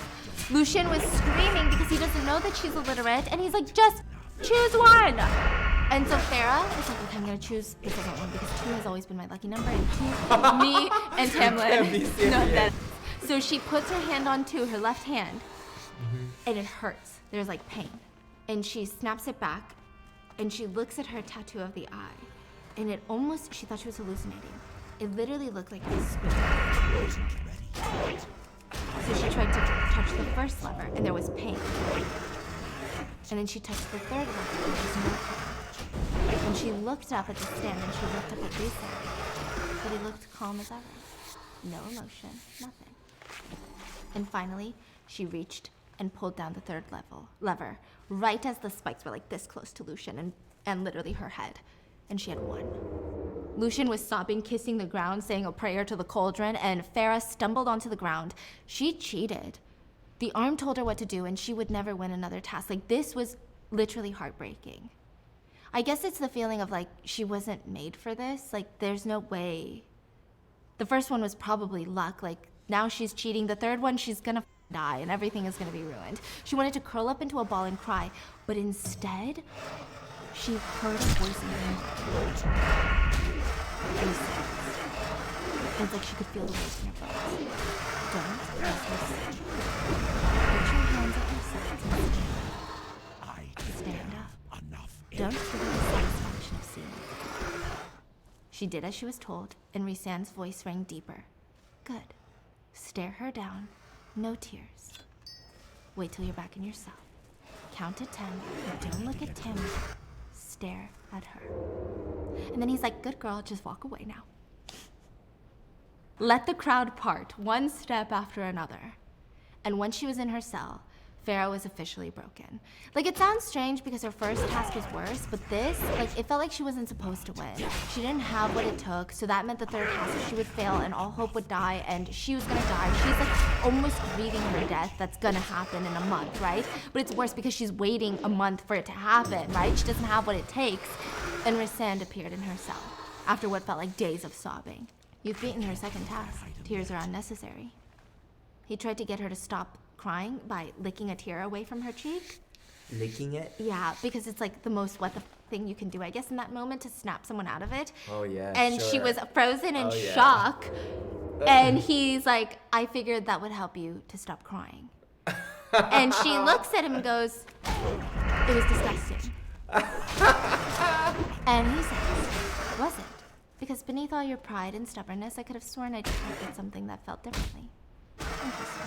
Lucian was screaming because he doesn't know that she's illiterate, and he's like, just choose one. And so Farah is like, okay, I'm gonna choose the second one because 2 has always been my lucky number, and 2, me and Can't be Tamlin. serious. No, that. So she puts her hand on 2, her left hand, and it hurts. There's like pain, and she snaps it back, and she looks at her tattoo of the eye, and it almost, she thought she was hallucinating. It literally looked like it was spinning. So she tried to touch the first lever, and there was pain. And then she touched the third lever, and there was no pain. And she looked up at the stand, and she looked up at Risa, but he looked calm as ever. No emotion, nothing. And finally, she reached and pulled down the third lever, right as the spikes were like this close to Lucian and literally her head. And she had won. Lucian was sobbing, kissing the ground, saying a prayer to the cauldron, and Farah stumbled onto the ground. She cheated. The arm told her what to do, and she would never win another task. Like, this was literally heartbreaking. I guess it's the feeling of like, she wasn't made for this. Like, there's no way. The first one was probably luck. Like, now she's cheating. The third one, she's gonna die, and everything is gonna be ruined. She wanted to curl up into a ball and cry, but instead, she heard a voice in her mind. It's like she could feel the weight in her bones. Don't let her see. Put your hands at your sides and stand up. Don't give her the satisfaction of seeing you. She did as she was told, and Risan's voice rang deeper. Good. Stare her down. No tears. Wait till you're back in your cell. Count to 10. Don't look at Tammy. Stare at her. And then he's like, good girl, just walk away now. Let the crowd part, one step after another. And once she was in her cell, Farah was officially broken. Like, it sounds strange because her first task was worse, but this, like, it felt like she wasn't supposed to win. She didn't have what it took, so that meant the third task, she would fail and all hope would die, and she was gonna die. She's like almost grieving her death that's gonna happen in a month, right? But it's worse because she's waiting a month for it to happen, right? She doesn't have what it takes. And Rysand appeared in her cell after what felt like days of sobbing. You've beaten her second task. Tears are unnecessary. He tried to get her to stop crying by licking a tear away from her cheek. Licking it? Yeah, because it's like the most what the thing you can do, I guess, in that moment to snap someone out of it. Oh, yeah. And sure. she was frozen in Oh, yeah. shock. And he's like, I figured that would help you to stop crying. And she looks at him and goes, it was disgusting. And he says, was it? Because beneath all your pride and stubbornness, I could have sworn I detected something that felt differently. Interesting.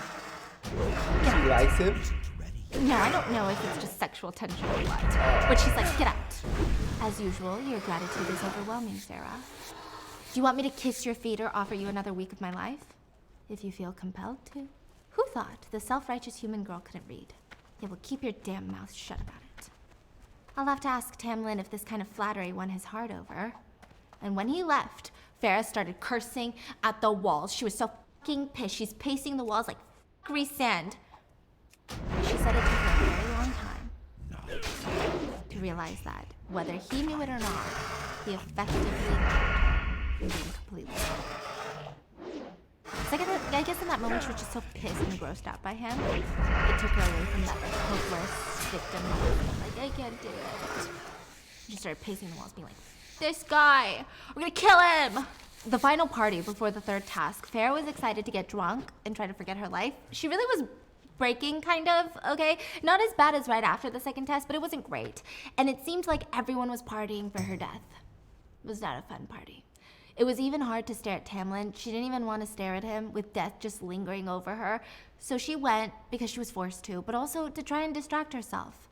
She likes him? No, I don't know if it's just sexual tension or what. But she's like, get out. As usual, your gratitude is overwhelming, Sarah. Do you want me to kiss your feet or offer you another week of my life? If you feel compelled to. Who thought the self-righteous human girl couldn't read? Yeah, well, keep your damn mouth shut about it. I'll have to ask Tamlin if this kind of flattery won his heart over. And when he left, Farah started cursing at the walls. She was so fucking pissed. She's pacing the walls like Rysand. She said it took her a very long time to realize that, whether he knew it or not, he effectively kept her from being completely so I guess in that moment she was just so pissed and grossed out by him. It took her away from that like, hopeless victim mode. Like, I can't do it. She started pacing the walls, being like, this guy, we're gonna kill him! The final party before the third task, Farah was excited to get drunk and try to forget her life. She really was breaking, kind of, okay? Not as bad as right after the second test, but it wasn't great. And it seemed like everyone was partying for her death. It was not a fun party. It was even hard to stare at Tamlin. She didn't even want to stare at him, with death just lingering over her. So she went because she was forced to, but also to try and distract herself.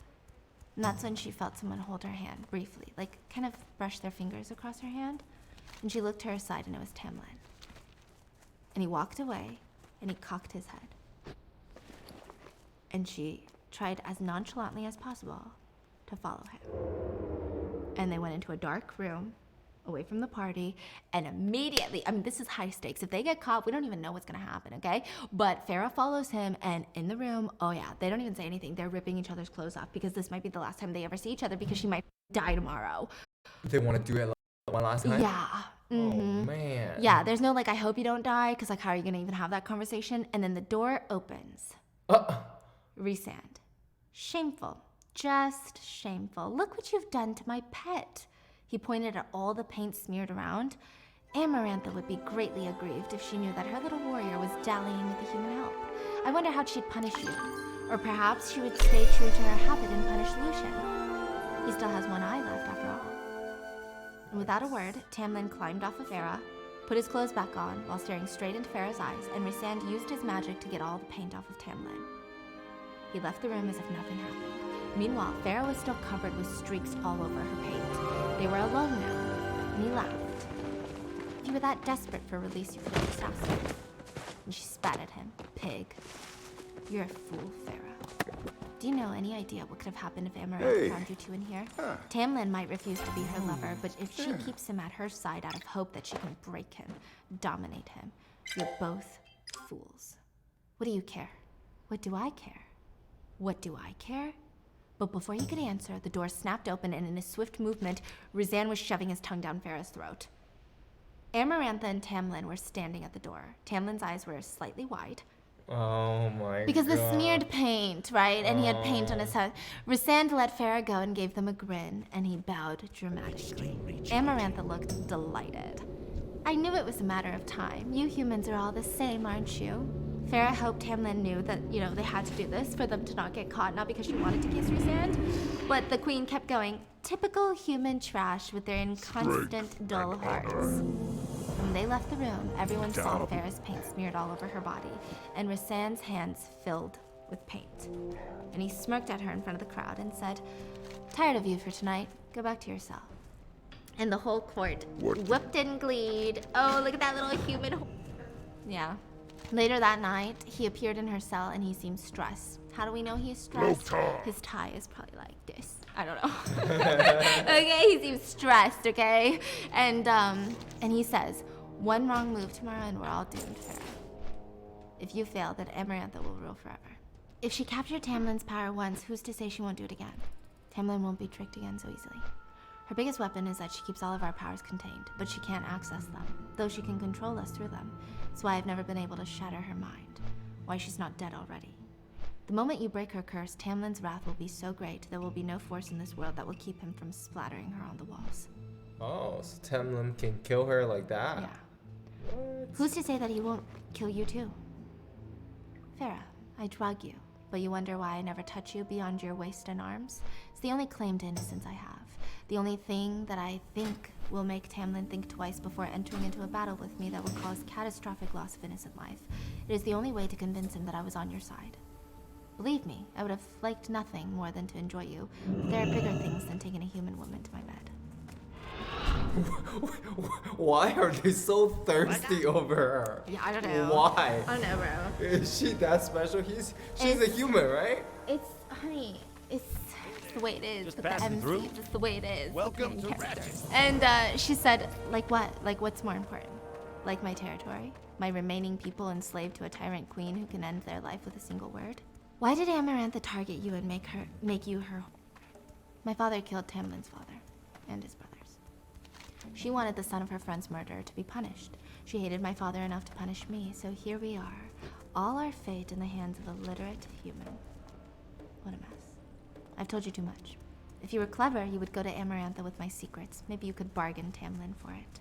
And that's when she felt someone hold her hand briefly, like kind of brush their fingers across her hand. And she looked to her side, and it was Tamlin. And he walked away, and he cocked his head. And she tried as nonchalantly as possible to follow him. And they went into a dark room, away from the party, and immediately, I mean, this is high stakes. If they get caught, we don't even know what's gonna happen, okay? But Farah follows him, and in the room, oh yeah, they don't even say anything. They're ripping each other's clothes off because this might be the last time they ever see each other because she might die tomorrow. They want to do it like one last time? Yeah. Mm-hmm. Oh, man. Yeah, there's no like, I hope you don't die, because like, how are you gonna even have that conversation? And then the door opens. Rysand. Shameful. Just shameful. Look what you've done to my pet. He pointed at all the paint smeared around. Amarantha would be greatly aggrieved if she knew that her little warrior was dallying with the human help. I wonder how she'd punish you. Or perhaps she would stay true to her habit and punish Lucian. He still has one eye left after all. And without a word, Tamlin climbed off of Farah, put his clothes back on while staring straight into Farah's eyes, and Rysand used his magic to get all the paint off of Tamlin. He left the room as if nothing happened. Meanwhile, Farah was still covered with streaks all over her paint. They were alone now, and he laughed. If you were that desperate for release, you could have just asked her. And she spat at him. Pig. You're a fool, Farah. Do you know any idea what could have happened if Amarantha found you two in here? Tamlin might refuse to be her lover, but if she keeps him at her side out of hope that she can break him, dominate him, you're both fools. What do you care? What do I care? What do I care? But before he could answer, the door snapped open, and in a swift movement, Rysand was shoving his tongue down Farah's throat. Amarantha and Tamlin were standing at the door. Tamlin's eyes were slightly wide. Oh my Because god. the smeared paint, right? And he had paint on his head. Rysand let Farah go and gave them a grin, and he bowed dramatically. Amarantha looked delighted. I knew it was a matter of time. You humans are all the same, aren't you? Farah hoped Tamlin knew that, they had to do this for them to not get caught, not because she wanted to kiss Rysand. But the queen kept going, typical human trash with their inconstant dull hearts. When they left the room, everyone saw Farah's paint smeared all over her body, and Rysand's hands filled with paint. And he smirked at her in front of the crowd and said, tired of you for tonight. Go back to your cell. And the whole court whooped and gleed. Oh, look at that little human. Yeah. Later that night, he appeared in her cell and he seemed stressed. How do we know he's stressed? His tie is probably like this. I don't know. Okay, he seems stressed, okay? And he says, one wrong move tomorrow and we're all doomed, Farah. If you fail, then Amarantha will rule forever. If she captured Tamlin's power once, who's to say she won't do it again? Tamlin won't be tricked again so easily. Her biggest weapon is that she keeps all of our powers contained, but she can't access them, though she can control us through them. That's why I've never been able to shatter her mind. Why she's not dead already. The moment you break her curse, Tamlin's wrath will be so great there will be no force in this world that will keep him from splattering her on the walls. Oh, so Tamlin can kill her like that? Yeah. What? Who's to say that he won't kill you too? Farah, I drug you, but you wonder why I never touch you beyond your waist and arms? It's the only claim to innocence I have. The only thing that I think will make Tamlin think twice before entering into a battle with me that will cause catastrophic loss of innocent life. It is the only way to convince him that I was on your side. Believe me, I would have liked nothing more than to enjoy you, but there are bigger things than taking a human woman to my bed. Why are they so thirsty over her? Yeah, I don't know. Why? I don't know, bro. Is she that special? She's a human, right? It's, honey, it's the way it is. Just with the passing MC, through. just the way it is. Welcome the to main character. Ratchet. And she said, like what? Like what's more important? Like my territory? My remaining people enslaved to a tyrant queen who can end their life with a single word? Why did Amarantha target you and make you her? My father killed Tamlin's father and his brothers. She wanted the son of her friend's murderer to be punished. She hated my father enough to punish me, so here we are, all our fate in the hands of a literate human. What a mess. I've told you too much. If you were clever, you would go to Amarantha with my secrets. Maybe you could bargain Tamlin for it.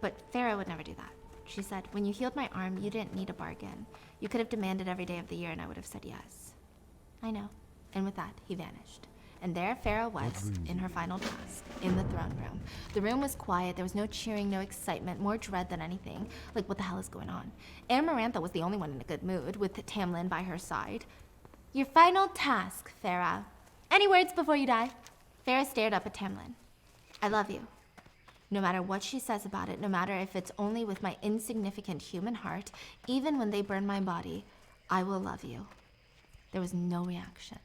But Farah would never do that. She said, when you healed my arm, you didn't need a bargain. You could have demanded every day of the year and I would have said yes. I know. And with that, he vanished. And there Farah was, in her final task, in the throne room. The room was quiet, there was no cheering, no excitement, more dread than anything. Like, what the hell is going on? Amarantha was the only one in a good mood, with Tamlin by her side. Your final task, Farah. Any words before you die? Farah stared up at Tamlin. I love you. No matter what she says about it, no matter if it's only with my insignificant human heart, even when they burn my body, I will love you. There was no reaction.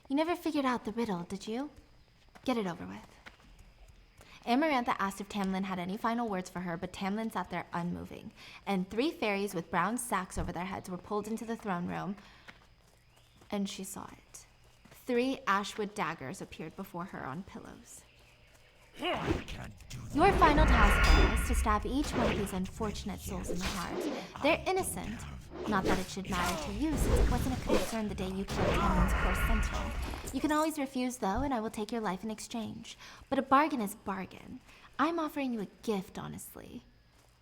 You never figured out the riddle, did you? Get it over with. Amarantha asked if Tamlin had any final words for her, but Tamlin sat there unmoving, and 3 fairies with brown sacks over their heads were pulled into the throne room, and she saw it. 3 ashwood daggers appeared before her on pillows. Your final task Farah, is to stab each one of these unfortunate souls in the heart. They're innocent. Not that it should matter to you, since it wasn't a concern the day you killed Cameron's core sentinel. You can always refuse, though, and I will take your life in exchange. But a bargain is bargain. I'm offering you a gift, honestly.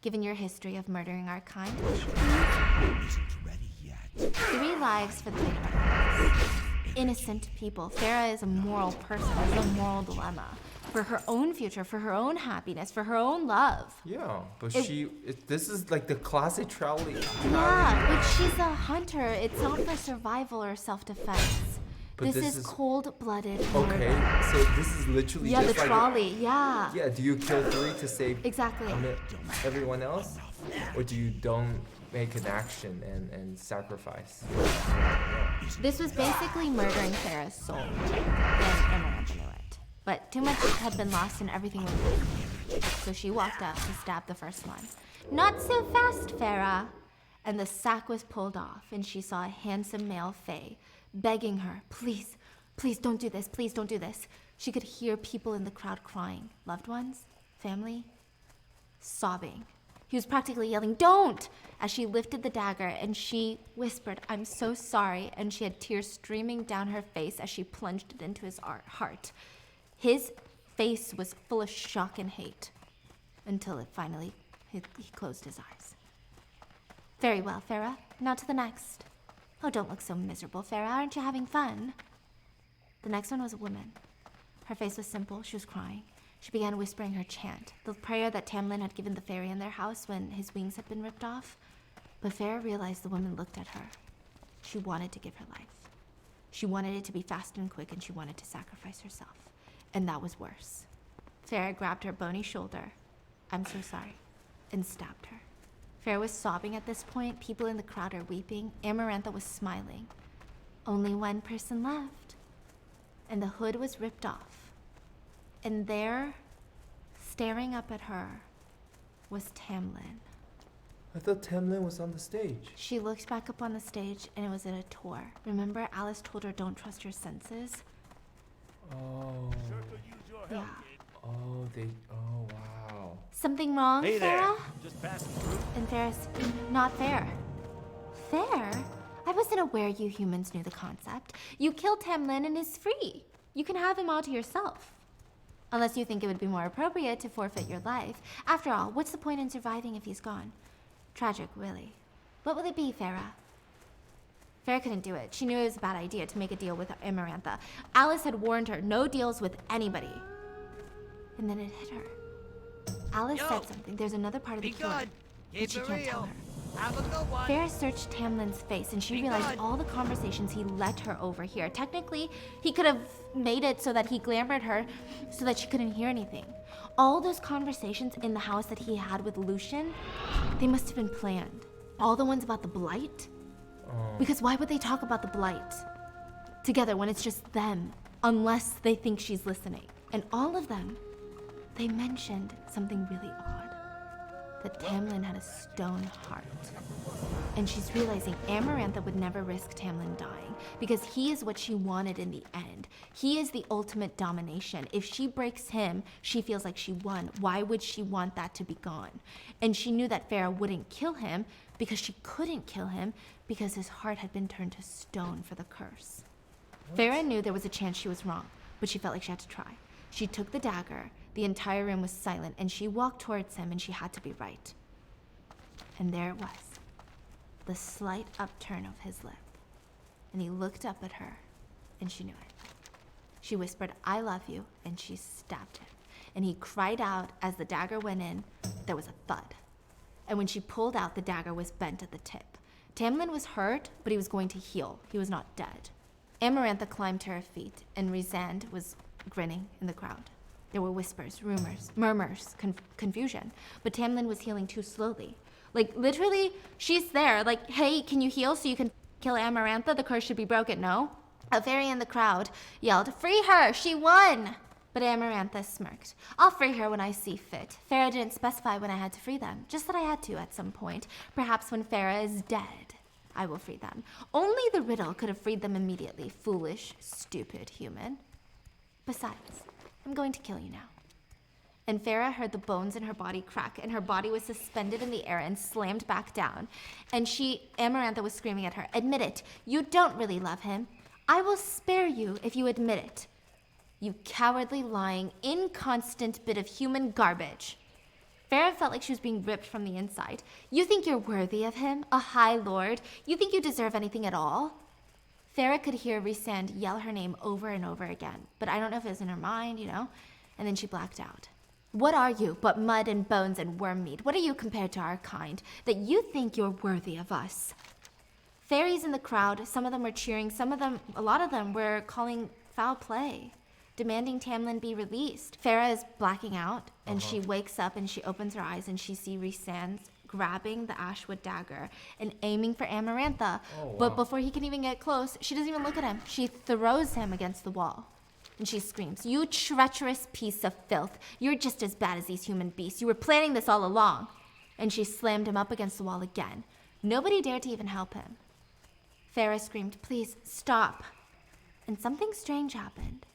Given your history of murdering our kind, Isn't ready yet. 3 lives for the fate of our lives. Innocent people. Farah is a moral person. There's a moral dilemma. For her own future, for her own happiness, for her own love. Yeah, but this is like the classic trolley. Yeah, but she's a hunter. It's not for survival or self-defense. But This is cold-blooded Okay, murder. so this is literally Yeah, just the like trolley, yeah. Yeah, do you kill 3 to save Exactly. everyone else? Or do you don't make an action and sacrifice? This was basically murdering Farah's soul. And Amarantha knew it. But too much had been lost and everything was ruined. So she walked up to stab the first one. Not so fast, Farah! And the sack was pulled off, and she saw a handsome male Fae begging her, please, please don't do this, please don't do this. She could hear people in the crowd crying. Loved ones? Family? Sobbing. He was practically yelling, don't! As she lifted the dagger and she whispered, I'm so sorry, and she had tears streaming down her face as she plunged it into his heart. His face was full of shock and hate until it finally, he closed his eyes. Very well, Farah. Now to the next. Oh, don't look so miserable, Farah. Aren't you having fun? The next one was a woman. Her face was simple. She was crying. She began whispering her chant, the prayer that Tamlin had given the fairy in their house when his wings had been ripped off. But Farah realized the woman looked at her. She wanted to give her life. She wanted it to be fast and quick, and she wanted to sacrifice herself. And that was worse. Farah grabbed her bony shoulder, I'm so sorry, and stabbed her. Farah was sobbing at this point. People in the crowd are weeping. Amarantha was smiling. Only one person left. And the hood was ripped off. And there, staring up at her, was Tamlin. I thought Tamlin was on the stage. She looked back up on the stage, and it was at a tour. Remember, Alice told her, don't trust your senses? Oh. Yeah. Oh, wow. Something wrong, Hey there. Farah? Just passing through. And Farah's not fair. Fair? I wasn't aware you humans knew the concept. You killed Tamlin and is free. You can have him all to yourself. Unless you think it would be more appropriate to forfeit your life. After all, what's the point in surviving if he's gone? Tragic, really. What will it be, Farah? Farah couldn't do it. She knew it was a bad idea to make a deal with Amarantha. Alice had warned her, no deals with anybody. And then it hit her. Alice said something. There's another part of the tour that she can't tell her. Have a good one. Farah searched Tamlin's face, and she realized all the conversations he let her overhear. Technically, he could have made it so that he glamored her so that she couldn't hear anything. All those conversations in the house that he had with Lucian, they must have been planned. All the ones about the Blight? Because why would they talk about the Blight together when it's just them, unless they think she's listening? And all of them, they mentioned something really odd. That Tamlin had a stone heart. And she's realizing Amarantha would never risk Tamlin dying because he is what she wanted in the end. He is the ultimate domination. If she breaks him, she feels like she won. Why would she want that to be gone? And she knew that Farah wouldn't kill him because she couldn't kill him because his heart had been turned to stone for the curse. Farah knew there was a chance she was wrong, but she felt like she had to try. She took the dagger. The entire room was silent, and she walked towards him, and she had to be right. And there it was, the slight upturn of his lip. And he looked up at her, and she knew it. She whispered, I love you, and she stabbed him. And he cried out as the dagger went in. There was a thud. And when she pulled out, the dagger was bent at the tip. Tamlin was hurt, but he was going to heal. He was not dead. Amarantha climbed to her feet, and Rhysand was grinning in the crowd. There were whispers, rumors, murmurs, confusion. But Tamlin was healing too slowly. Like, literally, she's there. Like, hey, can you heal so you can kill Amarantha? The curse should be broken, no? A fairy in the crowd yelled, free her! She won! But Amarantha smirked. I'll free her when I see fit. Farah didn't specify when I had to free them. Just that I had to at some point. Perhaps when Farah is dead, I will free them. Only the riddle could have freed them immediately. Foolish, stupid human. Besides, I'm going to kill you now. And Farah heard the bones in her body crack, and her body was suspended in the air and slammed back down. And Amarantha was screaming at her, "Admit it, you don't really love him. I will spare you if you admit it. You cowardly, lying, inconstant bit of human garbage." Farah felt like she was being ripped from the inside. "You think you're worthy of him, a high lord? You think you deserve anything at all?" Farah could hear Rhysand yell her name over and over again, but I don't know if it was in her mind, and then she blacked out. "What are you but mud and bones and worm meat? What are you compared to our kind, that you think you're worthy of us?" Fairies in the crowd, some of them were cheering, a lot of them were calling foul play, demanding Tamlin be released. Farah is blacking out, and she wakes up and she opens her eyes and she sees Rhysand grabbing the ashwood dagger and aiming for Amarantha. Oh, wow. But before he can even get close, she doesn't even look at him. She throws him against the wall. And she screams, "You treacherous piece of filth. You're just as bad as these human beasts. You were planning this all along." And she slammed him up against the wall again. Nobody dared to even help him. Farah screamed, "Please, stop." And something strange happened.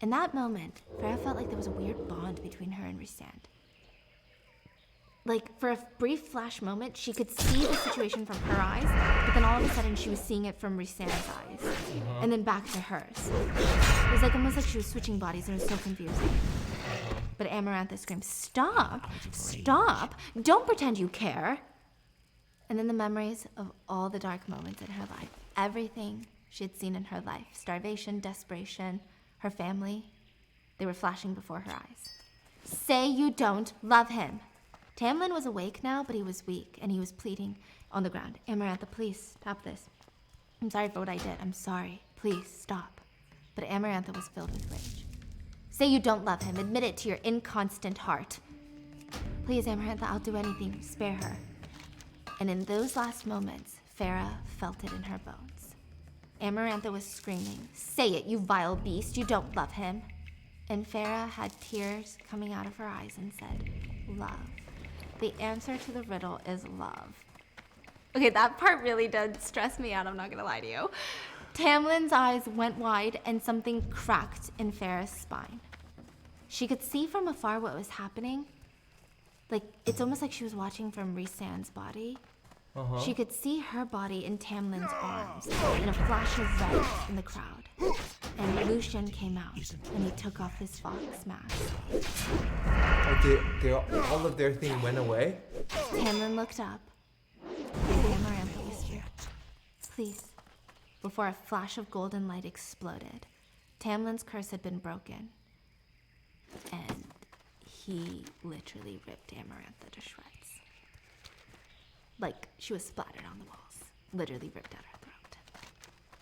In that moment, Farah felt like there was a weird bond between her and Rhysand. Like, for a brief flash moment, she could see the situation from her eyes, but then all of a sudden she was seeing it from Rhysand's eyes, and then back to hers. It was almost like she was switching bodies, and it was so confusing. But Amarantha screamed, "Stop! Stop! Don't pretend you care!" And then the memories of all the dark moments in her life, everything she had seen in her life, starvation, desperation, her family, they were flashing before her eyes. "Say you don't love him." Tamlin was awake now, but he was weak, and he was pleading on the ground. "Amarantha, please, stop this. I'm sorry for what I did. I'm sorry. Please, stop." But Amarantha was filled with rage. "Say you don't love him. Admit it to your inconstant heart. Please, Amarantha, I'll do anything. Spare her." And in those last moments, Farah felt it in her bones. Amarantha was screaming, "Say it, you vile beast. You don't love him." And Farah had tears coming out of her eyes and said, "Love. The answer to the riddle is love." Okay, that part really did stress me out, I'm not gonna lie to you. Tamlin's eyes went wide and something cracked in Farah's spine. She could see from afar what was happening. Like, it's almost like she was watching from Rhysand's body. She could see her body in Tamlin's arms, in a flash of red in the crowd. And Lucian came out, and he took off his fox mask. All of their thing went away? Tamlin looked up. Amarantha whispered, "Please," before a flash of golden light exploded. Tamlin's curse had been broken. And he literally ripped Amarantha to shreds. Like, she was splattered on the walls, literally ripped out her throat.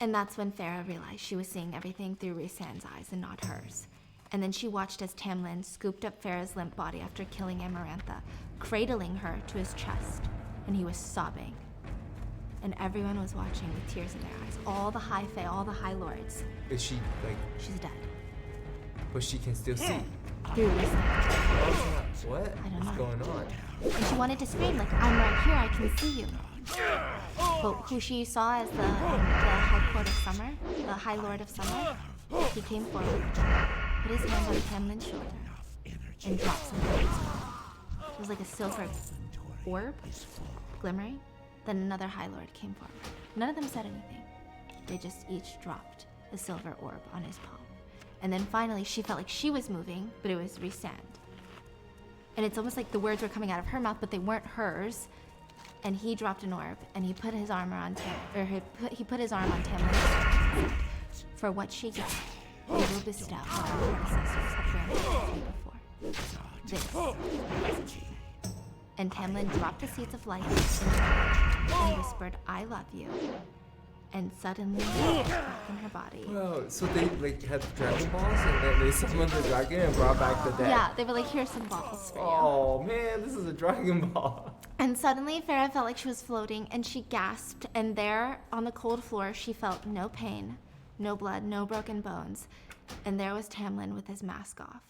And that's when Farah realized she was seeing everything through Rhysand's eyes and not hers. And then she watched as Tamlin scooped up Farah's limp body after killing Amarantha, cradling her to his chest, and he was sobbing. And everyone was watching with tears in their eyes. All the high fae, all the high lords. Is she, like... She's dead. But she can still see? Through Rhysand. What? I don't What's know. going on? And she wanted to scream, like, "I'm right here, I can see you." But who she saw as the High Court of Summer, the High Lord of Summer, he came forward, put his hand on Tamlin's shoulder, and dropped something in his mouth. It was like a silver orb, glimmering. Then another High Lord came forward. None of them said anything. They just each dropped a silver orb on his palm. And then finally, she felt like she was moving, but it was Rhysand. And it's almost like the words were coming out of her mouth, but they weren't hers. And he dropped an orb, and he put his armor on he put his arm on Tamlin. "For what she got, we will bestow what our predecessors have granted you before. This." And Tamlin dropped the seeds of light and whispered, "I love you." And suddenly, back in her body. Wow, so they like had Dragon Balls and then they summoned the dragon and brought back the dead. Yeah, they were like, "Here's some balls for you." Oh man, this is a Dragon Ball. And suddenly, Farah felt like she was floating, and she gasped. And there, on the cold floor, she felt no pain, no blood, no broken bones. And there was Tamlin with his mask off.